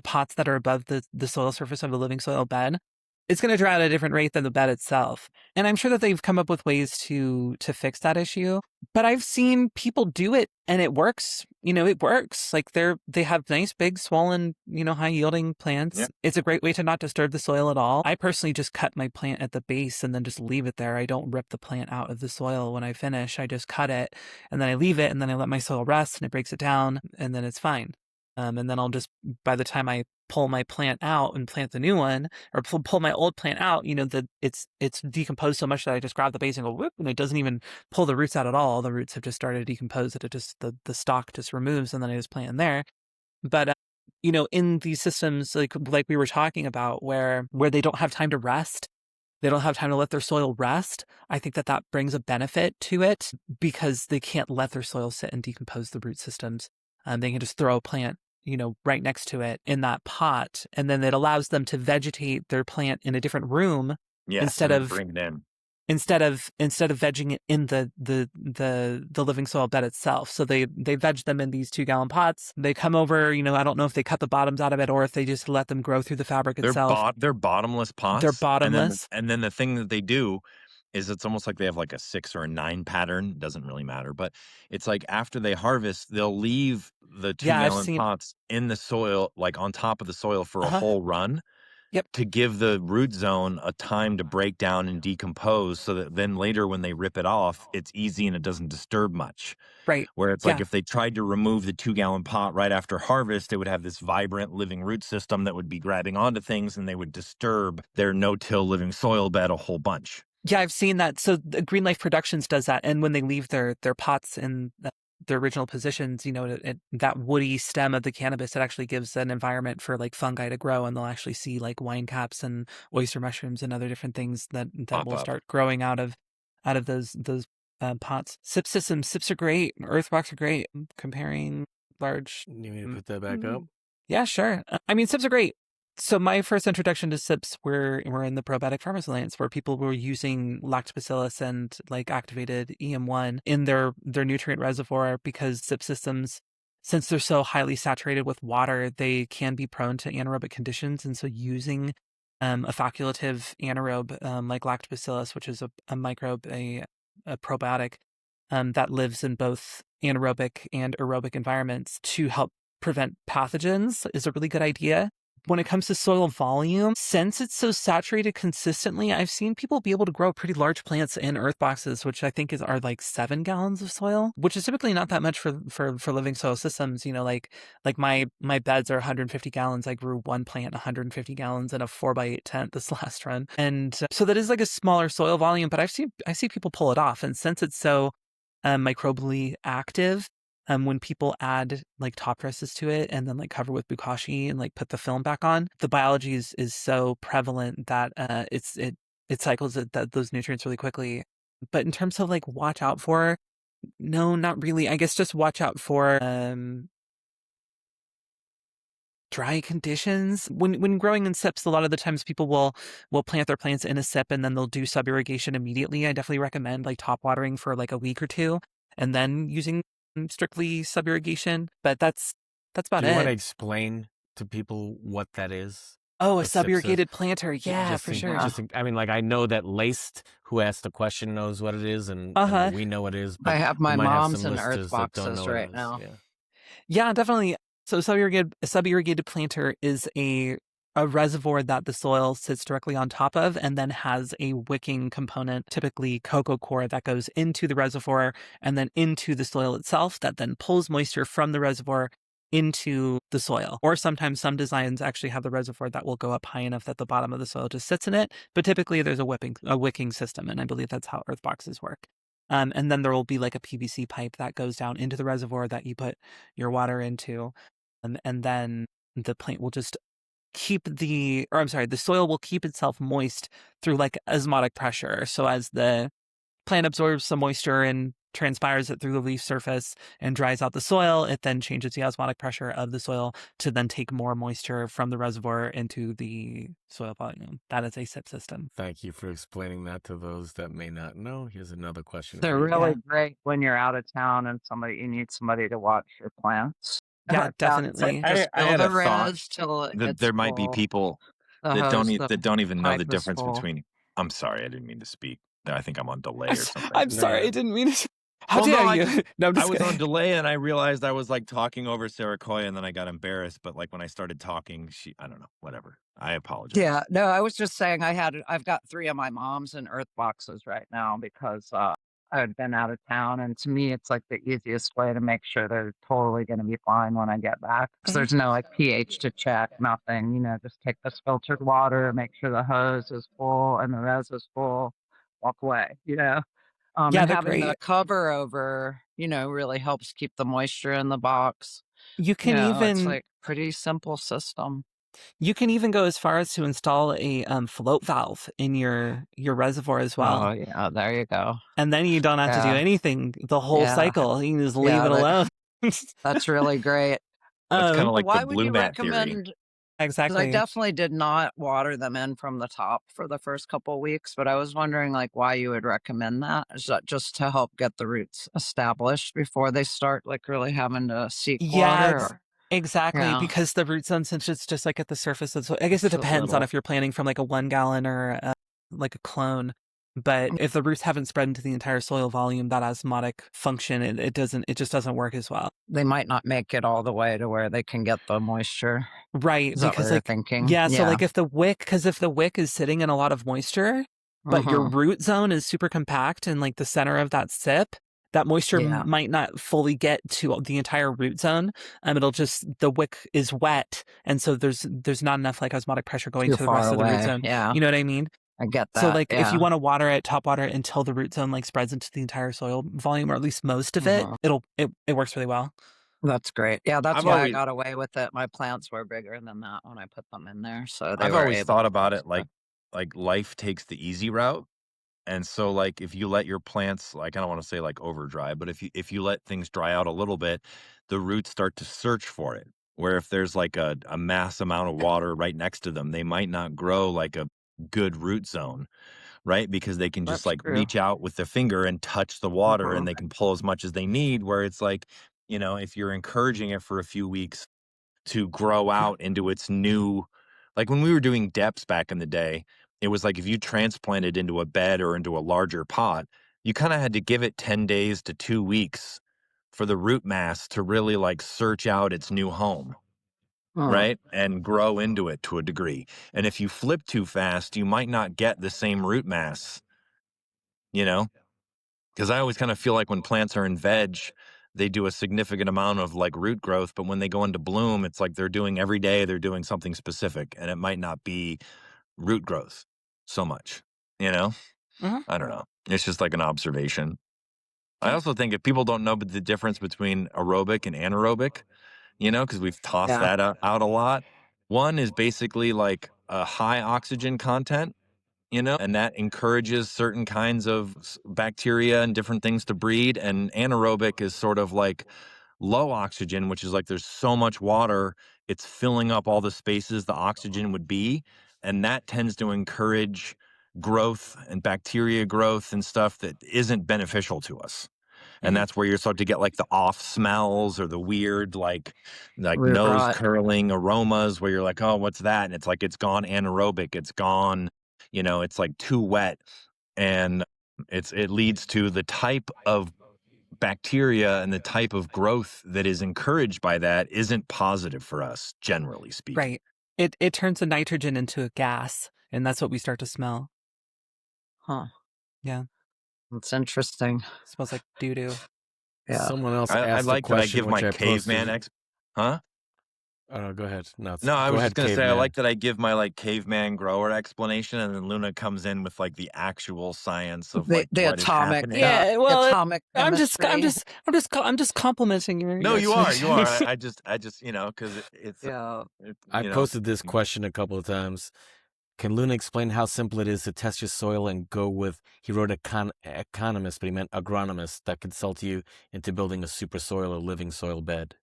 pots that are above the soil surface of the living soil bed, it's going to dry at a different rate than the bed itself. And I'm sure that they've come up with ways to fix that issue. But I've seen people do it and it works. It works. Like they have nice, big, swollen, high yielding plants. Yeah. It's a great way to not disturb the soil at all. I personally just cut my plant at the base and then just leave it there. I don't rip the plant out of the soil when I finish. I just cut it and then I leave it and then I let my soil rest and it breaks it down and then it's fine. And then I'll just, by the time I pull my plant out and plant the new one, or pull my old plant out, it's decomposed so much that I just grab the base and go whoop, and it doesn't even pull the roots out at all. The roots have just started to decompose. It just the stalk just removes, and then I just plant in there. But in these systems, like we were talking about, where they don't have time to rest. They don't have time to let their soil rest. I think that brings a benefit to it because they can't let their soil sit and decompose the root systems. They can just throw a plant right next to it in that pot. And then it allows them to vegetate their plant in a different room Yes, instead and then of bring it in. vegging it in the living soil bed itself. So they veg them in these 2-gallon pots. They come over, I don't know if they cut the bottoms out of it or if they just let them grow through the fabric itself. They're bottomless pots. They're bottomless. And then the thing that they do is it's almost like they have like a 6 or a 9 pattern. Doesn't really matter, but it's like after they harvest, they'll leave the Yeah, I've 2-gallon seen. pots in the soil, like on top of the soil for a Uh-huh. whole run. Yep. To give the root zone a time to break down and decompose so that then later when they rip it off, it's easy and it doesn't disturb much. Right. Where it's Yeah. like if they tried to remove the 2-gallon pot right after harvest, they would have this vibrant living root system that would be grabbing onto things and they would disturb their no-till living soil bed a whole bunch. Yeah, I've seen that. So Green Life Productions does that, and when they leave their pots in their original positions, that woody stem of the cannabis, it actually gives an environment for like fungi to grow, and they'll actually see like wine caps and oyster mushrooms and other different things that Pop will up. start growing out of those pots. Sips are great. Earth rocks are great. Comparing large. You need me to put that back up? Yeah, sure. I mean, sips are great. So my first introduction to sips were in the probiotic farmers alliance, where people were using lactobacillus and like activated EM1 in their nutrient reservoir, because sip systems, since they're so highly saturated with water, they can be prone to anaerobic conditions. And so using a facultative anaerobe like lactobacillus, which is a microbe, a probiotic that lives in both anaerobic and aerobic environments to help prevent pathogens, is a really good idea. when it comes to soil volume, since it's so saturated consistently, I've seen people be able to grow pretty large plants in earth boxes, which I think are like 7 gallons of soil, which is typically not that much for living soil systems. Like my beds are 150 gallons. I grew one plant 150 gallons in a 4x8 tent this last run, and so that is like a smaller soil volume. But I see people pull it off, and since it's so microbially active, when people add like top dresses to it and then like cover with bukashi and like put the film back on, the biology is so prevalent that it cycles those nutrients really quickly. But in terms of like watch out for, no, not really. I guess just watch out for dry conditions. When growing in sips, a lot of the times people will plant their plants in a sip and then they'll do sub irrigation immediately. I definitely recommend like top watering for like a week or two and then using strictly sub irrigation. But that's about Do you want to it. explain to people what that is? Oh, a What sub SIPs is? irrigated planter. Yeah, for sure. I mean, like I know that Laced, who asked the question, knows what it is, and we know what it is. But I have we my might have mom's some in earth listeners that don't know boxes what it right is. now. Yeah, definitely. So a sub irrigated planter is a reservoir that the soil sits directly on top of and then has a wicking component, typically cocoa core, that goes into the reservoir and then into the soil itself, that then pulls moisture from the reservoir into the soil. Or sometimes some designs actually have the reservoir that will go up high enough that the bottom of the soil just sits in it. But typically there's a wicking system, and I believe that's how earth boxes work. And then there will be like a PVC pipe that goes down into the reservoir that you put your water into. And then the plant will just the soil will keep itself moist through like osmotic pressure. So as the plant absorbs some moisture and transpires it through the leaf surface and dries out the soil, it then changes the osmotic pressure of the soil to then take more moisture from the reservoir into the soil volume. That is a SIP system. Thank you for explaining that to those that may not know. Here's another question. They're really great when you're out of town and you need somebody to watch your plants. Yeah, definitely. I had a thought till that there might be people that don't even know the difference between. I'm sorry, I didn't mean to speak. I think I'm on delay or something. I'm sorry, I didn't mean to. How dare you? No, I'm just I was kidding. on delay and I realized I was like talking over Saraquoia and then I got embarrassed. But like when I started talking, I don't know, whatever. I apologize. Yeah, no, I was just saying I've got 3 of my mom's in earth boxes right now because I had been out of town, and to me it's like the easiest way to make sure they're totally going to be fine when I get back, because there's no like pH to check, nothing. Just take this filtered water, make sure the hose is full and the res is full, walk away. Yeah, And they're having the great. cover over, really helps keep the moisture in the box. You can It's even like pretty simple system. You can even go as far as to install a float valve in your reservoir as well. Oh yeah, there you go. And then you don't have to do anything the whole cycle. You can just leave it alone. That's really great. That's kind of like why the would blue you mat theory. recommend? Exactly. I definitely did not water them in from the top for the first couple of weeks, but I was wondering like why you would recommend that. Is that just to help get the roots established before they start like really having to seek water? Exactly, because the root zone, since it's just like at the surface of, I guess it depends on if you're planting from like a 1 gallon or like a clone. But if the roots haven't spread into the entire soil volume, that osmotic function, it just doesn't work as well. They might not make it all the way to where they can get the moisture. Right, Is that because what you're like thinking? so like if the wick is sitting in a lot of moisture, but your root zone is super compact in like the center of that sip, that moisture might not fully get to the entire root zone. It'll just, the wick is wet, and so there's not enough like osmotic pressure going to the rest of the root zone. Yeah, you know what I mean? I get that. So like if you want to water it, top water it until the root zone like spreads into the entire soil volume, or at least most of it, it works really well. That's great. Yeah, that's why I got away with it. My plants were bigger than that when I put them in there, so I've always thought about it like life takes the easy route. And so like if you let your plants, like I don't want to say like over dry, but if you let things dry out a little bit, the roots start to search for it. Where if there's like a mass amount of water right next to them, they might not grow like a good root zone, right? Because they can just reach out with their finger and touch the water and they can pull as much as they need. Where it's like, if you're encouraging it for a few weeks to grow out into its new, like when we were doing depths back in the day, it was like if you transplanted into a bed or into a larger pot, you kind of had to give it 10 days to 2 weeks for the root mass to really like search out its new home. right? And grow into it to a degree. And if you flip too fast, you might not get the same root mass, you know? Because I always kind of feel like when plants are in veg, they do a significant amount of like root growth, but when they go into bloom, it's like they're doing every day, they're doing something specific, and it might not be root growth so much, you know? Mhm. I don't know. It's just like an observation. I Yeah. also think if people don't know the difference between aerobic and anaerobic, because we've tossed Yeah. that out a lot. One is basically like a high oxygen content, and that encourages certain kinds of bacteria and different things to breed. And anaerobic is sort of like low oxygen, which is like there's so much water, it's filling up all the spaces the oxygen would be. And that tends to encourage growth and bacteria growth and stuff that isn't beneficial to us. And Mhm. that's where you're starting to get like the off smells or the weird like Root nose rot. curling aromas where you're like, oh, what's that? And it's like it's gone anaerobic, it's gone, it's like too wet. And it leads to the type of bacteria and the type of growth that is encouraged by that isn't positive for us, generally speaking. Right. It turns the nitrogen into a gas, and that's what we start to smell. Huh. Yeah. That's interesting. It smells like doo-doo. Yeah. Someone else I asked a like that I question give which my I caveman posted. huh? Oh, go ahead. No, No, I go was just ahead, gonna say I caveman. like that I give my like caveman grower explanation, and then Luna comes in with like the actual science of like The what is atomic, happening. Yeah, well, atomic chemistry. I'm just complimenting No, your you are, you are. explanation. I just, because it's, Yeah. I posted this question a couple of times. Can Luna explain how simple it is to test your soil and go with, he wrote economist, but he meant agronomist that consult you into building a super soil or living soil bed?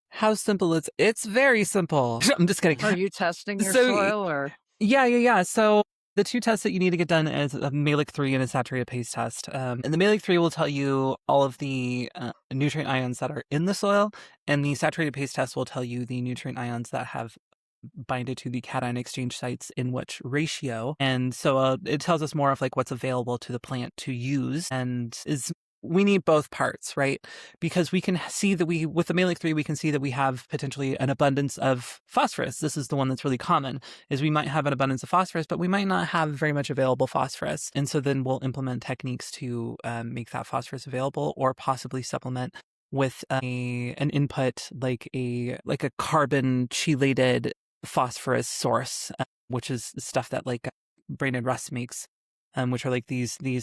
How simple it's very simple. I'm just kidding. Are you testing your So soil or? yeah. So the two tests that you need to get done is a Malic 3 and a saturated paste test. And the Malic 3 will tell you all of the nutrient ions that are in the soil, and the saturated paste test will tell you the nutrient ions that have binded to the cation exchange sites in which ratio. And so it tells us more of like what's available to the plant to use, and we need both parts, right? Because we can see that with the Malic 3, we can see that we have potentially an abundance of phosphorus. This is the one that's really common, is we might have an abundance of phosphorus, but we might not have very much available phosphorus. And so then we'll implement techniques to make that phosphorus available, or possibly supplement with an input like a carbon chelated phosphorus source, which is stuff that like Brandon Rust makes, which are like these they're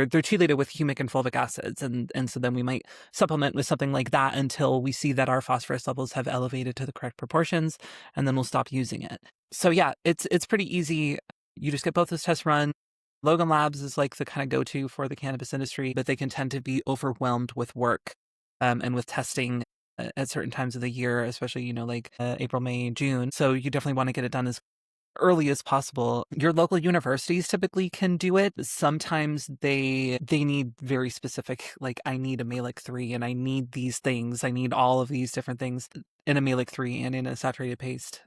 chelated with humic and fulvic acids, and so then we might supplement with something like that until we see that our phosphorus levels have elevated to the correct proportions, and then we'll stop using it. So yeah, it's pretty easy. You just get both those tests run. Logan Labs is like the kind of go-to for the cannabis industry, but they can tend to be overwhelmed with work and with testing at certain times of the year, especially, like April, May, June. So you definitely want to get it done as early as possible. Your local universities typically can do it. Sometimes they need very specific, like I need a Malic 3 and I need these things. I need all of these different things in a Malic 3 and in a saturated paste.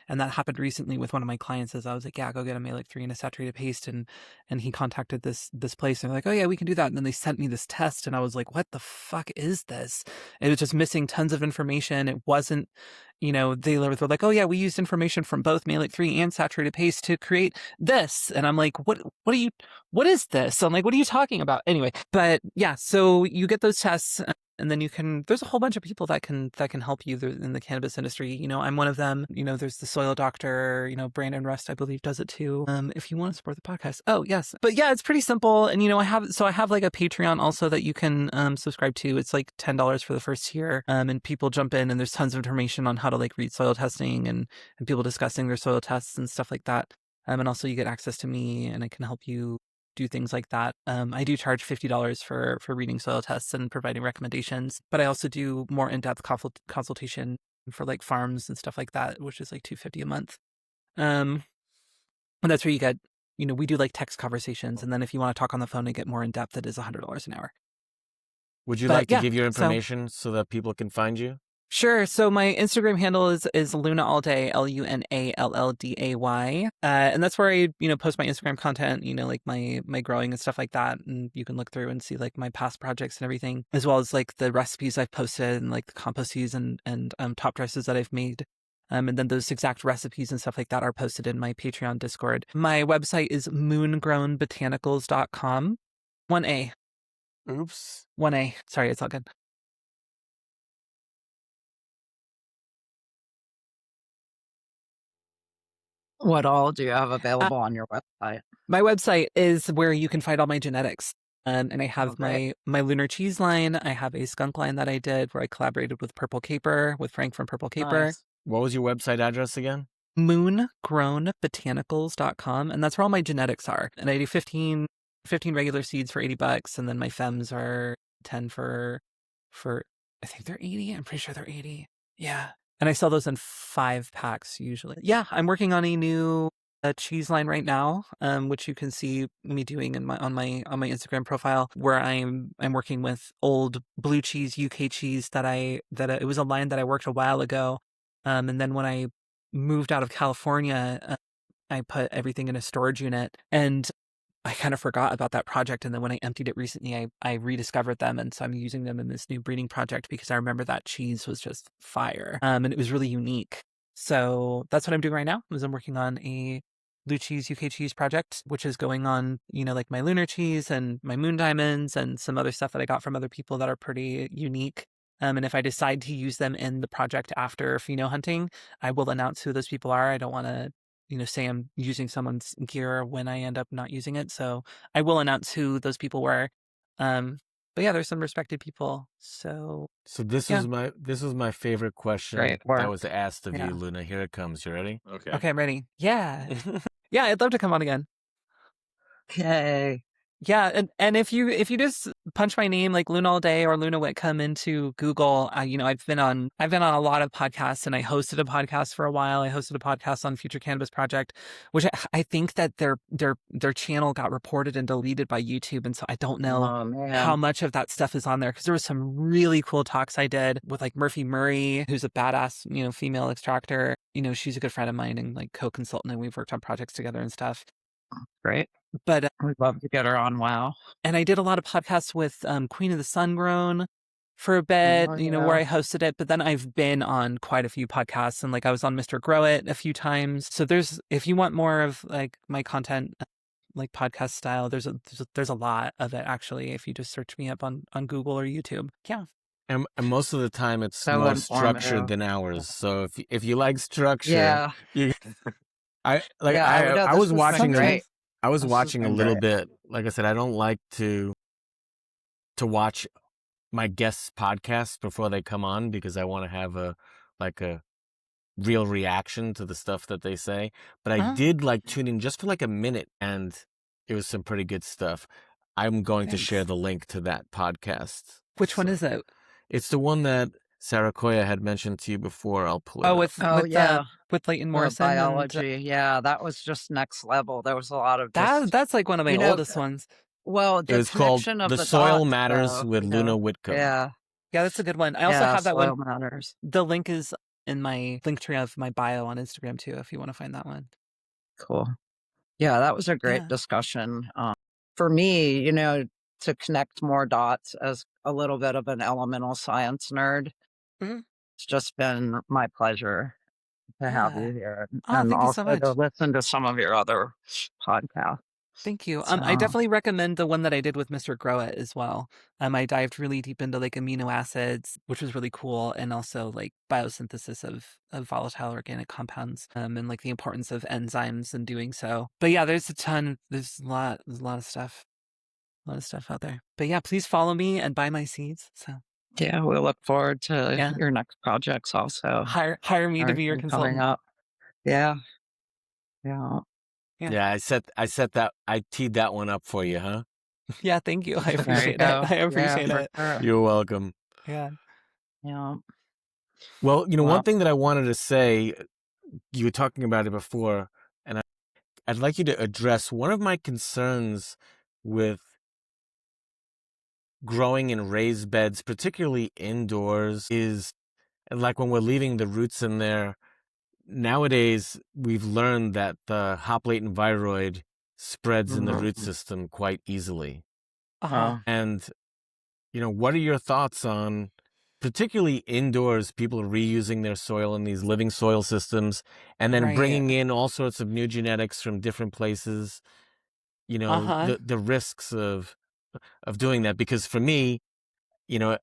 And that happened recently with one of my clients. As I was like, yeah, go get a Malic 3 and a saturated paste, and he contacted this place, and they're like, oh yeah, we can do that. And then they sent me this test, and I was like, what the fuck is this? It was just missing tons of information. It wasn't, they were like, oh yeah, we used information from both Malic 3 and saturated paste to create this. And I'm like, what is this? I'm like, what are you talking about? Anyway, but yeah, so you get those tests. And then there's a whole bunch of people that can help you in the cannabis industry. I'm one of them. There's the soil doctor, Brandon Rust, I believe, does it too. If you want to support the podcast. Oh, yes. But yeah, it's pretty simple. And, I have like a Patreon also that you can subscribe to. It's like $10 for the first year. And people jump in, and there's tons of information on how to like read soil testing and people discussing their soil tests and stuff like that. And also you get access to me, and I can help you do things like that. I do charge $50 for reading soil tests and providing recommendations, but I also do more in-depth consultation for like farms and stuff like that, which is like $250 a month. And that's where you get, we do like text conversations, and then if you want to talk on the phone and get more in depth, it is $100 an hour. Would you But like to yeah, give your so information so that people can find you? Sure. So my Instagram handle is Luna All Day, LUNALLDAY, and that's where I post my Instagram content, like my growing and stuff like that, and you can look through and see like my past projects and everything, as well as like the recipes I've posted and like the compost teas and top dresses that I've made. And then those exact recipes and stuff like that are posted in my Patreon Discord. My website is moongrownbotanicals.com. 1A. Oops. 1A. Sorry, it's all good. What all do you have available on your website? My website is where you can find all my genetics. And I have Okay. my lunar cheese line. I have a skunk line that I did where I collaborated with with Frank from Purple Caper. Nice. What was your website address again? Moongrownbotanicals.com. And that's where all my genetics are. And I do 15 regular seeds for $80. And then my fems are 10 for I think they're 80. I'm pretty sure they're 80. Yeah. And I sell those in 5 packs usually. Yeah, I'm working on a new cheese line right now, which you can see me doing on my Instagram profile, where I'm working with old blue cheese UK cheese that it was a line that I worked a while ago, and then when I moved out of California, I put everything in a storage unit, and I kind of forgot about that project. And then when I emptied it recently, I rediscovered them. And so I'm using them in this new breeding project because I remember that cheese was just fire. And it was really unique. So that's what I'm doing right now is I'm working on a blue cheese UK cheese project, which is going on, like my lunar cheese and my moon diamonds and some other stuff that I got from other people that are pretty unique. And if I decide to use them in the project after pheno hunting, I will announce who those people are. I don't want to say I'm using someone's gear when I end up not using it. So I will announce who those people were. But yeah, there's some respected people. So this yeah. was my favorite question Great that work. was asked of Yeah. you, Luna. Here it comes. You ready? Okay, I'm ready. Yeah. Yeah, I'd love to come on again. Okay. Yeah, and if you just punch my name like Luna All Day or Luna Whitcomb into Google, I've been on a lot of podcasts, and I hosted a podcast for a while. I hosted a podcast on Future Cannabis Project, which I think that their channel got reported and deleted by YouTube, and so I don't know how much of that stuff is on there, because there was some really cool talks I did with like Murphy Murray, who's a badass female extractor. She's a good friend of mine and like co-consultant, and we've worked on projects together and stuff. Great. But we'd love to get her on. Wow. And I did a lot of podcasts with Queen of the Sun Grown for a bit, where I hosted it. But then I've been on quite a few podcasts, and like I was on Mr. Grow It a few times. So if you want more of like my content, like podcast style, there's a lot of it actually. If you just search me up on Google or YouTube, yeah. And most of the time, it's So more structured than ours. So if you like structure, I was watching. I was watching a little bit. Like I said, I don't like to watch my guests' podcasts before they come on, because I want to have a real reaction to the stuff that they say. But I did like tune in just for like a minute, and it was some pretty good stuff. I'm going to share the link to that podcast. Which one is it? It's the one that Saraquoia had mentioned to you before. I'll pull it up. With Leighton Morrison. Biology. Yeah, that was just next level. There was a lot of that's like one of my oldest ones. Well, it was called The Soil Matters with Luna Whitcomb. Yeah, that's a good one. I also have that Soil one. Matters. The link is in my link tree of my bio on Instagram too, if you want to find that one. Cool. Yeah, that was a great discussion. For me, to connect more dots as a little bit of an elemental science nerd, it's just been my pleasure to have you here, and thank you so much. to listen to some of your other podcasts. Thank you. I definitely recommend the one that I did with Mr. Grow It as well. I dived really deep into like amino acids, which was really cool, and also like biosynthesis of volatile organic compounds, and like the importance of enzymes in doing so. But yeah, there's a lot of stuff. A lot of stuff out there. But yeah, please follow me and buy my seeds. So yeah, we'll look forward to your next projects also. Hire me to be your consultant. Coming up. Yeah. I teed that one up for you, huh? Yeah, thank you. I appreciate it. I appreciate it. Sure. You're welcome. Yeah. Well, one thing that I wanted to say, you were talking about it before, and I'd like you to address one of my concerns with growing in raised beds, particularly indoors, is, like when we're leaving the roots in there, nowadays we've learned that the hop latent viroid spreads in the root system quite easily. And, what are your thoughts on, particularly indoors, people reusing their soil in these living soil systems and then bringing in all sorts of new genetics from different places, the risks of doing that? Because for me,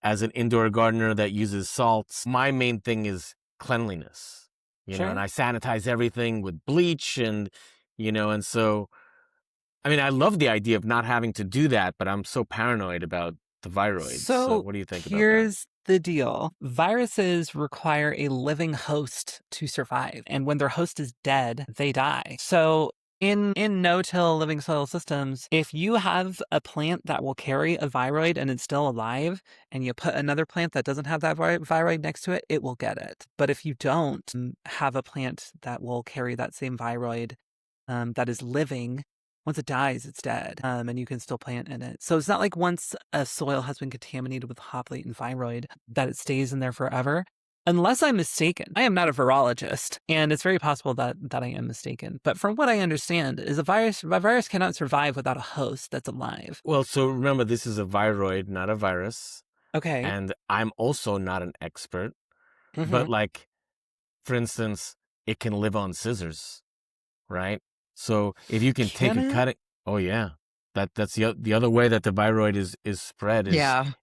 as an indoor gardener that uses salts, my main thing is cleanliness, and I sanitize everything with bleach and so, I mean, I love the idea of not having to do that, but I'm so paranoid about the viroids. So what do you think about that? Here's the deal. Viruses require a living host to survive. And when their host is dead, they die. So in no-till living soil systems, if you have a plant that will carry a viroid and it's still alive, and you put another plant that doesn't have that viroid next to it, it will get it. But if you don't have a plant that will carry that same viroid that is living, once it dies, it's dead, and you can still plant in it. So it's not like once a soil has been contaminated with hop latent viroid that it stays in there forever. Unless I'm mistaken, I am not a virologist, and it's very possible that I am mistaken. But from what I understand, is a virus cannot survive without a host that's alive. Well, so remember, this is a viroid, not a virus. Okay. And I'm also not an expert, but like, for instance, it can live on scissors, right? So if you can take a cutting, oh yeah, that's the other way that the viroid is spread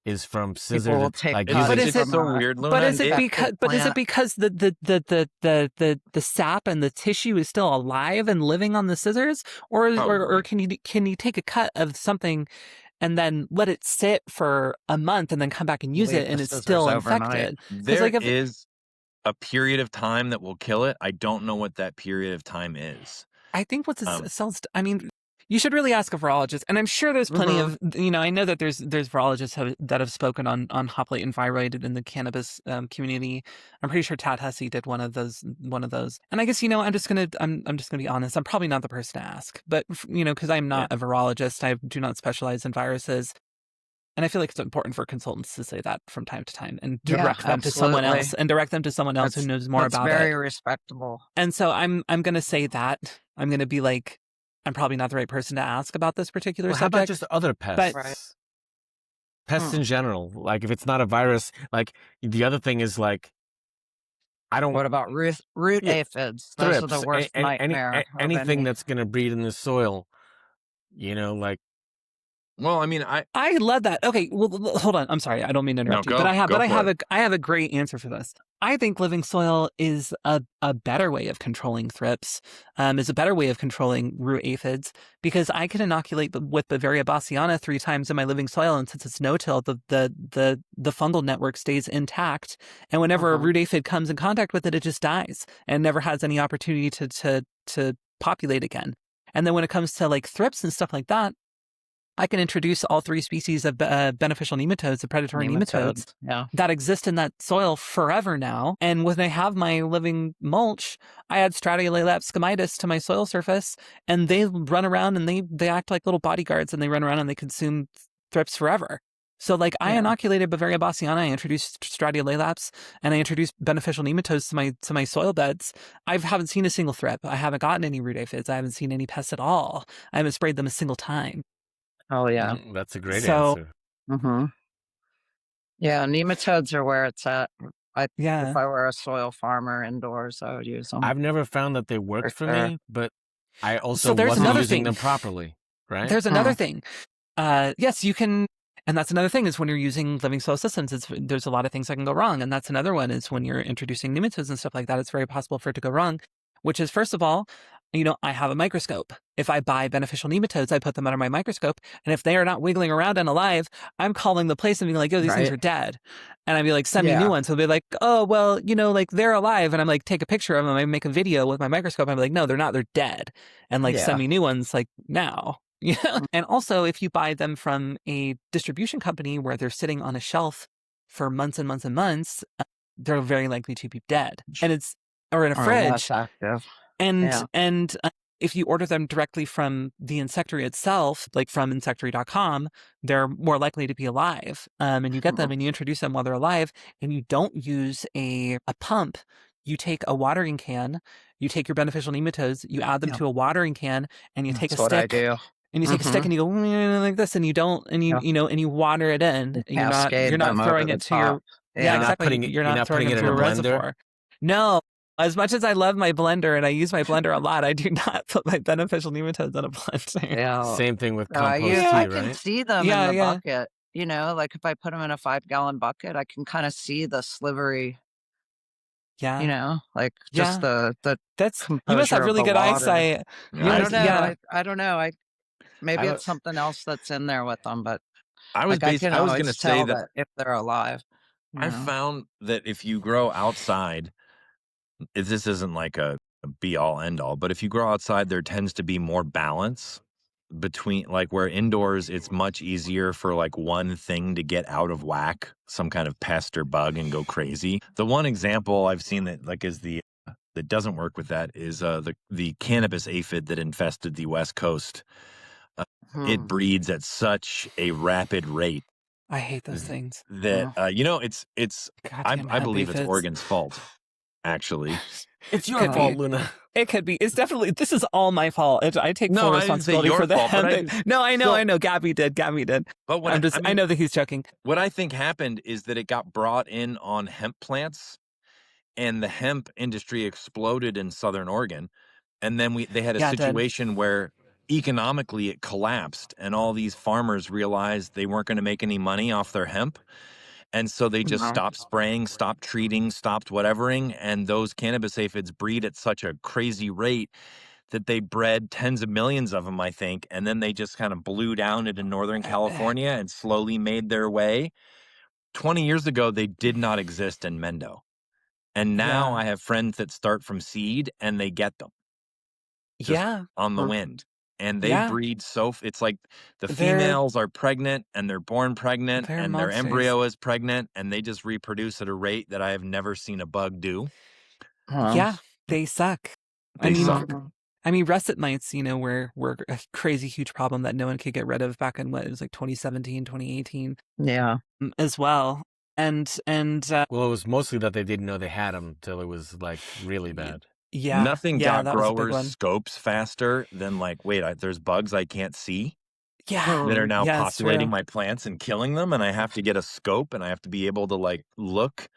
is from scissors. Like, but is it so weird, Luna? But is it because the sap and the tissue is still alive and living on the scissors, or can you take a cut of something and then let it sit for a month and then come back and use it and it's still infected? There is a period of time that will kill it. I don't know what that period of time is. I think I mean, you should really ask a virologist, and I'm sure there's plenty of, I know that there's virologists that have spoken on hop latent viroid in the cannabis community. I'm pretty sure Tad Hussey did one of those, and I guess I'm just gonna be honest. I'm probably not the person to ask, but because I'm not a virologist, I do not specialize in viruses. And I feel like it's important for consultants to say that from time to time and direct them to someone else who knows more about it. That's very respectable. And so I'm going to say that. I'm going to be like, I'm probably not the right person to ask about this particular subject. How about just other pests? Pests in general. Like if it's not a virus, like the other thing is like, What about root aphids? Those are the worst nightmare. Anything that's going to breed in the soil, like. Well, I mean, I love that. Okay, well, hold on. I'm sorry. I don't mean to interrupt you, but I have a great answer for this. I think living soil is a better way of controlling thrips, is a better way of controlling root aphids, because I can inoculate with Bavaria bassiana 3 times in my living soil, and since it's no-till, the fungal network stays intact, and whenever a root aphid comes in contact with it, it just dies and never has any opportunity to populate again. And then when it comes to like thrips and stuff like that, I can introduce all 3 species of beneficial nematodes, the predatory nematodes that exist in that soil forever now. And when I have my living mulch, I add Stratiolaelap scomitis to my soil surface, and they run around and they act like little bodyguards, and they run around and they consume thrips forever. So like I inoculated Bavaria bassiana, I introduced Stratiolaelaps, and I introduced beneficial nematodes to my soil beds. I haven't seen a single thrip. I haven't gotten any root aphids. I haven't seen any pests at all. I haven't sprayed them a single time. Oh, yeah. That's a great answer. Yeah, nematodes are where it's at. If I were a soil farmer indoors, I would use them. I've never found that they worked for me, but I also wasn't using them properly, right? There's another thing. Yes, you can, and that's another thing is when you're using living soil systems, there's a lot of things that can go wrong. And that's another one is when you're introducing nematodes and stuff like that, it's very possible for it to go wrong, which is, first of all, I have a microscope. If I buy beneficial nematodes, I put them under my microscope. And if they are not wiggling around and alive, I'm calling the place and being like, these things are dead. And I'd be like, send me new ones. So they'll be like, oh, well, like they're alive. And I'm like, take a picture of them. I make a video with my microscope. I'm like, no, they're not. They're dead. And like, send me new ones like now. And also, if you buy them from a distribution company where they're sitting on a shelf for months and months and months, they're very likely to be dead. And or in a fridge. Less active. And if you order them directly from the insectary itself, like from insectary.com, they're more likely to be alive. And you get them and you introduce them while they're alive, and you don't use a pump. You take a watering can, you take your beneficial nematodes, you add them to a watering can, and you take a That's what I stick. do. And you take a stick and you go like this, and you don't, and you water it in. You cascade You're not them throwing over it the to your top. yeah, You're not exactly. putting it- You're you're not not throwing putting it it to in a a blender? reservoir. No, as much as I love my blender and I use my blender a lot, I do not put my beneficial nematodes in a blender. Yeah. Same thing with No, I compost I tea, can right? see them Yeah, in the yeah. bucket. You know, like if I put them in a 5-gallon bucket, I can kind of see the slivery, Yeah. you know, like Yeah. just the That's you must composure have of really the good water. eyesight. You I must, don't know. yeah. I don't know. Maybe don't- it's something else that's in there with them, but I was like I can I was always gonna say tell that that if they're alive. You I know? found that if you grow outside, if this isn't like a be all end all, but if you grow outside, there tends to be more balance between like where indoors it's much easier for like one thing to get out of whack, some kind of pest or bug and go crazy. The one example I've seen that like is that doesn't work with that is the cannabis aphid that infested the West Coast. It breeds at such a rapid rate I hate those things. that it's Goddamn I hemp believe it's aphids. Oregon's fault. Actually, It's your Could fault, be. Luna. It could be. It's definitely. This is all my fault. I take No, full I didn't say responsibility your for the fault, but hemp. I No, I know. so- I know. Gabby did. but what I mean, know that he's joking. what I think happened is that it got brought in on hemp plants, and the hemp industry exploded in Southern Oregon, and then they had a Yeah, it did. situation where economically it collapsed, and all these farmers realized they weren't going to make any money off their hemp. And so they just stopped spraying, stopped treating, stopped whatevering. And those cannabis aphids breed at such a crazy rate that they bred tens of millions of them, I think. And then they just kind of blew down into Northern California and slowly made their way. 20 years ago, they did not exist in Mendo. And now Yeah. I have friends that start from seed and they get them just Yeah. on the wind. And they Yeah. breed it's like the They're- females are pregnant and they're born pregnant They're and their monsters. embryo is pregnant and they just reproduce at a rate that I have never seen a bug do. Yeah, they suck. They suck. I mean, russet mites, were a crazy huge problem that no one could get rid of back in it was like 2017, 2018 Yeah. as well. And Well, it was mostly that they didn't know they had them till it was like really bad. yeah, Nothing yeah, got that was a big growers' one. scopes faster than like, wait, there's bugs I can't see Yeah, that are now yeah, it's populating true. my plants and killing them, and I have to get a scope and I have to be able to like look,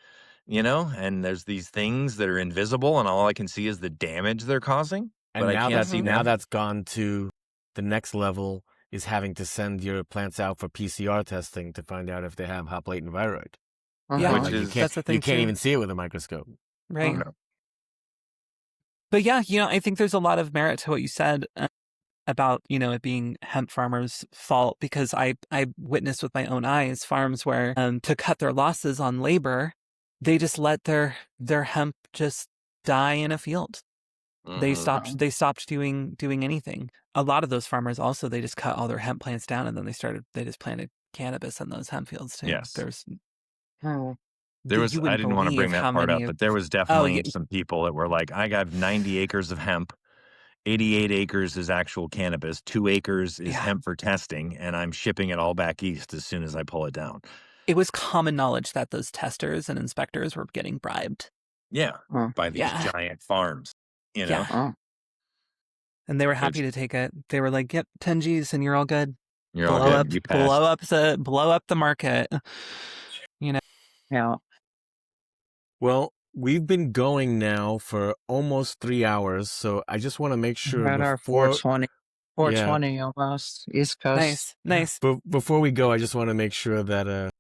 and there's these things that are invisible and all I can see is the damage they're causing. And But now I can't see now them. that's gone to the next level is having to send your plants out for PCR testing to find out if they have hop latent viroid. Yeah, Which Like, is that's the thing you can't too. even see it with a microscope. Right. Okay. But yeah, I think there's a lot of merit to what you said about, it being hemp farmers' fault, because I witnessed with my own eyes farms where to cut their losses on labor, they just let their hemp just die in a field. They stopped doing anything. A lot of those farmers also, they just cut all their hemp plants down and then they just planted cannabis in those hemp fields too. Yes. There was I didn't want to bring that part up, but there was definitely some people that were like, I got 90 acres of hemp, 88 acres is actual cannabis, 2 acres is hemp for testing, and I'm shipping it all back east as soon as I pull it down. It was common knowledge that those testers and inspectors were getting bribed. Yeah, by these giant farms, Yeah. And they were happy to take it. They were like, "Yep, 10 G's and you're all good. You're all good. You passed. Blow up the market." Yeah. Well, we've been going now for almost 3 hours, so I just want to make sure Right, our before 420 almost, East Coast. Nice. before we go, I just want to make sure that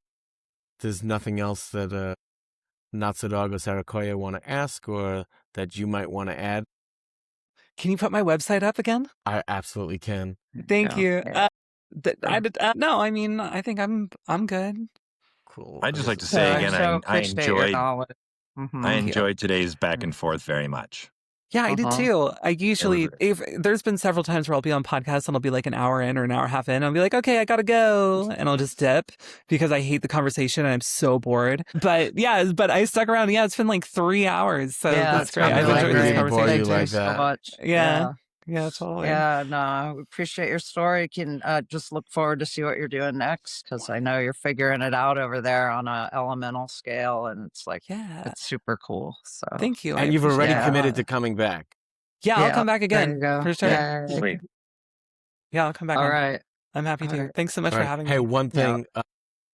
there's nothing else that Notso Dog or Saraquoia want to ask or that you might want to add. Can you put my website up again? I absolutely can. Thank you. Yeah. No, I mean, I think I'm good. Cool. I'd just like to say again, so I appreciate your enjoyed knowledge. I enjoyed today's back and forth very much. Yeah, I did too. I usually, there's been several times where I'll be on podcasts and I'll be like an hour in or an hour and a half in. I'll be like, okay, I gotta go. And I'll just dip because I hate the conversation and I'm so bored. But I stuck around. Yeah, it's been like 3 hours. So that's great. I've enjoyed this conversation. You like that. So much. Yeah. Yeah, totally. Yeah, no, we appreciate your story. Can just look forward to see what you're doing next, because I know you're figuring it out over there on a elemental scale, and it's like Yeah. it's super cool. So Thank you. I And you've already appreciate it a committed to lot. coming back. Yeah, I'll yeah, come back there again you go. for sure. Yay. Sweet. Yeah, I'll come back All on. right. I'm happy All to. right. Thanks so much All for right. having Hey, me. one Yeah. thing,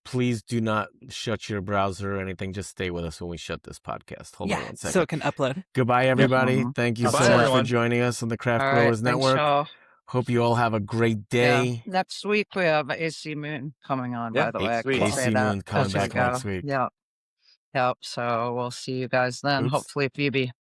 please do not shut your browser or anything. Just stay with us when we shut this podcast. Hold on Yeah, one so second. it can upload. Goodbye, everybody. Mhm. Thank you That's so Goodbye, much it. for everyone. joining us on the Craft All right. Growers Thanks, Network. y'all. Hope you all have a great Yeah. day. Next week we have AC Moon coming on, Yeah, by the way. I sweet. can say AC that Moon coming as we back go. next week. Yep. Yep. So we'll see you guys then. Oops. Hopefully, Phoebe.